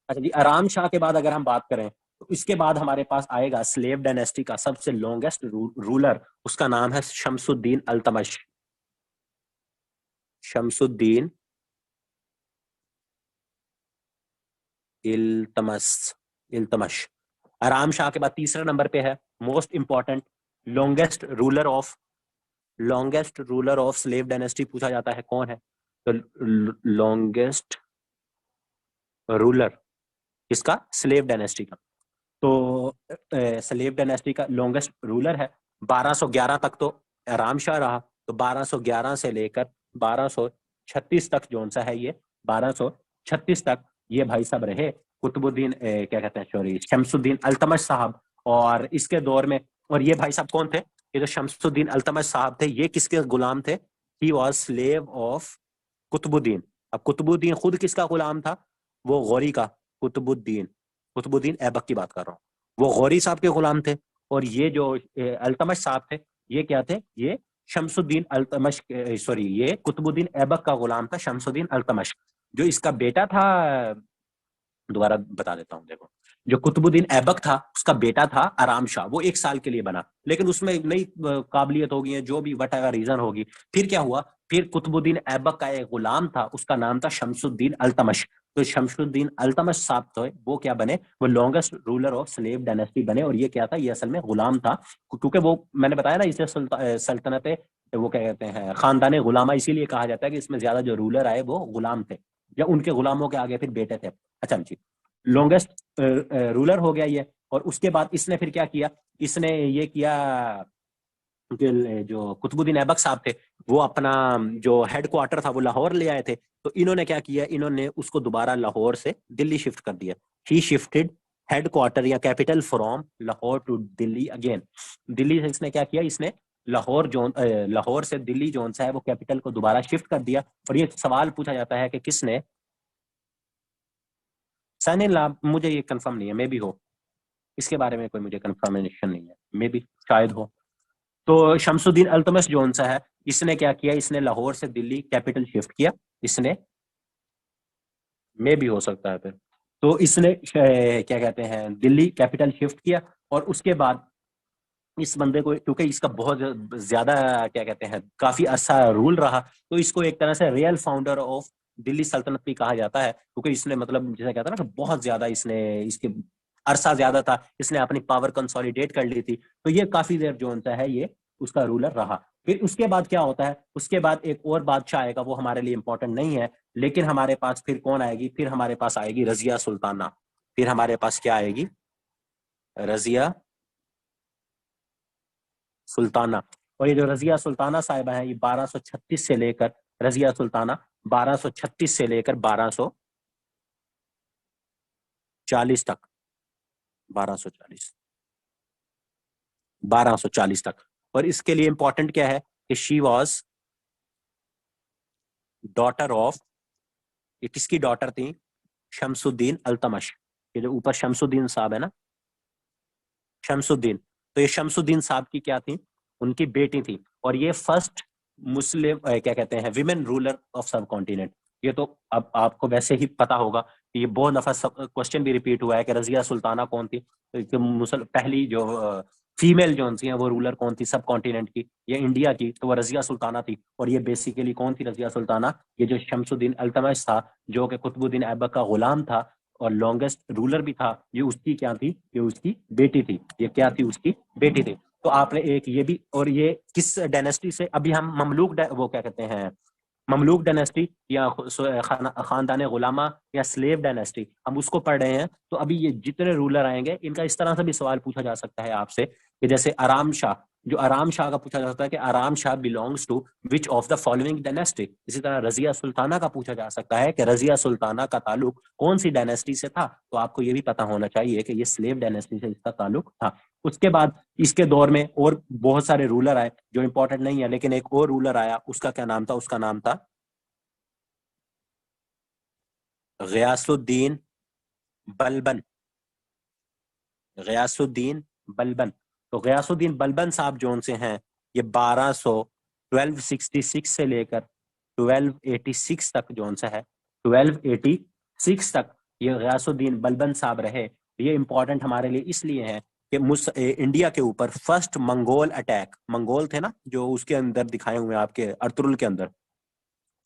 अच्छा जी, आराम शाह के बाद अगर हम बात करें तो इसके बाद हमारे पास आएगा स्लेव डायनेस्टी का सबसे लॉन्गेस्ट रूलर, उसका नाम है शमसुद्दीन अल्तमश। शमसुद्दीन इल्तमस, इल्तमश। आराम शाह के बाद तीसरे नंबर पे है most important longest ruler of, longest ruler of slave dynasty पूछा जाता है कौन है, तो लॉन्गेस्ट रूलर इसका स्लेव डायनेस्टी का, तो स्लेव डायनेस्टी का लॉन्गेस्ट रूलर है। 1211 तक तो आराम शाह रहा, तो 1211 से लेकर 1236 तक जोन सा है ये, 1236 तक ये भाई साहब रहे कुतुबुद्दीन क्या कहते हैं, सॉरी, शमसुद्दीन अल्तमश साहब। और इसके दौर में, और ये भाई साहब कौन थे, ये जो शमसुद्दीन अल्तमश साहब थे ये किसके गुलाम थे, he was slave of Qutbuddin. अब कुतुबुद्दीन खुद किसका गुलाम था, वो गौरी का, कुतुबुद्दीन, कुतुबुद्दीन ऐबक की बात कर रहा हूँ, वो गौरी साहब के गुलाम थे। और ये जो अल्तमश साहब थे ये क्या थे, ये शमसुद्दीन अल्तमश, सॉरी, ये कुतुबुद्दीन ऐबक का गुलाम था शमसुद्दीन अल्तमश। जो इसका बेटा था, दोबारा बता देता हूँ, देखो, जो कुतुबुद्दीन ऐबक था उसका बेटा था आराम शाह, वो 1 साल के लिए बना, लेकिन उसमें नई काबिलियत होगी है, जो भी वट एवर रीजन होगी। फिर क्या हुआ, फिर कुतुबुद्दीन ऐबक का एक गुलाम था, उसका नाम था शमसुद्दीन अल्तमश। तो शमसुद्दीन अल्तमश साहब थे वो क्या बने, वो longest ruler of slave dynasty बने। और ये क्या था, ये असल में गुलाम था, क्योंकि वो मैंने बताया ना इसे सल्तनत, वो क्या कहते हैं, खानदान गुलामा, इसीलिए कहा जाता है कि इसमें ज्यादा जो रूलर आए वो गुलाम थे, या उनके गुलामों के आगे फिर बेटे थे। अच्छा जी, लॉन्गेस्ट रूलर हो गया ये। और उसके बाद इसने फिर क्या किया, इसने ये किया कि जो कुतुबुद्दीन ऐबक साहब थे वो अपना जो हेड क्वार्टर था वो लाहौर ले आए थे। तो इन्होंने क्या किया, इन्होंने उसको दोबारा लाहौर से दिल्ली शिफ्ट कर दिया। ही शिफ्टेड हेड क्वार्टर या capital from Lahore to Delhi again. Delhi से इसने क्या किया, इसने लाहौर से दिल्ली जोन सा है वो कैपिटल को दोबारा शिफ्ट कर दिया। और ये सवाल पूछा जाता है कि किसने, सैनी लाभ, मुझे ये कंफर्म नहीं है, मे भी हो, इसके बारे में कोई मुझे कंफर्मेशन नहीं है, मे भी शायद हो। तो शमसुद्दीन अल्तमश जोन सा है, इसने क्या किया, इसने लाहौर से दिल्ली कैपिटल शिफ्ट किया, इसने, मे भी हो सकता है फिर। तो इसने क्या कहते हैं, दिल्ली कैपिटल शिफ्ट किया। और उसके बाद इस बंदे को, क्योंकि इसका बहुत ज्यादा क्या कहते हैं काफी अच्छा रूल रहा, तो इसको एक तरह से रियल फाउंडर ऑफ दिल्ली सल्तनत भी कहा जाता है, क्योंकि इसने मतलब जैसे कहता है ना कि बहुत ज्यादा इसने, इसके अरसा ज्यादा था, इसने अपनी पावर कंसोलिडेट कर ली थी। तो ये काफी देर जो होता है ये उसका रूलर रहा। फिर उसके बाद क्या होता है, उसके बाद एक और बादशाह आएगा, वो हमारे लिए इंपॉर्टेंट नहीं है, लेकिन हमारे पास फिर कौन आएगी, फिर हमारे पास आएगी रजिया सुल्ताना। फिर हमारे पास क्या आएगी, रजिया सुल्ताना। और ये जो रजिया सुल्ताना साहिबा है ये 1236 से लेकर, रजिया सुल्ताना 1236 से लेकर 1240 तक, 1240, 1240 तक। और इसके लिए इंपॉर्टेंट क्या है कि शी वॉज डॉटर ऑफ, ये किसकी डॉटर थी, शमसुद्दीन अल्तमश। ये जो ऊपर शमसुद्दीन साहब है ना, शमसुद्दीन, तो ये शमसुद्दीन साहब की क्या थी, उनकी बेटी थी। और ये फर्स्ट मुस्लिम क्या कहते हैं विमेन रूलर ऑफ सब कॉन्टिनेंट। ये तो अब आपको वैसे ही पता होगा कि ये बहुत दफा क्वेश्चन भी रिपीट हुआ है कि रजिया सुल्ताना कौन थी, तो पहली जो फीमेल जो थी वो रूलर कौन थी सब कॉन्टिनेंट की, ये इंडिया की, तो वो रजिया सुल्ताना थी। और ये बेसिकली कौन थी रजिया सुल्ताना, ये जो शमसुद्दीन अल्तमश था जो कि कुतुबुद्दीन ऐबक का गुलाम था, और लॉन्गेस्ट रूलर भी था, ये उसकी क्या थी, ये उसकी बेटी थी, ये क्या थी, उसकी बेटी थी। तो आपने एक ये भी, और ये किस डायनेस्टी से, अभी हम ममलूक वो क्या कहते हैं, ममलूक डायनेस्टी या खानदान गुलामा या स्लेव डायनेस्टी, हम उसको पढ़ रहे हैं। तो अभी ये जितने रूलर आएंगे इनका इस तरह से भी सवाल पूछा जा सकता है आपसे कि जैसे आराम शाह, जो आराम शाह का पूछा जा सकता है कि Aram Shah belongs to which of the following dynasty. इसी तरह रजिया सुल्ताना का पूछा जा सकता है कि रजिया सुल्ताना का ताल्लुक कौन सी डायनेस्टी से था। तो आपको ये भी पता होना चाहिए कि ये स्लेव डायनेस्टी से इसका ताल्लुक था। उसके बाद इसके दौर में और बहुत सारे रूलर आए जो इंपॉर्टेंट नहीं है, लेकिन एक और रूलर आया, उसका क्या नाम था, उसका नाम था गयासुद्दीन बलबन। गयासुद्दीन बलबन। तो गयासुद्दीन बलबन साहब जो से हैं, ये 1266 से लेकर 1286 तक जो सा है, 1286 तक ये गयासुद्दीन बलबन साहब रहे। ये इंपॉर्टेंट हमारे लिए इसलिए है कि इंडिया के ऊपर फर्स्ट मंगोल अटैक, मंगोल थे ना जो उसके अंदर दिखाए हुए हैं आपके अर्तुरुल के अंदर,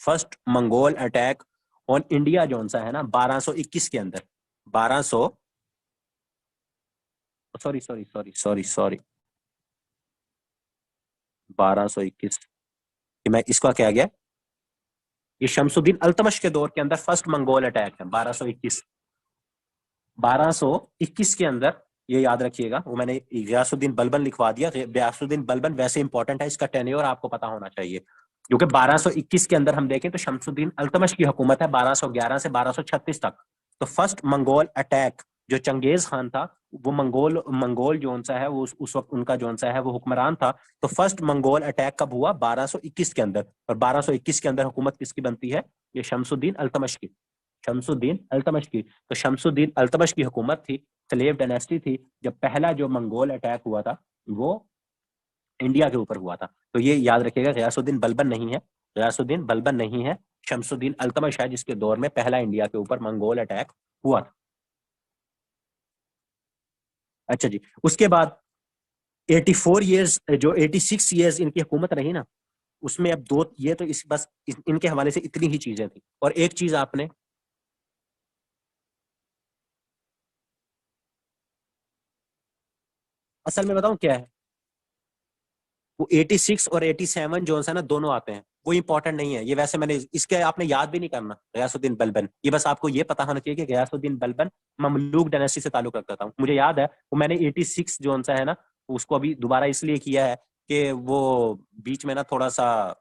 first Mongol attack on India जो सा है ना 1221 के अंदर, 1200, sorry sorry sorry sorry sorry 1221, कि मैं इसका क्या गया, ये शमसुद्दीन अल्तमश के दौर के अंदर फर्स्ट मंगोल अटैक है 1221, 1221 के अंदर। ये याद रखिएगा, वो मैंने गयासुद्दीन बलबन लिखवा दिया। गयासुद्दीन बलबन वैसे इंपॉर्टेंट है, इसका टेन्योर आपको पता होना चाहिए, क्योंकि 1221 के अंदर हम देखें तो शमसुद्दीन अल्तमश की हुकूमत है 1211 से 1236 तक। तो फर्स्ट मंगोल अटैक जो चंगेज खान था, वो मंगोल मंगोल जोन सा है वो उस वक्त उनका जोन सा है वो हुक्मरान था। तो फर्स्ट मंगोल अटैक कब हुआ, 1221 के अंदर। और 1221 के अंदर हुकूमत किसकी बनती है, ये शमसुद्दीन अल्तमश की, शमसुद्दीन अल्तमश की। तो शमसुद्दीन अल्तमश की हुकूमत थी, स्लेव डायनेस्टी थी, जब पहला जो मंगोल अटैक हुआ था वो इंडिया के ऊपर हुआ था। तो ये याद रखिएगा, गयासुद्दीन बलबन नहीं है, गयासुद्दीन बलबन नहीं है, शमसुद्दीन अल्तमश है जिसके दौर में पहला इंडिया के ऊपर मंगोल अटैक हुआ था। अच्छा जी, उसके बाद 84 ईयर्स, जो 86 ईयर्स इनकी हुकूमत रही ना, उसमें अब दो ये तो इस बस इनके हवाले से इतनी ही चीजें थी। और एक चीज आपने, असल में बताऊं क्या है, वो 86 और 87 जो है ना दोनों आते हैं, वो इंपॉर्टेंट नहीं है। ये वैसे मैंने इसके आपने याद भी नहीं करना, गयासुद्दीन बलबन, ये बस आपको ये पता होना चाहिए कि गयासुद्दीन बलबन ममलूक डायनेस्टी से ताल्लुक रखता था। मुझे याद है वो मैंने 86 जो सा है ना, उसको अभी दोबारा इसलिए किया है कि वो बीच में ना थोड़ा सा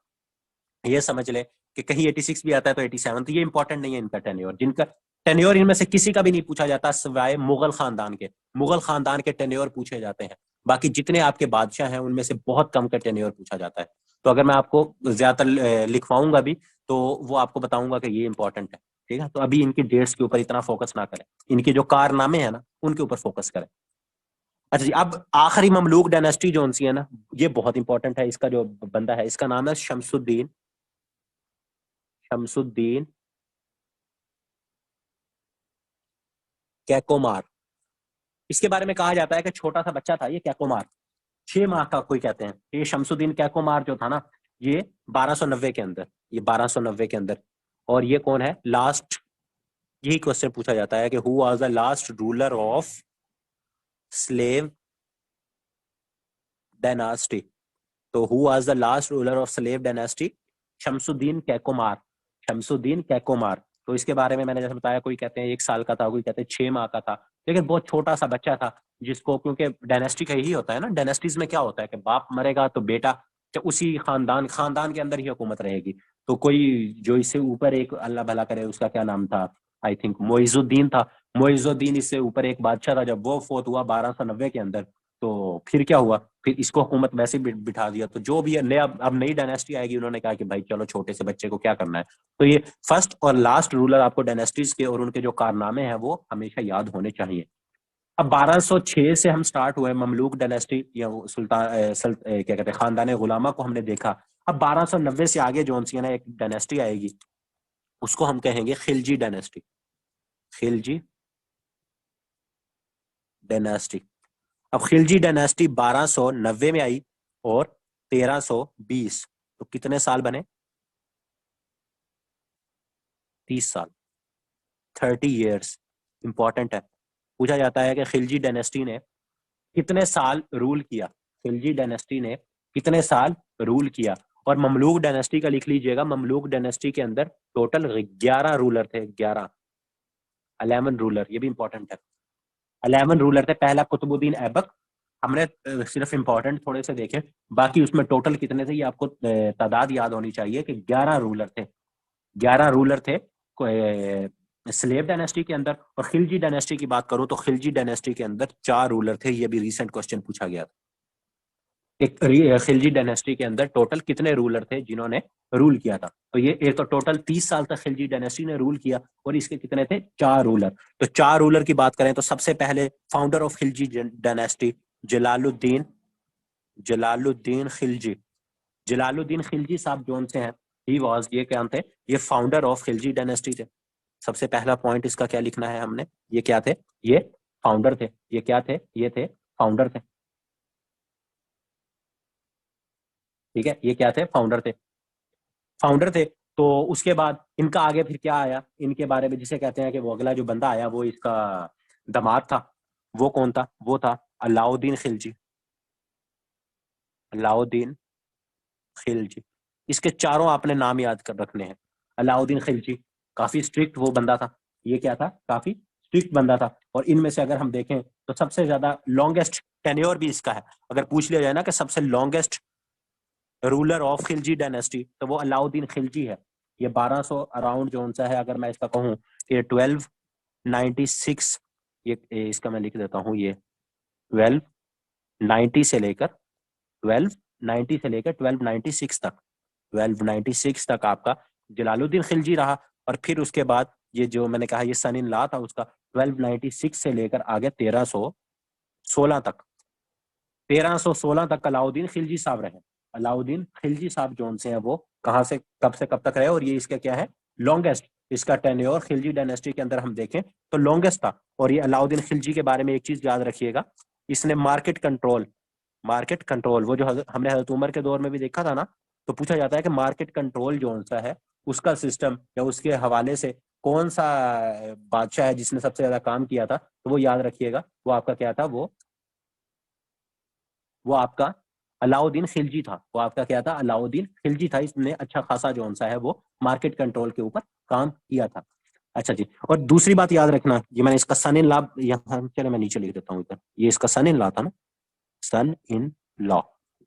ये समझ ले कि कहीं 86 भी आता है तो 87, तो ये इंपॉर्टेंट नहीं है इनका टेन्योर। जिनका टेन्योर इनमें से किसी का भी नहीं पूछा जाता सिवाय मुगल खानदान के, मुगल खानदान के टेन्योर पूछे जाते हैं। बाकी जितने आपके बादशाह हैं उनमें से बहुत कम का टेन्योर पूछा जाता है। तो अगर मैं आपको ज्यादातर लिखवाऊंगा भी तो वो आपको बताऊंगा कि ये इंपॉर्टेंट है। ठीक है, तो अभी इनकी डेट्स के ऊपर इतना फोकस ना करें, इनके जो कारनामे हैं ना उनके ऊपर फोकस करें। अच्छा जी, अब आखिरी ममलूक डायनेस्टी जो सी है ना, ये बहुत इंपॉर्टेंट है। इसका जो बंदा है इसका नाम है शमसुद्दीन, शमसुद्दीन कैकोमार। इसके बारे में कहा जाता है कि छोटा सा बच्चा था ये कैकोमार, 6 माह का कोई कहते हैं। ये शमसुद्दीन कैकोमार जो था ना, ये 1290 के अंदर, ये 1290 के अंदर। और ये कौन है लास्ट, यही क्वेश्चन पूछा जाता है कि who was the last ruler of slave dynasty. तो who was the last ruler of slave dynasty, Shamsuddin Kaikomar, Shamsuddin Kaikomar. तो इसके बारे में मैंने जैसे बताया, कोई कहते हैं 1 साल का था, कोई कहते हैं 6 माह का था, लेकिन बहुत छोटा सा बच्चा था जिसको, क्योंकि डायनेस्टी का यही होता है ना, डायनेस्टीज में क्या होता है कि बाप मरेगा तो बेटा, तो उसी खानदान खानदान के अंदर ही हुकूमत रहेगी। तो कोई जो इससे ऊपर, एक अल्लाह भला करे उसका क्या नाम था, आई थिंक मोइजुद्दीन था, मोइजुद्दीन इससे ऊपर एक बादशाह था, जब वो फोत हुआ 1290 के अंदर, तो फिर क्या हुआ, फिर इसको हुकूमत वैसे बिठा दिया। तो जो भी है नया, अब नई डायनेस्टी आएगी, उन्होंने कहा कि भाई चलो छोटे से बच्चे को क्या करना है। तो ये फर्स्ट और लास्ट रूलर आपको डायनेस्टीज के और उनके जो कारनामे हैं वो हमेशा याद होने चाहिए। अब 1206 से हम स्टार्ट हुए ममलूक डायनेस्टी या सुल्तान क्या कहते हैं खानदान गुलामा को हमने देखा। अब 1290 से आगे जो सी ना एक डायनेस्टी आएगी, उसको हम कहेंगे खिलजी डायनेस्टी, खिलजी डायनेस्टी। अब खिलजी डायनेस्टी 1290 में आई और 1320, तो कितने साल बने, 30 साल, 30 ईयर्स। इंपॉर्टेंट है। पूछा जाता है कि खिलजी डायनेस्टी ने कितने साल रूल किया, खिलजी डायनेस्टी ने कितने साल रूल किया। और ममलूक डायनेस्टी का लिख लीजिएगा, ममलूक डायनेस्टी के अंदर टोटल 11 रूलर थे, 11 रूलर, ये भी इंपॉर्टेंट है। 11 रूलर थे। पहला कुतुबुद्दीन ऐबक, हमने सिर्फ इंपॉर्टेंट थोड़े से देखे, बाकी उसमें टोटल कितने थे ये आपको तादाद याद होनी चाहिए कि 11 रूलर थे। 11 रूलर थे स्लेव डायनेस्टी के अंदर। और खिलजी डायनेस्टी की बात करूं तो खिलजी डायनेस्टी के अंदर 4 रूलर थे, ये भी रिसेंट क्वेश्चन पूछा गया था। एक खिलजी डायनेस्टी के अंदर टोटल कितने रूलर थे जिन्होंने रूल किया था। तो ये एक तो टोटल 30 साल तक खिलजी डायनेस्टी ने रूल किया और इसके कितने थे, 4 रूलर। तो 4 रूलर की बात करें तो सबसे पहले founder of Khilji dynasty Jalaluddin Jalaluddin Khilji. Jalaluddin Khilji साहब जोन से हैं, ही वाज, ये क्या थे, ये फाउंडर ऑफ खिलजी डायनेस्टी थे। सबसे पहला पॉइंट इसका क्या लिखना है हमने, ये क्या थे, ये फाउंडर थे। ये क्या थे, ये थे फाउंडर थे। ठीक है, ये क्या थे, फाउंडर थे, फाउंडर थे। तो उसके बाद इनका आगे फिर क्या आया, इनके बारे में जिसे कहते हैं कि वो अगला जो बंदा आया वो इसका दामाद था। वो कौन था, वो था अलाउद्दीन खिलजी। अलाउद्दीन खिलजी, इसके चारों आपने नाम याद कर रखने हैं। अलाउद्दीन खिलजी काफी स्ट्रिक्ट वो बंदा था, ये क्या था, काफी स्ट्रिक्ट बंदा था। और इनमें से अगर हम देखें तो सबसे ज्यादा लॉन्गेस्ट टेन्योर भी इसका है। अगर पूछ लिया जाए ना कि सबसे longest ruler of Khilji dynasty तो वो अलाउद्दीन खिलजी है। ये 1200 अराउंड जो सा है, अगर मैं इसका कहूँ, ये 1296, ये इसका मैं लिख देता हूँ, ये 1290 से लेकर 1296 तक, 1296 तक आपका जलालुद्दीन खिलजी रहा। और फिर उसके बाद ये जो मैंने कहा ये सन इन लॉ था उसका 1296 से लेकर आगे 1316 तक, 1316 तक अलाउद्दीन खिलजी साहब रहे। अलाउद्दीन खिलजी साहब जोन से हैं वो कहाँ से कब तक रहे, और ये इसका क्या है, लॉन्गेस्ट, इसका टेन्योर खिलजी डायनेस्टी के अंदर हम देखें तो लॉन्गेस्ट था। और ये अलाउद्दीन खिलजी के बारे में एक चीज याद रखिएगा, इसने मार्केट कंट्रोल वो जो हमने हजरत उमर के दौर में भी देखा था ना, तो पूछा जाता है कि मार्केट कंट्रोल जो सा है उसका सिस्टम या उसके हवाले से कौन सा बादशाह है जिसने सबसे ज्यादा काम किया था, तो वो याद रखिएगा, वो आपका क्या था, वो आपका अलाउद्दीन खिलजी था। वो आपका क्या था, अलाउद्दीन खिलजी था। इसने अच्छा खासा जो सा है वो मार्केट कंट्रोल के ऊपर काम किया था। अच्छा जी, और दूसरी बात याद रखना, ये मैंने इसका सन इन लॉ यहाँ, चलो मैं नीचे लिख देता हूँ इधर, ये इसका सन इन लॉ था ना, सन इन लॉ,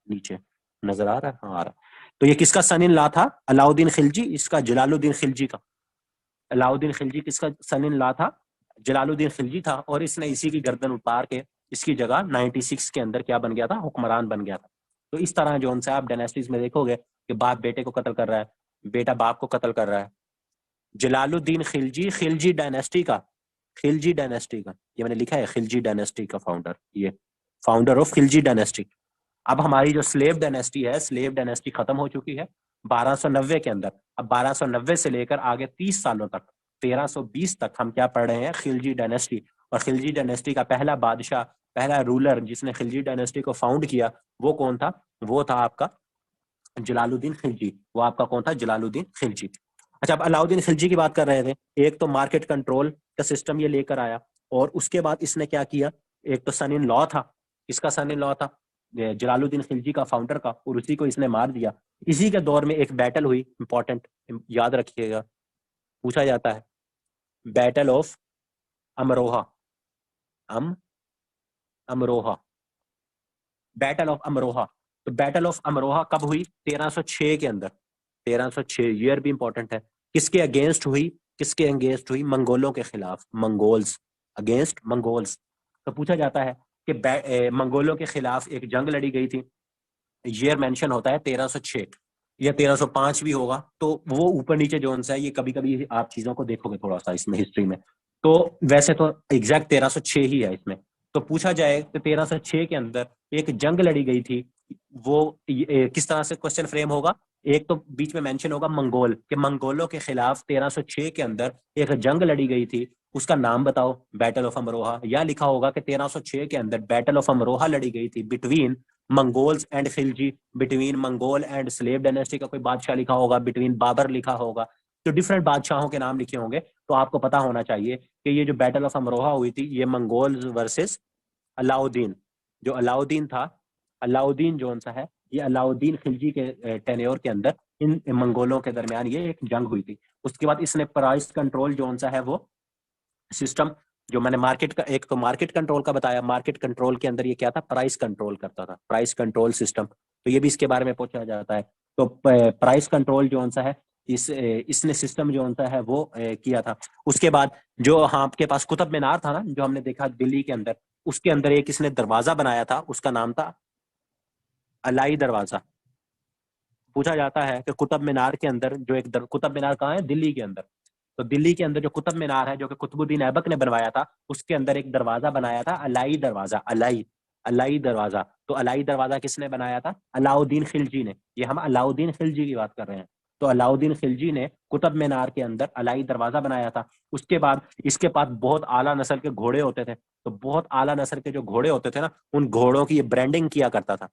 नीचे नजर आ रहा है, हाँ आ रहा है। तो ये किसका सन इन लॉ था, अलाउद्दीन खिलजी, इसका जलालुद्दीन खिलजी का। अलाउद्दीन खिलजी किसका सन इन लॉ था, जलालुद्दीन खिलजी था। और इसने इसी की गर्दन उतार के इसकी जगह 96 के अंदर क्या बन गया था, हुक्मरान बन गया था। तो इस तरह जो उनसे आप डायनेस्टीज में देखोगे कि बाप बेटे को कत्ल कर रहा है, बेटा बाप को कत्ल कर रहा है। जलालुद्दीन खिलजी, खिलजी डायनेस्टी का, खिलजी डायनेस्टी का, ये मैंने लिखा है खिलजी डायनेस्टी का फाउंडर, ये फाउंडर ऑफ खिलजी डायनेस्टी। अब हमारी जो स्लेव डायनेस्टी है, स्लेव डायनेस्टी खत्म हो चुकी है 1290 के अंदर। अब 1290 से लेकर आगे 30 सालों तक, 1320 तक हम क्या पढ़ रहे हैं, खिलजी डायनेस्टी। और खिलजी डायनेस्टी का पहला बादशाह, पहला रूलर जिसने खिलजी डायनेस्टी को फाउंड किया वो कौन था, वो था आपका जलालुद्दीन खिलजी। वो आपका कौन था, जलालुद्दीन खिलजी। अच्छा, अब अलाउद्दीन खिलजी की बात कर रहे थे, एक तो मार्केट कंट्रोल का सिस्टम ये लेकर आया, और उसके बाद इसने क्या किया, एक तो सन इन लॉ था, इसका सन इन लॉ था जलालुद्दीन खिलजी का, फाउंडर का, और उसी को इसने मार दिया। इसी के दौर में एक बैटल हुई, इंपॉर्टेंट, याद रखिएगा, पूछा जाता है, battle of Amroha, Amroha, battle of Amroha. तो बैटल ऑफ अमरोहा कब हुई, 1306 के अंदर, 1306, ईयर भी इंपॉर्टेंट है। किसके अगेंस्ट हुई, किसके अगेंस्ट हुई, मंगोलों के खिलाफ, मंगोल्स, अगेंस्ट मंगोल्स। तो पूछा जाता है कि मंगोलों के खिलाफ एक जंग लड़ी गई थी, ईयर मेंशन होता है 1306 या 1305 भी होगा, तो वो ऊपर नीचे जोन सा है, ये कभी कभी आप चीजों को देखोगे थोड़ा सा इसमें हिस्ट्री में, तो वैसे तो एग्जैक्ट 1306 ही है इसमें। तो पूछा जाए तो 1306 के अंदर एक जंग लड़ी गई थी, वो किस तरह से क्वेश्चन फ्रेम होगा, एक तो बीच में मेंशन होगा मंगोल, कि मंगोलों के खिलाफ 1306 के अंदर एक जंग लड़ी गई थी, उसका नाम बताओ, बैटल ऑफ अमरोहा। या लिखा होगा कि 1306 के अंदर बैटल ऑफ अमरोहा लड़ी गई थी between Mongols and Khilji, between Mongol and slave dynasty का कोई बादशाह लिखा होगा, बिटवीन बाबर लिखा होगा। जो डिफरेंट बादशाहों के नाम लिखे होंगे, तो आपको पता होना चाहिए कि ये जो बैटल ऑफ अमरोहा हुई थी, ये मंगोल्स वर्सेस अलाउद्दीन। जो अलाउद्दीन था, अलाउद्दीन जो सा है, ये अलाउद्दीन खिलजी के टेन्योर के अंदर इन मंगोलों के दरमियान ये एक जंग हुई थी। उसके बाद इसने प्राइस कंट्रोल जो सा है वो सिस्टम, जो मैंने मार्केट का, एक तो मार्केट कंट्रोल का बताया, मार्केट कंट्रोल के अंदर ये क्या था, प्राइस कंट्रोल करता था, प्राइस कंट्रोल सिस्टम। तो ये भी इसके बारे में पूछा जाता है। तो प्राइस कंट्रोल जो सा है, इसने सिस्टम जो सा है वो किया था। उसके बाद जो हाँ आपके पास कुतुब मीनार था ना, जो हमने देखा दिल्ली के अंदर, उसके अंदर एक इसने दरवाजा बनाया था, उसका नाम था अलाई दरवाजा। पूछा जाता है कि कुतुब मीनार के अंदर जो एक कुतुब मीनार कहाँ है, दिल्ली के अंदर। तो दिल्ली के अंदर जो कुतुब मीनार है, जो कि कुतुबुद्दीन ऐबक ने बनवाया था, उसके अंदर एक दरवाजा बनाया था, अलाई दरवाजा, अलाई, अलाई दरवाजा। तो अलाई दरवाजा किसने बनाया था, अलाउद्दीन खिलजी ने। ये हम अलाउद्दीन खिलजी की बात कर रहे हैं। तो अलाउद्दीन खिलजी ने कुतुब मीनार के अंदर अलाई दरवाजा बनाया था। उसके बाद इसके पास बहुत आला नस्ल के घोड़े होते थे। तो बहुत आला नस्ल के जो घोड़े होते थे ना, उन घोड़ों की ये ब्रांडिंग किया करता था।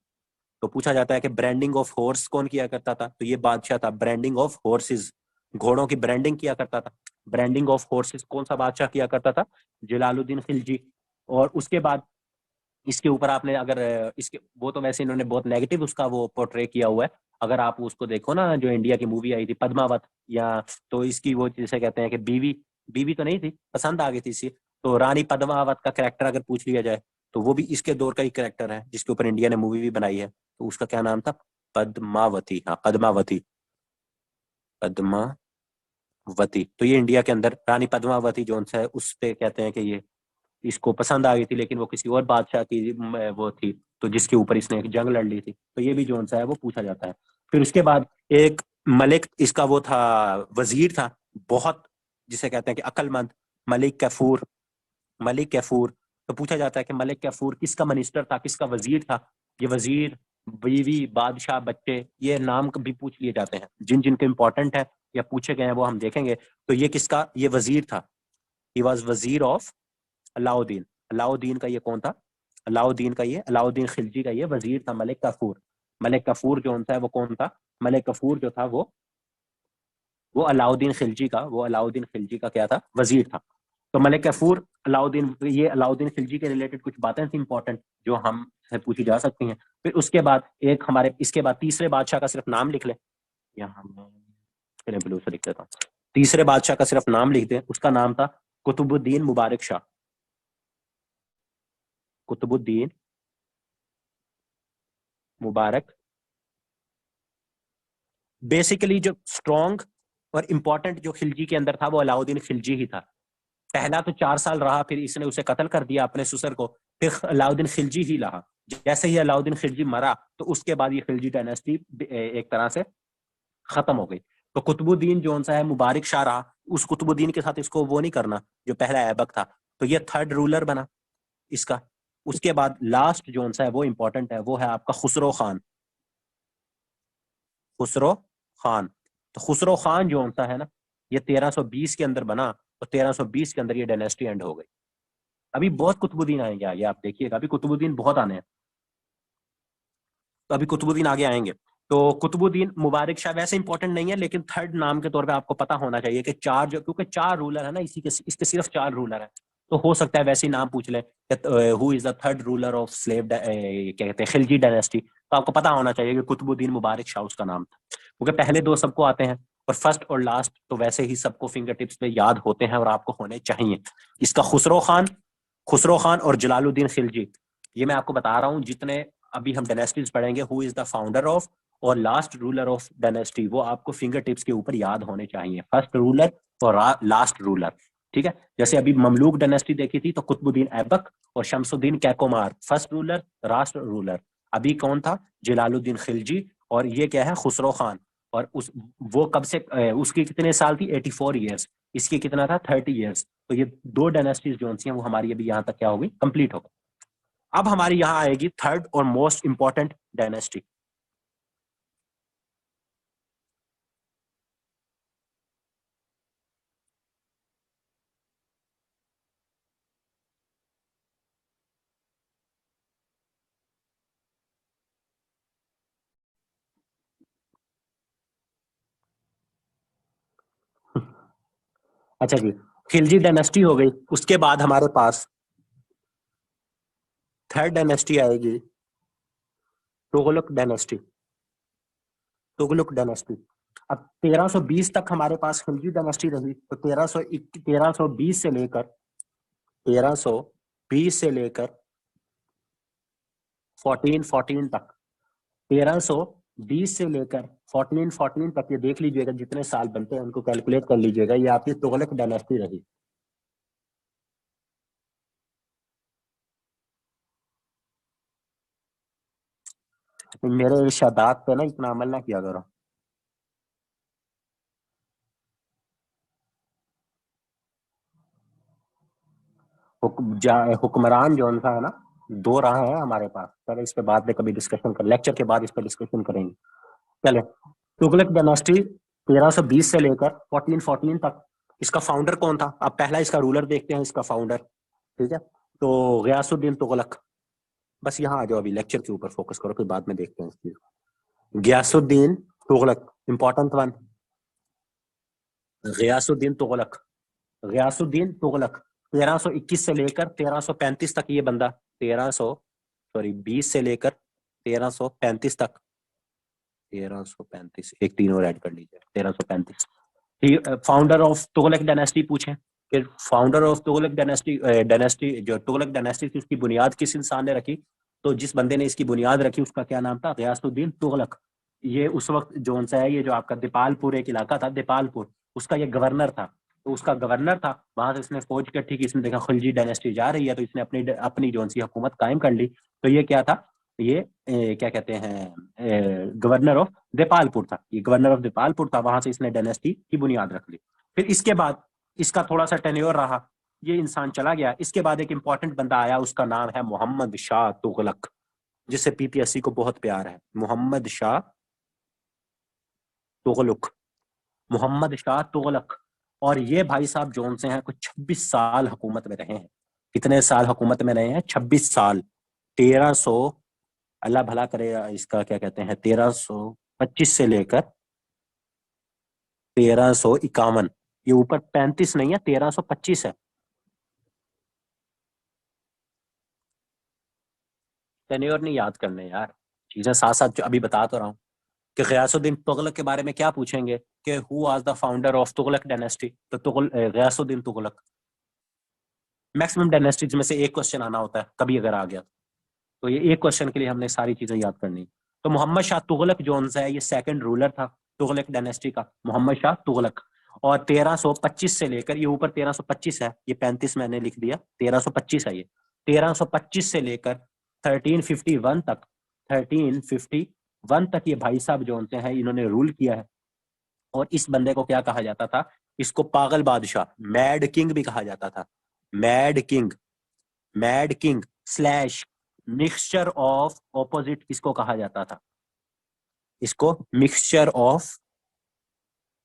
तो पूछा जाता है कि ब्रांडिंग ऑफ हॉर्स कौन किया करता था, तो ये बादशाह था। ब्रांडिंग ऑफ हॉर्सेस, घोड़ों की ब्रांडिंग किया करता था। ब्रांडिंग ऑफ हॉर्सेस कौन सा बादशाह किया करता था, जलालुद्दीन खिलजी। और उसके बाद इसके ऊपर आपने अगर इसके, वो तो वैसे इन्होंने बहुत नेगेटिव उसका वो पोर्ट्रे किया हुआ है। अगर आप उसको देखो ना, जो इंडिया की मूवी आई थी पद्मावत, या तो इसकी वो जिसे कहते हैं कि बीवी, बीवी तो नहीं थी, पसंद आ गई थी इसी। तो रानी पद्मावत का कैरेक्टर अगर पूछ लिया जाए, तो वो भी इसके दौर का ही कैरेक्टर है, जिसके ऊपर इंडिया ने मूवी भी बनाई है। तो उसका क्या नाम था, पद्मावती, हाँ पद्मावती, पद्मावती। तो ये इंडिया के अंदर रानी पद्मावती जो है, उस पे कहते हैं कि ये इसको पसंद आ गई थी, लेकिन वो किसी और बादशाह की वो थी, तो जिसके ऊपर इसने एक जंग लड़ ली थी। तो ये भी जो सा है वो पूछा जाता है। फिर उसके बाद एक मलिक इसका वो था, वजीर था, बहुत, जिसे कहते हैं कि अक्लमंद, मलिक कैफूर, मलिक कैफूर। तो पूछा जाता है कि मलिक कैफूर किसका मिनिस्टर था, किसका वजीर था। ये वजीर, बीवी, बादशाह, बच्चे, ये नाम भी पूछ लिए जाते हैं, जिन जिनके इंपॉर्टेंट है या पूछे गए हैं वो हम देखेंगे। तो ये किसका, ये वजीर था, ही वॉज वजीर ऑफ अलाउद्दीन। अलाउद्दीन का ये कौन था, अलाउद्दीन का ये, अलाउद्दीन खिलजी का ये वजीर था, मलिक कफूर। मलिक कफूर जो है वो कौन था, मलिक कफूर जो था वो अलाउद्दीन खिलजी का, वो अलाउद्दीन खिलजी का क्या था, वजीर था। तो मलिक कफूर, अलाउद्दीन, ये अलाउद्दीन खिलजी के रिलेटेड कुछ बातें थी इंपॉर्टेंट, जो हम से पूछी जा सकती हैं। फिर उसके बाद एक हमारे, इसके बाद तीसरे बादशाह का सिर्फ नाम लिख ले, यहाँ मैं ब्लू से लिख देता हूँ। तीसरे बादशाह का सिर्फ नाम लिख दे, उसका नाम था कुतुबुद्दीन मुबारक शाह। कुतुबुद्दीन मुबारक। बेसिकली जो स्ट्रॉन्ग और इंपॉर्टेंट जो खिलजी के अंदर था, वो अलाउद्दीन खिलजी ही था। पहला तो 4 साल रहा, फिर इसने उसे कत्ल कर दिया अपने ससुर को, फिर अलाउद्दीन खिलजी ही रहा। जैसे ही अलाउद्दीन खिलजी मरा, तो उसके बाद ये खिलजी डायनेस्टी एक तरह से खत्म हो गई। तो कुतुबुद्दीन जो सा है मुबारक शाह रहा, उस कुतुबुद्दीन के साथ इसको वो नहीं करना, जो पहला ऐबक था। तो ये थर्ड रूलर बना इसका। उसके बाद लास्ट जो सा है वो इंपॉर्टेंट है, वो है आपका खुसरो खान। खुसरो खान। तो खुसरो खान जो सा है ना, ये 1320 के अंदर बना, और 1320 के अंदर ये डायनेस्टी एंड हो गई। अभी बहुत कुतुबुद्दीन आएंगे आगे, आप देखिएगा, अभी कुतुबुद्दीन बहुत आने हैं। तो अभी कुतुबुद्दीन आगे आएंगे। तो कुतुबुद्दीन मुबारक शाह वैसे इंपॉर्टेंट नहीं है, लेकिन थर्ड नाम के तौर पे आपको पता होना चाहिए कि चार, जो क्योंकि 4 रूलर है ना, इसी के इसके सिर्फ 4 रूलर है। तो हो सकता है वैसे ही नाम पूछ ले, who is the third ruler of slave, क्या कहते हैं, खिलजी डायनेस्टी। तो आपको पता होना चाहिए कि कुतुबुद्दीन मुबारक शाह उसका नाम था, क्योंकि पहले 2 सबको आते हैं, और फर्स्ट और लास्ट तो वैसे ही सबको फिंगर टिप्स पे याद होते हैं, और आपको होने चाहिए। इसका खुसरो खान, खुसरो खान और जलालुद्दीन खिलजी, ये मैं आपको बता रहा हूँ। जितने अभी हम डायनेस्टीज पढ़ेंगे, who is the founder of और लास्ट रूलर ऑफ डायनेस्टी, वो आपको फिंगर टिप्स के ऊपर याद होने चाहिए, फर्स्ट रूलर और लास्ट रूलर। ठीक है, जैसे अभी ममलूक डायनेस्टी देखी थी, तो कुतुबुद्दीन ऐबक और Shamsuddin Kaikomar first ruler, last ruler. अभी कौन था, जलालुद्दीन खिलजी, और ये क्या है, खुसरो खान। और उस, वो कब से, उसकी कितने साल थी, 84 ईयर्स, इसकी कितना था, 30 ईयर्स। तो ये 2 डायनेस्टीज जो सी हैं, वो हमारी अभी यहाँ तक क्या होगी, कंप्लीट हो गई। अब हमारी यहां आएगी थर्ड और मोस्ट इंपॉर्टेंट डायनेस्टी। अच्छा जी, खिलजी डायनेस्टी हो गई। उसके बाद हमारे पास थर्ड डायनेस्टी आएगी, तुगलक डायनेस्टी। तुगलक डायनेस्टी। अब 1320 तक हमारे पास खिलजी डायनेस्टी रही, तो 1320 से लेकर 1320 से लेकर 1414 तक, 1320 से लेकर 1414 तक, ये देख लीजिएगा जितने साल बनते हैं उनको कैलकुलेट कर लीजिएगा, ये आपकी तुगलक डायनेस्टी रही। मेरे इर्शादात पे ना इतना अमल ना किया करो। हुक्मरान जो उनका है ना, दो राह है हमारे पास। चलो इस पे बाद में कभी डिस्कशन कर, लेक्चर के बाद इस पे डिस्कशन करेंगे। चले, तुगलक डायनेस्टी 1320 से लेकर 1414 तक। इसका फाउंडर कौन था? अब पहला इसका रूलर देखते हैं, इसका फाउंडर। ठीक है, तो गयासुद्दीन तुगलक। बस यहाँ आ जाओ, अभी लेक्चर के ऊपर फोकस करो, फिर बाद में देखते हैं इस चीज को। Ghiyasuddin Tughlaq, important one. गयासुद्दीन तुगलक, गयासुद्दीन तुगलक 1321 से लेकर 1335 तक ये बंदा, 1300 सॉरी 20 से लेकर 1335 तक, 1335, एक तीन और ऐड कर लीजिए, 1335। फाउंडर ऑफ तुगलक डायनेस्टी पूछे कि founder of Tughlaq dynasty, dynasty जो तुगलक डायनेस्टी थी उसकी बुनियाद किस इंसान ने रखी? तो जिस बंदे ने इसकी बुनियाद रखी उसका क्या नाम था? गयासुद्दीन तुगलक। ये उस वक्त जो सा है, ये जो आपका दीपालपुर एक इलाका था, दीपालपुर, उसका ये गवर्नर था। तो उसका गवर्नर था, वहां से इसने फौज इकट्ठी की, इसने देखा खिलजी डायनेस्टी जा रही है, तो इसने अपनी अपनी जो सी हुकूमत कायम कर ली। तो ये क्या था? ये क्या कहते हैं, गवर्नर ऑफ दीपालपुर था। ये गवर्नर ऑफ दीपालपुर था, वहां से इसने डायनेस्टी की बुनियाद रख ली। फिर इसके बाद इसका थोड़ा सा टेन्योर रहा, ये इंसान चला गया। इसके बाद एक इंपॉर्टेंट बंदा आया, उसका नाम है मोहम्मद शाह तुगलक, जिससे पीपीएससी को बहुत प्यार है। मोहम्मद शाह तुगलक, मोहम्मद शाह तुगलक। और ये भाई साहब जोन से हैं, कुछ 26 साल हुकूमत में रहे हैं। कितने साल हुकूमत में रहे हैं? 26 साल। 1300, अल्लाह भला करे, इसका क्या कहते हैं, 1325 से लेकर 1351। ये ऊपर 35 नहीं है, 1325 है। टेन्योर नहीं याद करने यार, चीजें साथ साथ जो अभी बता तो रहा हूँ। कि गयासुद्दीन तुगलक के बारे में क्या पूछेंगे कि who was the founder of Tughlaq dynasty, तो गयासुद्दीन तुगलक। मैक्सिमम डायनेस्टीज में से एक क्वेश्चन आना होता है कभी अगर आ गया, तो ये एक क्वेश्चन के लिए हमने सारी चीजें याद करनी। तो मोहम्मद शाह तुगलक जो है, ये सेकंड रूलर था तुगलक डायनेस्टी का, मोहम्मद शाह तुगलक। और 1325 से लेकर, ये ऊपर 1325 है, ये 35 मैंने लिख दिया, 1325 है ये। 1325 से लेकर 1351 तक, 1351 तक ये भाई साहब जो हैं इन्होंने रूल किया है। और इस बंदे को क्या कहा जाता था? इसको पागल बादशाह, मैड किंग भी कहा जाता था। Mad king, mad king slash mixture of opposite इसको कहा जाता था। इसको मिक्सचर ऑफ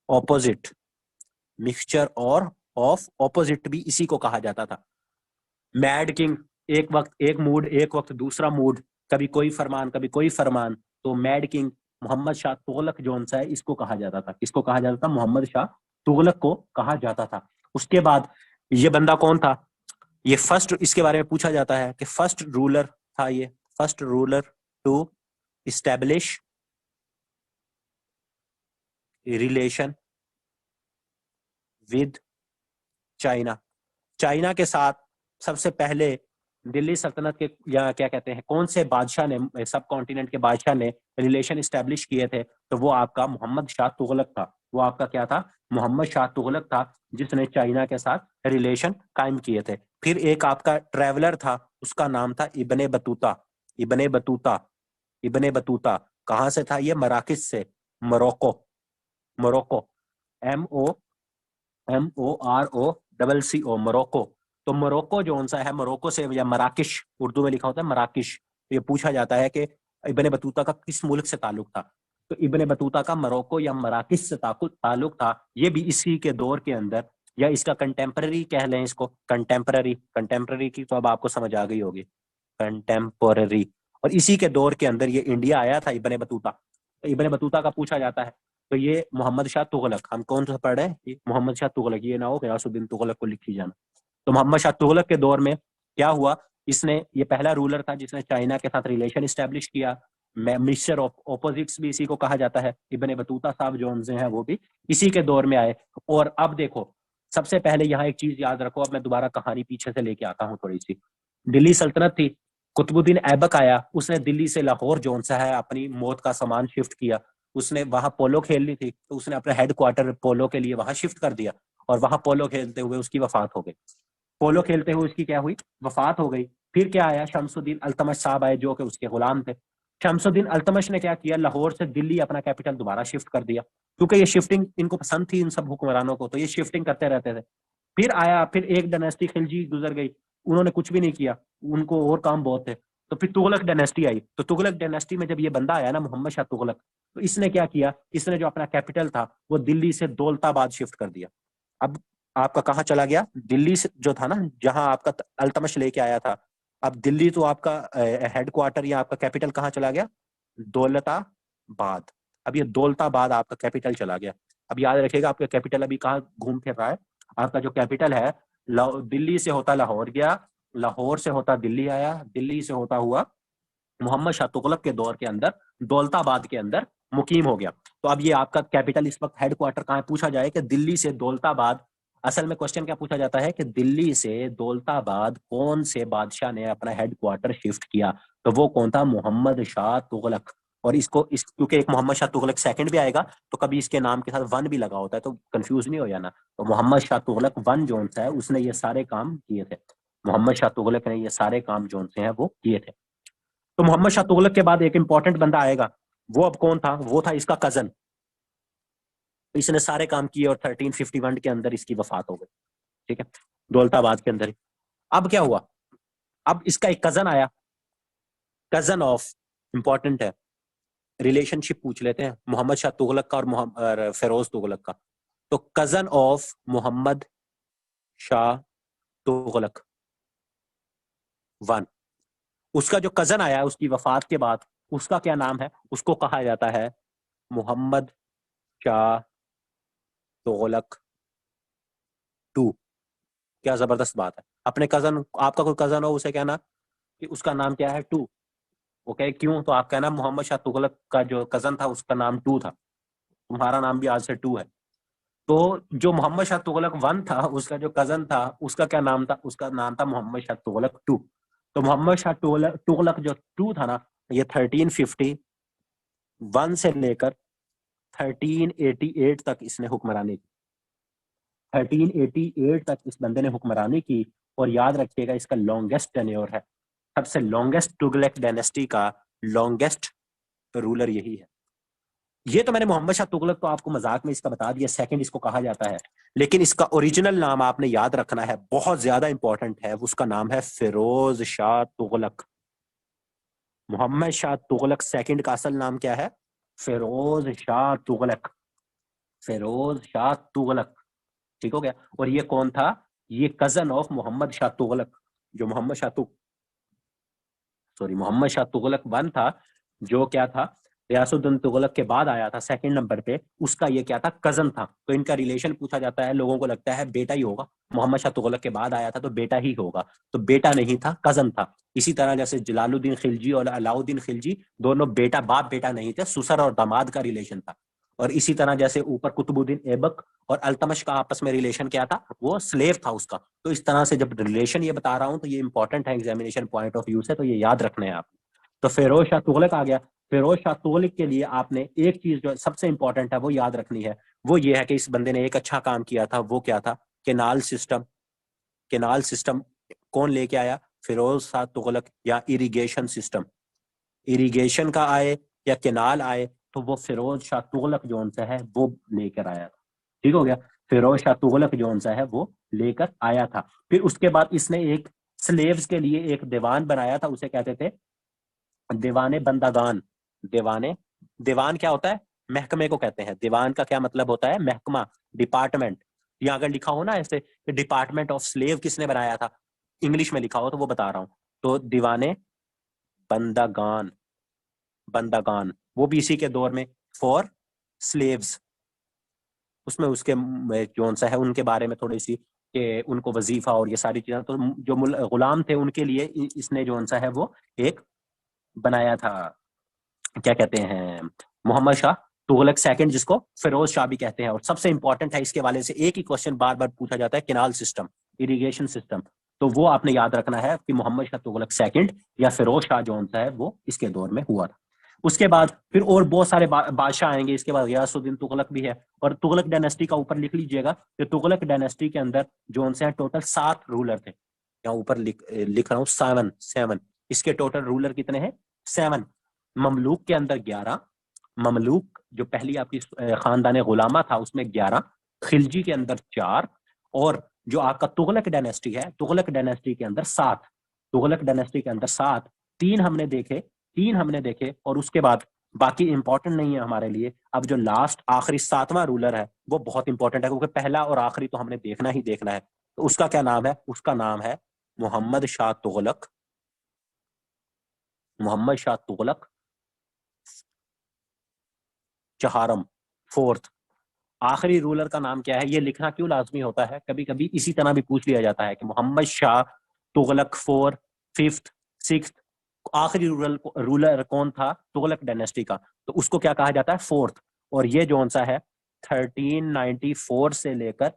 ऑपोजिट, मिक्सचर और ऑफ ऑपोजिट भी इसी को कहा जाता था। मैड किंग, एक वक्त एक मूड, एक वक्त दूसरा मूड, कभी कोई फरमान कभी कोई फरमान। तो मैड किंग मोहम्मद शाह तुगलक जो है इसको कहा जाता था। किसको कहा जाता था? मोहम्मद शाह तुगलक को कहा जाता था। उसके बाद ये बंदा कौन था? ये फर्स्ट, इसके बारे में पूछा जाता है कि फर्स्ट रूलर था ये, first ruler to establish relation with China. China के साथ सबसे पहले दिल्ली सल्तनत के, या क्या कहते हैं, कौन से बादशाह ने, सब कॉन्टिनेंट के बादशाह ने रिलेशन इस्टेब्लिश किए थे? तो वो आपका मोहम्मद शाह तुगलक था। वो आपका क्या था? मोहम्मद शाह तुगलक था, जिसने चाइना के साथ रिलेशन कायम किए थे। फिर एक आपका ट्रेवलर था, उसका नाम था Ibn Battuta. Ibn Battuta, Ibn Battuta कहाँ से था? ये मराकिश से, मोरक्को, मोरक्को, MOROCCO, मोरक्को। तो मोरक्को जो सा है, मोरक्को से, या मराकिश उर्दू में लिखा होता है मराकिश। ये पूछा जाता है कि इब्ने बतूता का किस मुल्क से ताल्लुक था? तो इब्ने बतूता का मोरक्को या मराकिश से ताल्लुक था। ये भी इसी के दौर के अंदर, या इसका कंटेम्पररी कह लें इसको, कंटेम्पररी, कंटेम्पररी की तो अब आपको समझ आ गई होगी, कंटेम्पररी। और इसी के दौर के अंदर ये इंडिया आया था इब्ने बतूता। तो इब्ने बतूता का पूछा जाता है तो ये मोहम्मद शाह तुगलक, हम कौन सा पढ़ रहे हैं, ये मोहम्मद शाह तुगलक, ये ना हो गयासुद्दीन तुगलक को लिखी जाना। तो मोहम्मद शाह तुगलक के दौर में क्या हुआ, इसने, ये पहला रूलर था जिसने चाइना के साथ रिलेशन स्टैब्लिश किया। मिक्सचर ऑफ ऑपोजिट्स भी इसी को कहा जाता है। इब्ने बतूता साहब जो उनसे हैं वो भी इसी के दौर में आए। और अब देखो, सबसे पहले यहाँ एक चीज याद रखो, अब मैं दोबारा कहानी पीछे से लेके आता हूँ थोड़ी सी। दिल्ली सल्तनत थी, कुतुबुद्दीन ऐबक आया, उसने दिल्ली से लाहौर जो सा है अपनी मौत का सामान शिफ्ट किया। उसने वहां पोलो खेलनी थी तो उसने अपने हेडक्वार्टर पोलो के लिए वहां शिफ्ट कर दिया, और वहां पोलो खेलते हुए उसकी वफात हो गई। पोलो खेलते हुए उसकी क्या हुई, वफात हो गई। फिर क्या आया, शमसुद्दीन अल्तमश साहब आए जो कि उसके गुलाम थे। शमसुद्दीन अल्तमश ने क्या किया, लाहौर से दिल्ली अपना कैपिटल दोबारा शिफ्ट कर दिया, क्योंकि ये शिफ्टिंग इनको पसंद थी इन सब हुक्मरानों को, तो ये शिफ्टिंग करते रहते थे। फिर आया, फिर एक डायनेस्टी खिलजी गुजर गई, उन्होंने कुछ भी नहीं किया, उनको और काम बहुत थे। तो फिर तुगलक डायनेस्टी आई। तो तुगलक डायनेस्टी में जब ये बंदा आया ना, मोहम्मद शाह तुगलक, तो इसने क्या किया, इसने जो अपना कैपिटल था वो दिल्ली से दौलताबाद शिफ्ट कर दिया। अब आपका कहाँ चला गया, दिल्ली से जो था ना, जहां आपका अल्तमश लेके आया था, अब दिल्ली तो आपका हेडक्वार्टर या आपका कैपिटल कहाँ चला गया, दौलताबाद। अब ये दौलताबाद आपका कैपिटल चला गया। अब याद रखिएगा आपका कैपिटल अभी कहाँ घूम फिर रहा है, आपका जो कैपिटल है दिल्ली से होता लाहौर गया, लाहौर से होता दिल्ली आया, दिल्ली से होता हुआ मोहम्मद शाह तुगलक के दौर के अंदर दौलताबाद के अंदर मुकीम हो गया। तो अब ये आपका कैपिटल इस वक्त हेडक्वार्टर कहाँ पूछा जाए कि दिल्ली से दौलताबाद, असल में क्वेश्चन क्या पूछा जाता है कि दिल्ली से दौलताबाद कौन से बादशाह ने अपना हेडक्वार्टर शिफ्ट किया, तो वो कौन था, मोहम्मद शाह तुगलक। और इसको इस क्योंकि एक मोहम्मद शाह तुगलक सेकंड भी आएगा तो कभी इसके नाम के साथ वन भी लगा होता है, तो कंफ्यूज नहीं हो जाना। तो मोहम्मद शाह तुगलक वन जोन सा है, उसने ये सारे काम किए थे। मोहम्मद शाह तुगलक ने ये सारे काम जोन से हैं वो किए थे। तो मोहम्मद शाह तुगलक के बाद एक इंपॉर्टेंट बंदा आएगा, वो अब कौन था, वो था इसका कजन। तो इसने सारे काम किए और 1351 के अंदर इसकी वफात हो गई। ठीक है, दौलताबाद के अंदर ही। अब क्या हुआ, अब इसका एक कजन आया, कजन ऑफ, इंपॉर्टेंट है, रिलेशनशिप पूछ लेते हैं मोहम्मद शाह तुगलक का और फिरोज तुगलक का। तो cousin of Mohammad Shah Tughlaq one, उसका जो कजन आया उसकी वफात के बाद, उसका क्या नाम है, उसको कहा जाता है मोहम्मद शाह तुगलक टू। क्या जबरदस्त बात है, अपने कजन, आपका कोई कजन हो उसे कहना कि उसका नाम क्या है, टू। ओके, क्यों, तो आप कहना मोहम्मद शाह तुगलक का जो कजन था उसका नाम टू था, तुम्हारा नाम भी आज से टू है। तो जो मोहम्मद शाह तुगलक वन था, उसका जो कजन था उसका क्या नाम था, उसका नाम था मोहम्मद शाह तुगलक टू। तो मोहम्मद शाह तुगलक तुगलक जो टू था ना, ये 1351 से लेकर 1388 तक इसने हुक्मरानी की। 1388 तक इस बंदे ने हुक्मरानी की। और याद रखिएगा इसका लॉन्गेस्ट टेन्योर है, सबसे लॉन्गेस्ट तुगलक डायनेस्टी का लॉन्गेस्ट रूलर यही है। ये तो मैंने मोहम्मद शाह तुगलक तो आपको मजाक में इसका बता दिया, सेकंड इसको कहा जाता है, लेकिन इसका ओरिजिनल नाम आपने याद रखना है, बहुत ज्यादा इंपॉर्टेंट है, उसका नाम है फिरोज शाह तुगलक। मोहम्मद शाह तुगलक सेकंड का असल नाम क्या है, फिरोज शाह तुगलक, फिरोज शाह तुगलक। ठीक हो गया। और ये कौन था, ये कजन ऑफ मोहम्मद शाह तुगलक, जो मोहम्मद शाह मोहम्मद शाह तुगलक वन था, जो क्या था, रियासुद्दीन तुगलक के बाद आया था सेकंड नंबर पे, उसका ये क्या था, कजन था। तो इनका रिलेशन पूछा जाता है, लोगों को लगता है बेटा ही होगा, मोहम्मद शाह तुगलक के बाद आया था तो बेटा ही होगा, तो बेटा नहीं था, कजन था। इसी तरह जैसे जलालुद्दीन खिलजी और अलाउद्दीन खिलजी दोनों बेटा बाप बेटा नहीं थे, ससुर और दामाद का रिलेशन था। और इसी तरह जैसे ऊपर कुतुबुद्दीन ऐबक और अल्तमश का आपस में रिलेशन क्या था, वो स्लेव था उसका। तो इस तरह से जब रिलेशन ये बता रहा हूं तो ये इंपॉर्टेंट है एग्जामिनेशन पॉइंट ऑफ व्यू से, तो ये याद रखना है आप। तो फिरोज शाह तुगलक आ गया। फिरोज शाह तुगलक के लिए आपने एक चीज जो सबसे इंपॉर्टेंट है वो याद रखनी है, वो ये है कि इस बंदे ने एक अच्छा काम किया था, वो क्या था, केनाल सिस्टम। केनाल सिस्टम कौन लेके आया, फिरोज शाह तुगलक, या इरिगेशन सिस्टम, इरिगेशन का आए या केनाल आए, तो वो फिरोज शाह तुगलक जोन सा है वो लेकर आया था। ठीक हो गया, फिरोज शाह तुगलक जोन सा है वो लेकर आया था। फिर उसके बाद इसने एक स्लेव्स के लिए एक दीवान बनाया था, उसे कहते थे दीवाने बंदागान। दीवाने, दीवान क्या होता है, महकमे को कहते हैं। दीवान का क्या मतलब होता है, महकमा, डिपार्टमेंट। यहाँ अगर लिखा हो ना ऐसे, डिपार्टमेंट ऑफ स्लेव किसने बनाया था, इंग्लिश में लिखा हो तो वो बता रहा हूँ। तो दीवाने बंदागान, बंदागान वो भी इसी के दौर में, फॉर स्लेव्स, उसमें उसके जौन सा है उनके बारे में थोड़ी सी कि उनको वजीफा और ये सारी चीजें, तो जो गुलाम थे उनके लिए इसने जौन सा है वो एक बनाया था, क्या कहते हैं, मोहम्मद शाह तुगलक सेकंड, जिसको फिरोज शाह भी कहते हैं। और सबसे इंपॉर्टेंट है इसके वाले से एक ही क्वेश्चन बार बार पूछा जाता है, केनाल सिस्टम, इरिगेशन सिस्टम, तो वो आपने याद रखना है कि मोहम्मद शाह तुगलक सेकंड या फिरोज शाह जौन सा है वो इसके दौर में हुआ था। उसके बाद फिर और बहुत सारे बादशाह आएंगे, इसके बाद गयासुद्दीन तुगलक भी है। और तुगलक डायनेस्टी का ऊपर लिख लीजिएगा कि तुगलक डायनेस्टी के अंदर जौन से हैं टोटल 7 रूलर थे। यहाँ ऊपर लिख रहा हूँ 7। इसके टोटल रूलर कितने हैं? 7। ममलूक के अंदर 11, ममलूक जो पहली आपकी खानदान गुलामा था उसमें 11, खिलजी के अंदर 4, और जो आपका तुगलक डायनेस्टी है, तुगलक डायनेस्टी के अंदर 7, तुगलक डायनेस्टी के अंदर 7, 3 हमने देखे। और उसके बाद बाकी इंपॉर्टेंट नहीं है हमारे लिए। अब जो लास्ट आखिरी 7वां रूलर है वो बहुत इंपॉर्टेंट है, क्योंकि पहला और आखिरी तो हमने देखना ही देखना है। तो उसका क्या नाम है? उसका नाम है मोहम्मद शाह तुगलक, मोहम्मद शाह तुगलक चहारम, 4th। आखिरी रूलर का नाम क्या है? ये लिखना क्यों लाजमी होता है? कभी कभी इसी तरह भी पूछ लिया जाता है कि मोहम्मद शाह तुगलक 4, 5th, 6th, आखिरी रूलर कौन था तुगलक डायनेस्टी का? तो उसको क्या कहा जाता है? 4th। और ये जौन सा है 1394 से लेकर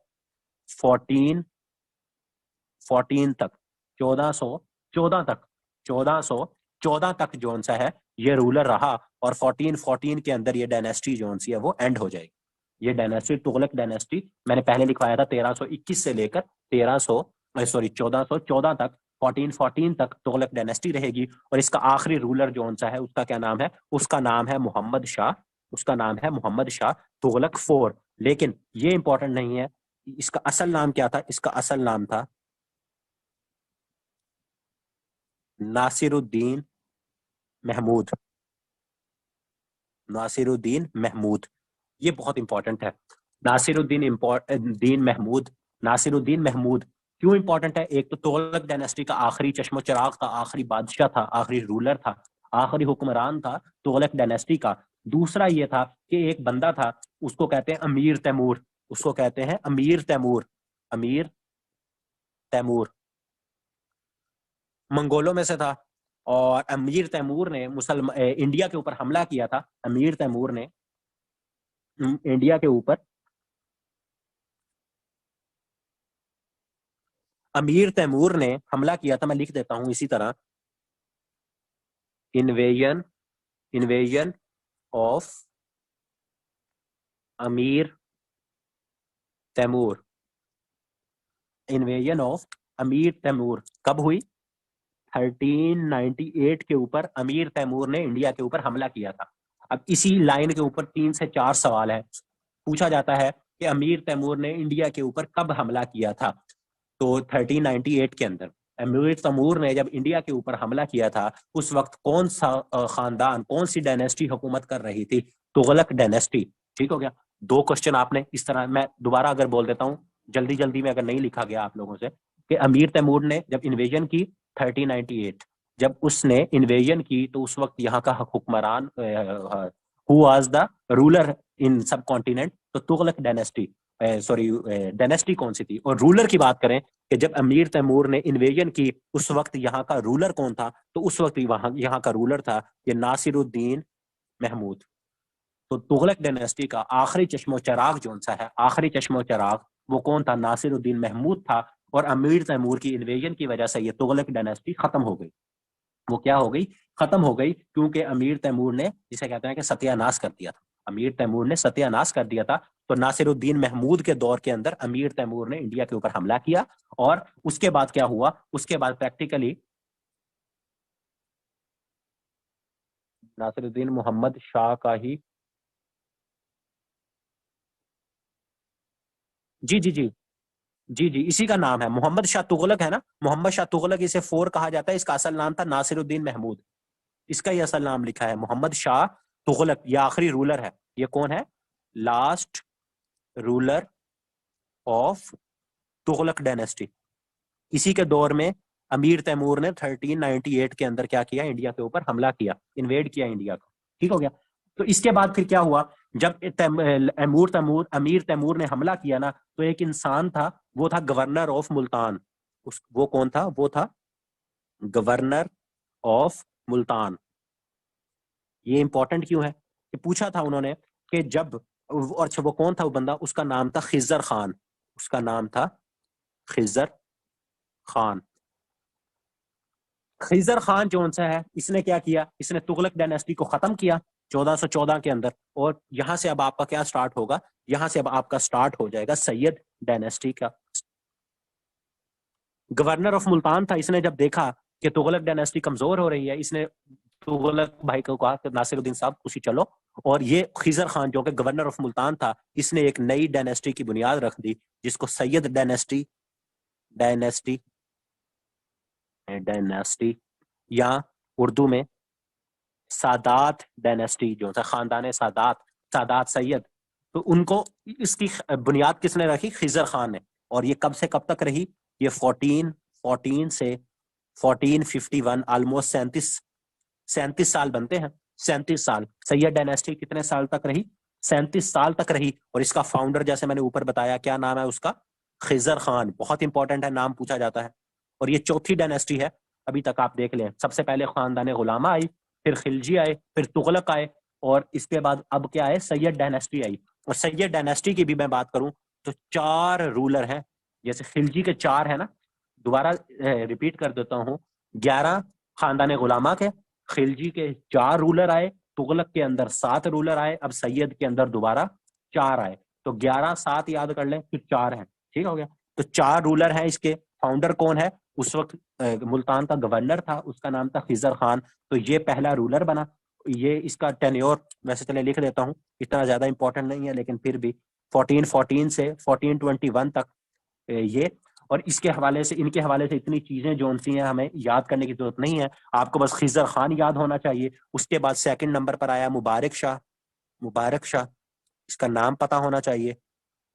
1414 तक, 1414 तक, 1414 तक जौन सा है ये रूलर रहा। और 1414 के अंदर ये डायनेस्टी जौन सी है वो एंड हो जाएगी। ये डायनेस्टी, तुगलक डायनेस्टी, मैंने पहले लिखवाया था 1321 से लेकर 1414 तक, 1414 तक तुगलक डायनेस्टी रहेगी। और इसका आखिरी रूलर जौन सा है उसका क्या नाम है? उसका नाम है मोहम्मद शाह, उसका नाम है मोहम्मद शाह तुगलक 4। लेकिन ये इंपॉर्टेंट नहीं है, इसका असल नाम क्या था? इसका असल नाम था नासिरुद्दीन महमूद, नासिरुद्दीन महमूद। ये बहुत इंपॉर्टेंट है, दीन महमूद, नासिरुद्दीन महमूद। क्यों इंपॉर्टेंट है? एक तो तुगलक डायनेस्टी का आखिरी चश्मो चिराग था, आखिरी बादशाह था, आखिरी रूलर था, आखिरी हुक्मरान था तुगलक डायनेस्टी का। दूसरा ये था कि एक बंदा था, उसको कहते हैं अमीर तैमूर, उसको कहते हैं अमीर तैमूर, अमीर तैमूर मंगोलों में से था। और अमीर तैमूर ने इंडिया के ऊपर हमला किया था। अमीर तैमूर ने इंडिया के ऊपर, अमीर तैमूर ने हमला किया था। मैं लिख देता हूं इसी तरह, इन्वेजन इन्वेजन ऑफ अमीर तैमूर, इन्वेजन ऑफ अमीर तैमूर कब हुई? 1398 के ऊपर अमीर तैमूर ने इंडिया के ऊपर हमला किया था। अब इसी लाइन के ऊपर 3 से 4 सवाल है। पूछा जाता है कि अमीर तैमूर ने इंडिया के ऊपर कब हमला किया था? तो 1398 के अंदर अमीर तैमूर ने जब इंडिया के ऊपर हमला किया था, उस वक्त कौन सा खानदान, कौन सी डायनेस्टी हुकूमत कर रही थी? तुगलक डायनेस्टी। ठीक हो गया? 2 क्वेश्चन आपने इस तरह, मैं दोबारा अगर बोल देता हूँ जल्दी जल्दी में, अगर नहीं लिखा गया आप लोगों से, कि अमीर तैमूर ने जब इन्वेजन की 1398, जब उसने इन्वेजन की तो उस वक्त यहाँ का हुक्मरान who was the ruler in सब कॉन्टिनेंट? तो तुगलक डायनेस्टी, सॉरी डायनेस्टी कौन सी थी? और रूलर की बात करें कि जब अमीर तैमूर ने इन्वेजन की उस वक्त यहाँ का रूलर कौन था? तो उस वक्त वहां यहाँ का रूलर था ये नासिरुद्दीन महमूद। तो तुगलक डायनेस्टी का आखिरी चश्मो चिराग जौन सा है, आखिरी चश्मो चिराग, वो कौन था? नासिरुद्दीन महमूद था। और अमीर तैमूर की इन्वेजन की वजह से ये तुगलक डायनेस्टी खत्म हो गई। वो क्या हो गई? खत्म हो गई, क्योंकि अमीर तैमूर ने, जिसे कहते हैं कि सत्यानाश कर दिया था, अमीर तैमूर ने सत्यानाश कर दिया था। तो नासिरुद्दीन महमूद के दौर के अंदर अमीर तैमूर ने इंडिया के ऊपर हमला किया। और उसके बाद क्या हुआ? उसके बाद प्रैक्टिकली नासिरुद्दीन मोहम्मद शाह का ही, जी जी जी जी जी, इसी का नाम है मोहम्मद शाह तुगलक, है ना? मोहम्मद शाह तुगलक, इसे 4 कहा जाता है। इसका असल नाम था नासिरुद्दीन महमूद, इसका ही असल नाम लिखा है मोहम्मद शाह तुगलक। ये आखिरी रूलर है। ये कौन है? Last ruler of Tughlaq dynasty. इसी के दौर में अमीर तैमूर ने 1398 के अंदर क्या किया? इंडिया के ऊपर हमला किया, इन्वेड किया इंडिया को। ठीक हो गया? तो इसके बाद फिर क्या हुआ, जब अमीर तैमूर ने हमला किया ना, तो एक इंसान था, वो था गवर्नर ऑफ मुल्तान। वो कौन था? वो था गवर्नर ऑफ मुल्तान। ये इंपॉर्टेंट क्यों है कि पूछा था उन्होंने कि जब, और अच्छा वो कौन था वो बंदा, उसका नाम था खिजर खान। उसका नाम था खिजर खान। खिजर खान जो सा है, इसने क्या किया, इसने तुगलक डायनेस्टी को खत्म किया 1414 के अंदर। और यहां से अब आपका क्या स्टार्ट होगा, यहां से अब आपका स्टार्ट हो जाएगा सैयद डायनेस्टी का। गवर्नर ऑफ मुल्तान था, इसने जब देखा कि तुगलक डायनेस्टी कमजोर हो रही है, इसने तुगलक भाई को कहा कि नासिरुद्दीन साहब उसी चलो। और ये खिजर खान जो कि गवर्नर ऑफ मुल्तान था, इसने एक नई डायनेस्टी की बुनियाद रख दी, जिसको सैयद डायनेस्टी डायनेस्टी डायनेस्टी या उर्दू में सादात डायनेस्टी, जो था खानदान सादात, सादात सैयद। तो उनको, इसकी बुनियाद किसने रखी? खिजर खान ने। और ये कब से कब तक रही? ये 1414 से 1451, ऑलमोस्ट 37 साल बनते हैं। 37 साल सैयद डायनेस्टी कितने साल तक रही? 37 साल तक रही। और इसका फाउंडर, जैसे मैंने ऊपर बताया, क्या नाम है उसका? खिजर खान। बहुत इंपॉर्टेंट है, नाम पूछा जाता है। और ये चौथी डायनेस्टी है अभी तक, आप देख लें। सबसे पहले खानदान गुलामा आई, फिर खिलजी आए, फिर तुगलक आए, और इसके बाद अब क्या है? सैयद डायनेस्टी आई। और सैयद डायनेस्टी की भी मैं बात करूं तो 4 रूलर हैं। जैसे खिलजी के 4 है ना, दोबारा रिपीट कर देता हूं, 11 खानदान गुलामा के, खिलजी के 4 रूलर आए, तुगलक के अंदर 7 रूलर आए, अब सैयद के अंदर दोबारा 4 आए। तो 11 7 याद कर लें, फिर 4 हैं। ठीक हो गया? तो 4 रूलर हैं इसके। फाउंडर कौन है? उस वक्त मुल्तान का गवर्नर था, उसका नाम था खिजर खान। तो ये पहला रूलर बना। ये इसका टेन्योर वैसे चले लिख देता हूं, इतना ज्यादा इंपॉर्टेंट नहीं है, लेकिन फिर भी 1414 से 1421 तक ये। और इसके हवाले से, इनके हवाले से इतनी चीजें जो सी हैं, हमें याद करने की जरूरत नहीं है। आपको बस खिजर खान याद होना चाहिए। उसके बाद सेकंड नंबर पर आया मुबारक शाह। मुबारक शाह, इसका नाम पता होना चाहिए,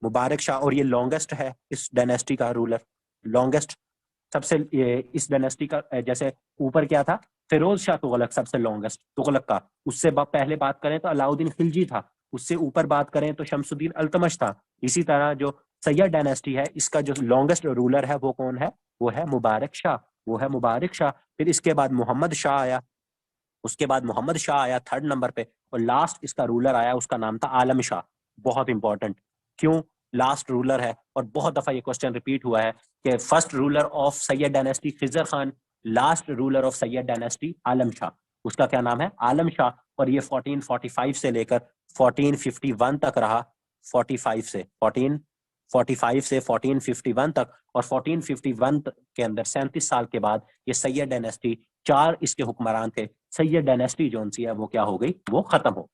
मुबारक शाह। और ये लॉन्गेस्ट है इस डायनेस्टी का रूलर, लॉन्गेस्ट सबसे। इस डायनेस्टी का जैसे ऊपर क्या था, फिरोज शाह तुगलक सबसे लॉन्गेस्ट तुगलक का। उससे पहले बात करें तो अलाउद्दीन खिलजी था। उससे ऊपर बात करें तो शमसुद्दीन अल्तमश था। इसी तरह जो सैयद डायनेस्टी है, इसका जो लॉन्गेस्ट रूलर है वो कौन है? वो है मुबारक शाह। वो है मुबारक शाह। फिर इसके बाद मोहम्मद शाह आया। उसके बाद मोहम्मद शाह आया थर्ड नंबर पे। और लास्ट इसका रूलर आया, उसका नाम था आलम शाह। बहुत इंपॉर्टेंट, क्यों लास्ट रूलर है? और बहुत दफा ये क्वेश्चन रिपीट हुआ है कि first ruler of Sayyid dynasty Khizr Khan, last ruler of Sayyid dynasty Alam Shah. उसका क्या नाम है? आलम शाह। और ये 1445 से लेकर 1451 तक रहा। 1445 से 1451 तक। और 1451 के अंदर 37 साल के बाद ये सैयद डायनेस्टी, 4 इसके हुक्मरान थे, सैयद डायनेस्टी जोन सी है वो क्या हो गई? वो खत्म हो।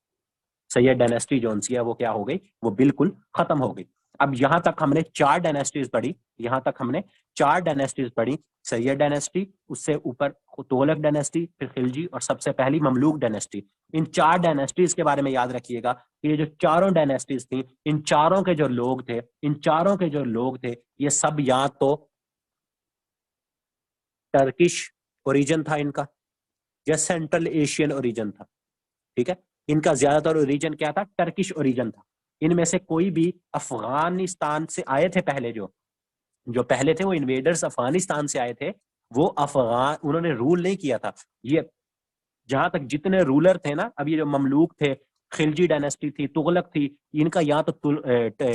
सैयद डायनेस्टी जोन सी है वो क्या हो गई? वो बिल्कुल खत्म हो गई। अब यहां तक हमने 4 डायनेस्टीज पढ़ी। यहां तक हमने 4 डायनेस्टीज पढ़ी। सैयद डायनेस्टी, उससे ऊपर तुगलक डायनेस्टी, फिर खिलजी, और सबसे पहली ममलूक डायनेस्टी। इन 4 डायनेस्टीज के बारे में याद रखिएगा कि ये जो चारों डायनेस्टीज थी, इन चारों के जो लोग थे, इन चारों के जो लोग थे, ये सब या तो टर्किश ओरिजिन था इनका, या सेंट्रल एशियन ओरिजिन था। ठीक है? इनका ज्यादातर ओरिजिन क्या था? टर्किश ओरिजिन था। इनमें से कोई भी अफगानिस्तान से आए थे पहले, जो जो पहले थे वो इन्वेडर्स अफगानिस्तान से आए थे। वो अफगान, उन्होंने रूल नहीं किया था। ये जहां तक जितने रूलर थे ना, अब ये जो ममलूक थे, खिलजी डायनेस्टी थी, तुगलक थी, इनका या तो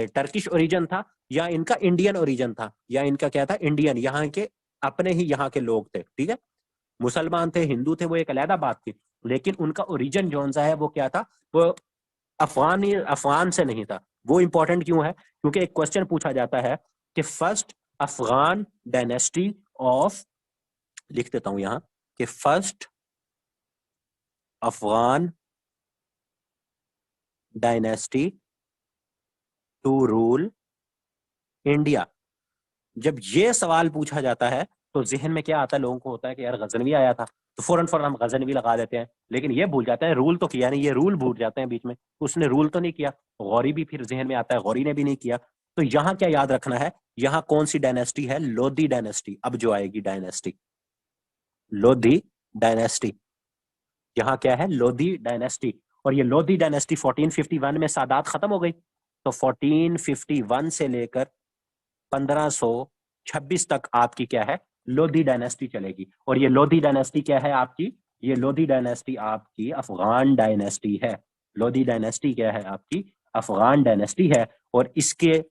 टर्किश ओरिजिन था, या इनका इंडियन ओरिजिन था, या इनका क्या था? इंडियन, यहाँ के अपने ही यहाँ के लोग थे। ठीक है? मुसलमान थे, हिंदू थे, वो एक अलहदा बात थी। लेकिन उनका ओरिजिन जो सा है वो क्या था? वो अफगान से नहीं था। वो इंपॉर्टेंट क्यों है? क्योंकि एक क्वेश्चन पूछा जाता है कि फर्स्ट अफगान डायनेस्टी ऑफ, लिख देता हूं यहां, कि first Afghan dynasty to rule India. जब ये सवाल पूछा जाता है तो जहन में क्या आता है? लोगों को होता है कि यार गजनवी आया था, तो फौरन फौरन हम गजनवी लगा देते हैं। लेकिन ये भूल जाते हैं रूल तो किया नहीं, ये रूल भूल जाते हैं बीच में, उसने रूल तो नहीं किया। गौरी भी फिर जहन में आता है, गौरी ने भी नहीं किया। तो यहाँ क्या याद रखना है? यहाँ कौन सी डायनेस्टी है? लोधी डायनेस्टी अब जो आएगी डायनेस्टी, लोधी डायनेस्टी। यहाँ क्या है? लोधी डायनेस्टी। और ये लोधी डायनेस्टी 1451 में सादात खत्म हो गई, तो 1451 से लेकर 1526 तक आपकी क्या है, लोधी डायनेस्टी चलेगी। और ये लोधी डायनेस्टी क्या है आपकी, ये लोधी डायनेस्टी आपकी अफगान डायनेस्टी है। लोधी डायनेस्टी क्या है आपकी, अफगान डायनेस्टी है। और इसके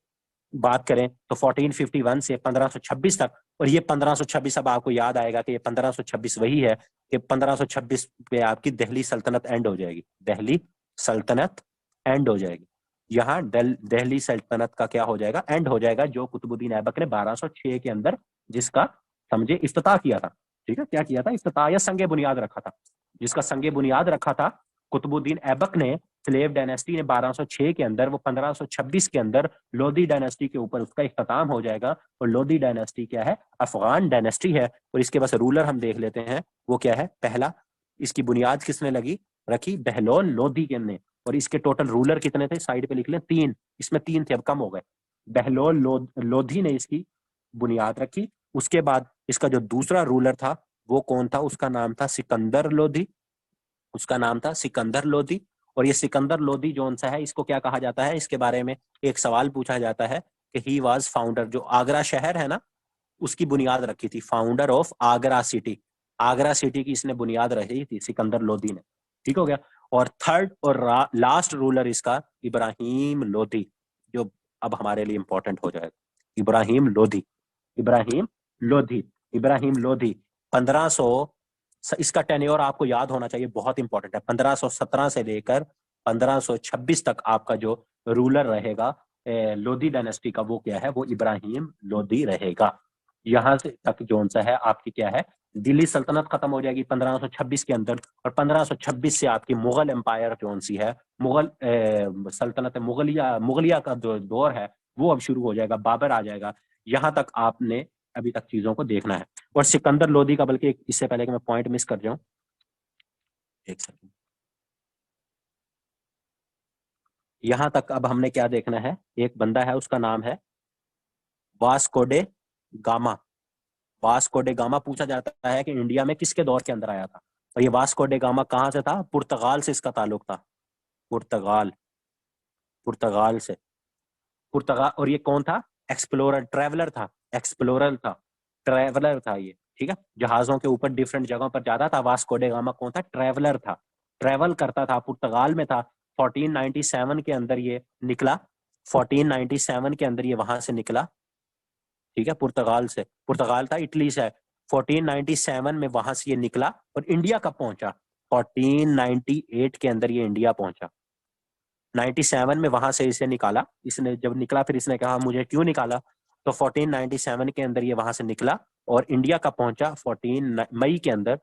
बात करें तो 1451 से 1526 तक, और ये 1526 अब आपको याद आएगा कि ये 1526 वही है कि 1526 पे आपकी दिल्ली सल्तनत एंड हो जाएगी, दिल्ली सल्तनत एंड हो जाएगी। यहाँ दिल्ली सल्तनत का क्या हो जाएगा, एंड हो जाएगा, जो कुतुबुद्दीन ऐबक ने 1206 के अंदर जिसका समझे इफ्तिताह किया था। ठीक है, क्या किया था, इफ्तिताह या संगे बुनियाद रखा था, जिसका संगे बुनियाद रखा था कुतुबुद्दीन ऐबक ने। स्लेव डायनेस्टी ने 1206 के अंदर, वो 1526 के अंदर लोधी डायनेस्टी के ऊपर उसका इख्तिताम हो जाएगा। और लोधी डायनेस्टी क्या है, अफगान डायनेस्टी है। और इसके बस रूलर हम देख लेते हैं, वो क्या है, पहला इसकी बुनियाद किसने रखी, बहलोल लोधी के ने। और इसके टोटल रूलर कितने थे, साइड पे लिख लें, 3, इसमें 3 थे, अब कम हो गए। बहलोल लोधी ने इसकी बुनियाद रखी। उसके बाद इसका जो दूसरा रूलर था वो कौन था, उसका नाम था सिकंदर लोधी, उसका नाम था सिकंदर लोधी। और ये सिकंदर लोधी जोन सा है, इसको क्या कहा जाता है, इसके बारे में एक सवाल पूछा जाता है कि ही वाज फाउंडर, जो आगरा शहर है ना उसकी बुनियाद रखी थी, founder of Agra city. Agra city की इसने बुनियाद रखी थी सिकंदर लोधी ने। ठीक हो गया। और थर्ड और लास्ट रूलर इसका इब्राहिम लोधी, जो अब हमारे लिए इंपॉर्टेंट हो जाएगा, इब्राहिम लोधी। इब्राहिम लोधी, इब्राहिम लोधी 1500, इसका टेन्योर आपको याद होना चाहिए, बहुत इंपॉर्टेंट है। 1517 से लेकर 1526 तक आपका जो रूलर रहेगा लोधी डायनेस्टी का, वो क्या है, वो इब्राहिम लोधी रहेगा। यहां से तक जोन सा है आपकी क्या है, दिल्ली सल्तनत खत्म हो जाएगी 1526 के अंदर। और 1526 से आपकी मुगल एम्पायर जोन सी है, मुगल सल्तनत मुगलिया का जो दौर है वो अब शुरू हो जाएगा, बाबर आ जाएगा। यहां तक आपने अभी तक चीजों को देखना है। और सिकंदर लोधी का, बल्कि इससे पहले कि मैं पॉइंट मिस कर जाऊं, एक सेकंड, यहां तक अब हमने क्या देखना है, एक बंदा है उसका नाम है Vasco day gamma. Vasco day gamma पूछा जाता है कि इंडिया में किसके दौर के अंदर आया था। और ये वास्को डे गामा कहाँ से था, पुर्तगाल से इसका ताल्लुक था, पुर्तगाल, पुर्तगाल से, पुर्तगाल। और ये कौन था, एक्सप्लोरर, ट्रेवलर था, एक्सप्लोरर था, ट्रेवलर था ये। ठीक है, जहाजों के ऊपर डिफरेंट जगहों पर जाता था। वास्को डे गामा कौन था, ट्रेवलर था, ट्रेवल करता था, पुर्तगाल में था। 1497 के अंदर ये निकला, 1497 के अंदर ये वहां से निकला। ठीक है, पुर्तगाल से, पुर्तगाल था, इटली से। 1497 में वहां से ये निकला और इंडिया कब पहुंचा, 1498 के अंदर ये इंडिया पहुंचा। 97 में वहां से इसे निकाला, इसने जब निकला फिर इसने कहा मुझे क्यों निकाला, तो 1497 के अंदर ये वहां से निकला और इंडिया कब पहुंचा, 14 मई के अंदर,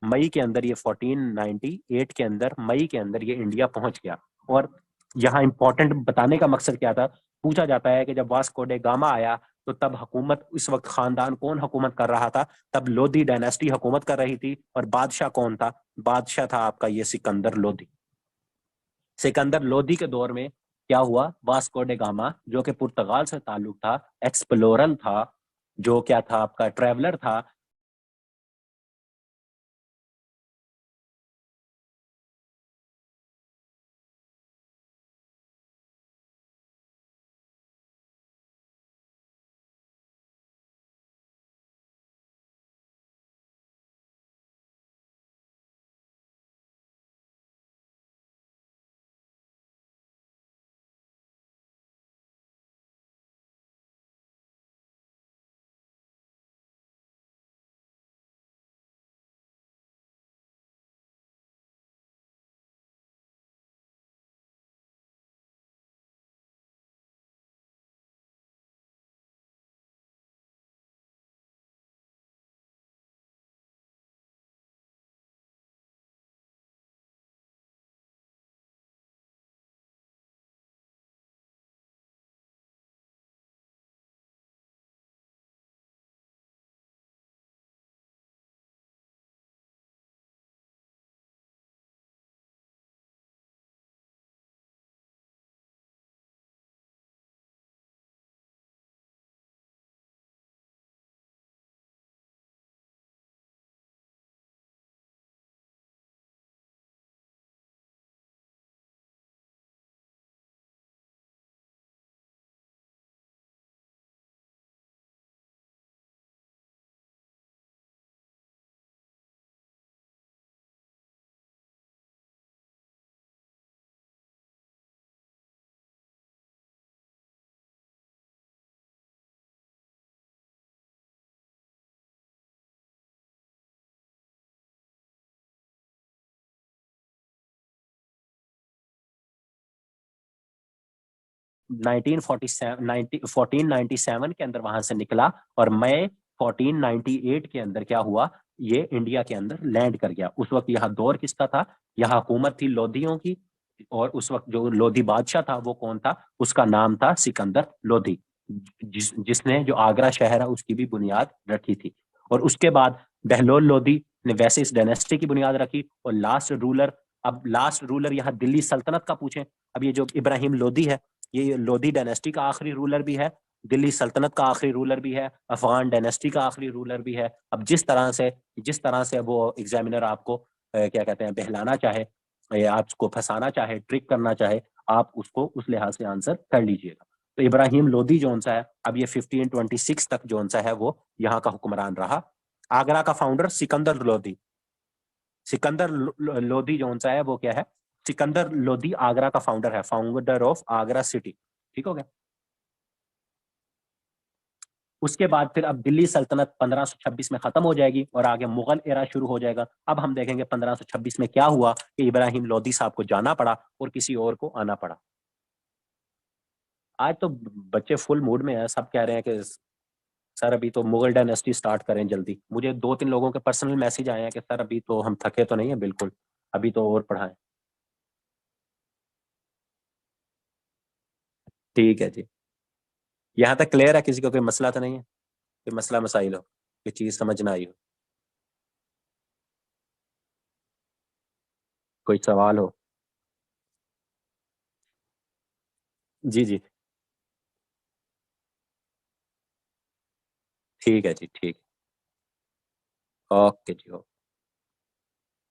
मई के अंदर ये 1498 के अंदर, मई के अंदर ये इंडिया पहुंच गया। और यहाँ इंपॉर्टेंट बताने का मकसद क्या था, पूछा जाता है कि जब वास्को डे गामा आया तो तब हुकूमत, इस वक्त खानदान कौन हुकूमत कर रहा था, तब लोधी डायनेस्टी हुकूमत कर रही थी। और बादशाह कौन था, बादशाह था आपका ये सिकंदर लोधी। सिकंदर लोधी के दौर में क्या हुआ, वास्को डे गामा जो कि पुर्तगाल से ताल्लुक था, एक्सप्लोरर था, जो क्या था आपका, ट्रेवलर था, 1497 के अंदर वहां से निकला और मई 1498 के अंदर क्या हुआ, ये इंडिया के अंदर लैंड कर गया। उस वक्त यहाँ दौर किसका था, यहाँ हुकूमत थी लोधियों की, और उस वक्त जो लोधी बादशाह था वो कौन था, उसका नाम था सिकंदर लोधी, जिसने जो आगरा शहर है उसकी भी बुनियाद रखी थी। और उसके बाद बहलोल लोधी ने वैसे इस डायनेस्टी की बुनियाद रखी। और लास्ट रूलर यहाँ दिल्ली सल्तनत का पूछें, अब ये जो इब्राहिम लोधी है, ये लोधी डायनेस्टी का आखिरी रूलर भी है, दिल्ली सल्तनत का आखिरी रूलर भी है, अफगान डायनेस्टी का आखिरी रूलर भी है। अब जिस तरह से वो एग्जामिनर आपको क्या कहते हैं बहलाना चाहे या आपको फंसाना चाहे, ट्रिक करना चाहे, आप उसको उस लिहाज से आंसर कर लीजिएगा। तो इब्राहिम लोधी जोन सा है, अब ये 1526 तक जोन सा है वो यहाँ का हुक्मरान रहा। आगरा का फाउंडर सिकंदर लोधी, सिकंदर लोधी जोन सा है वो क्या है, सिकंदर लोधी आगरा का फाउंडर है, फाउंडर ऑफ आगरा सिटी। ठीक हो गया। उसके बाद फिर अब दिल्ली सल्तनत 1526 में खत्म हो जाएगी और आगे मुगल एरा शुरू हो जाएगा। अब हम देखेंगे 1526 में क्या हुआ कि इब्राहिम लोधी साहब को जाना पड़ा और किसी और को आना पड़ा। आज तो बच्चे फुल मूड में है, सब कह रहे हैं कि सर अभी तो मुगल डायनेस्टी स्टार्ट करें जल्दी। मुझे 2-3 लोगों के पर्सनल मैसेज आए हैं कि सर अभी तो हम थके तो नहीं है बिल्कुल, अभी तो और पढ़ाएं। ठीक है जी। यहाँ तक क्लियर है, किसी को कोई मसला तो नहीं है, कोई मसला मसाइल हो, कोई चीज समझ ना आई हो, कोई सवाल हो? जी जी। ठीक है जी, ठीक। ओके जी, ओके।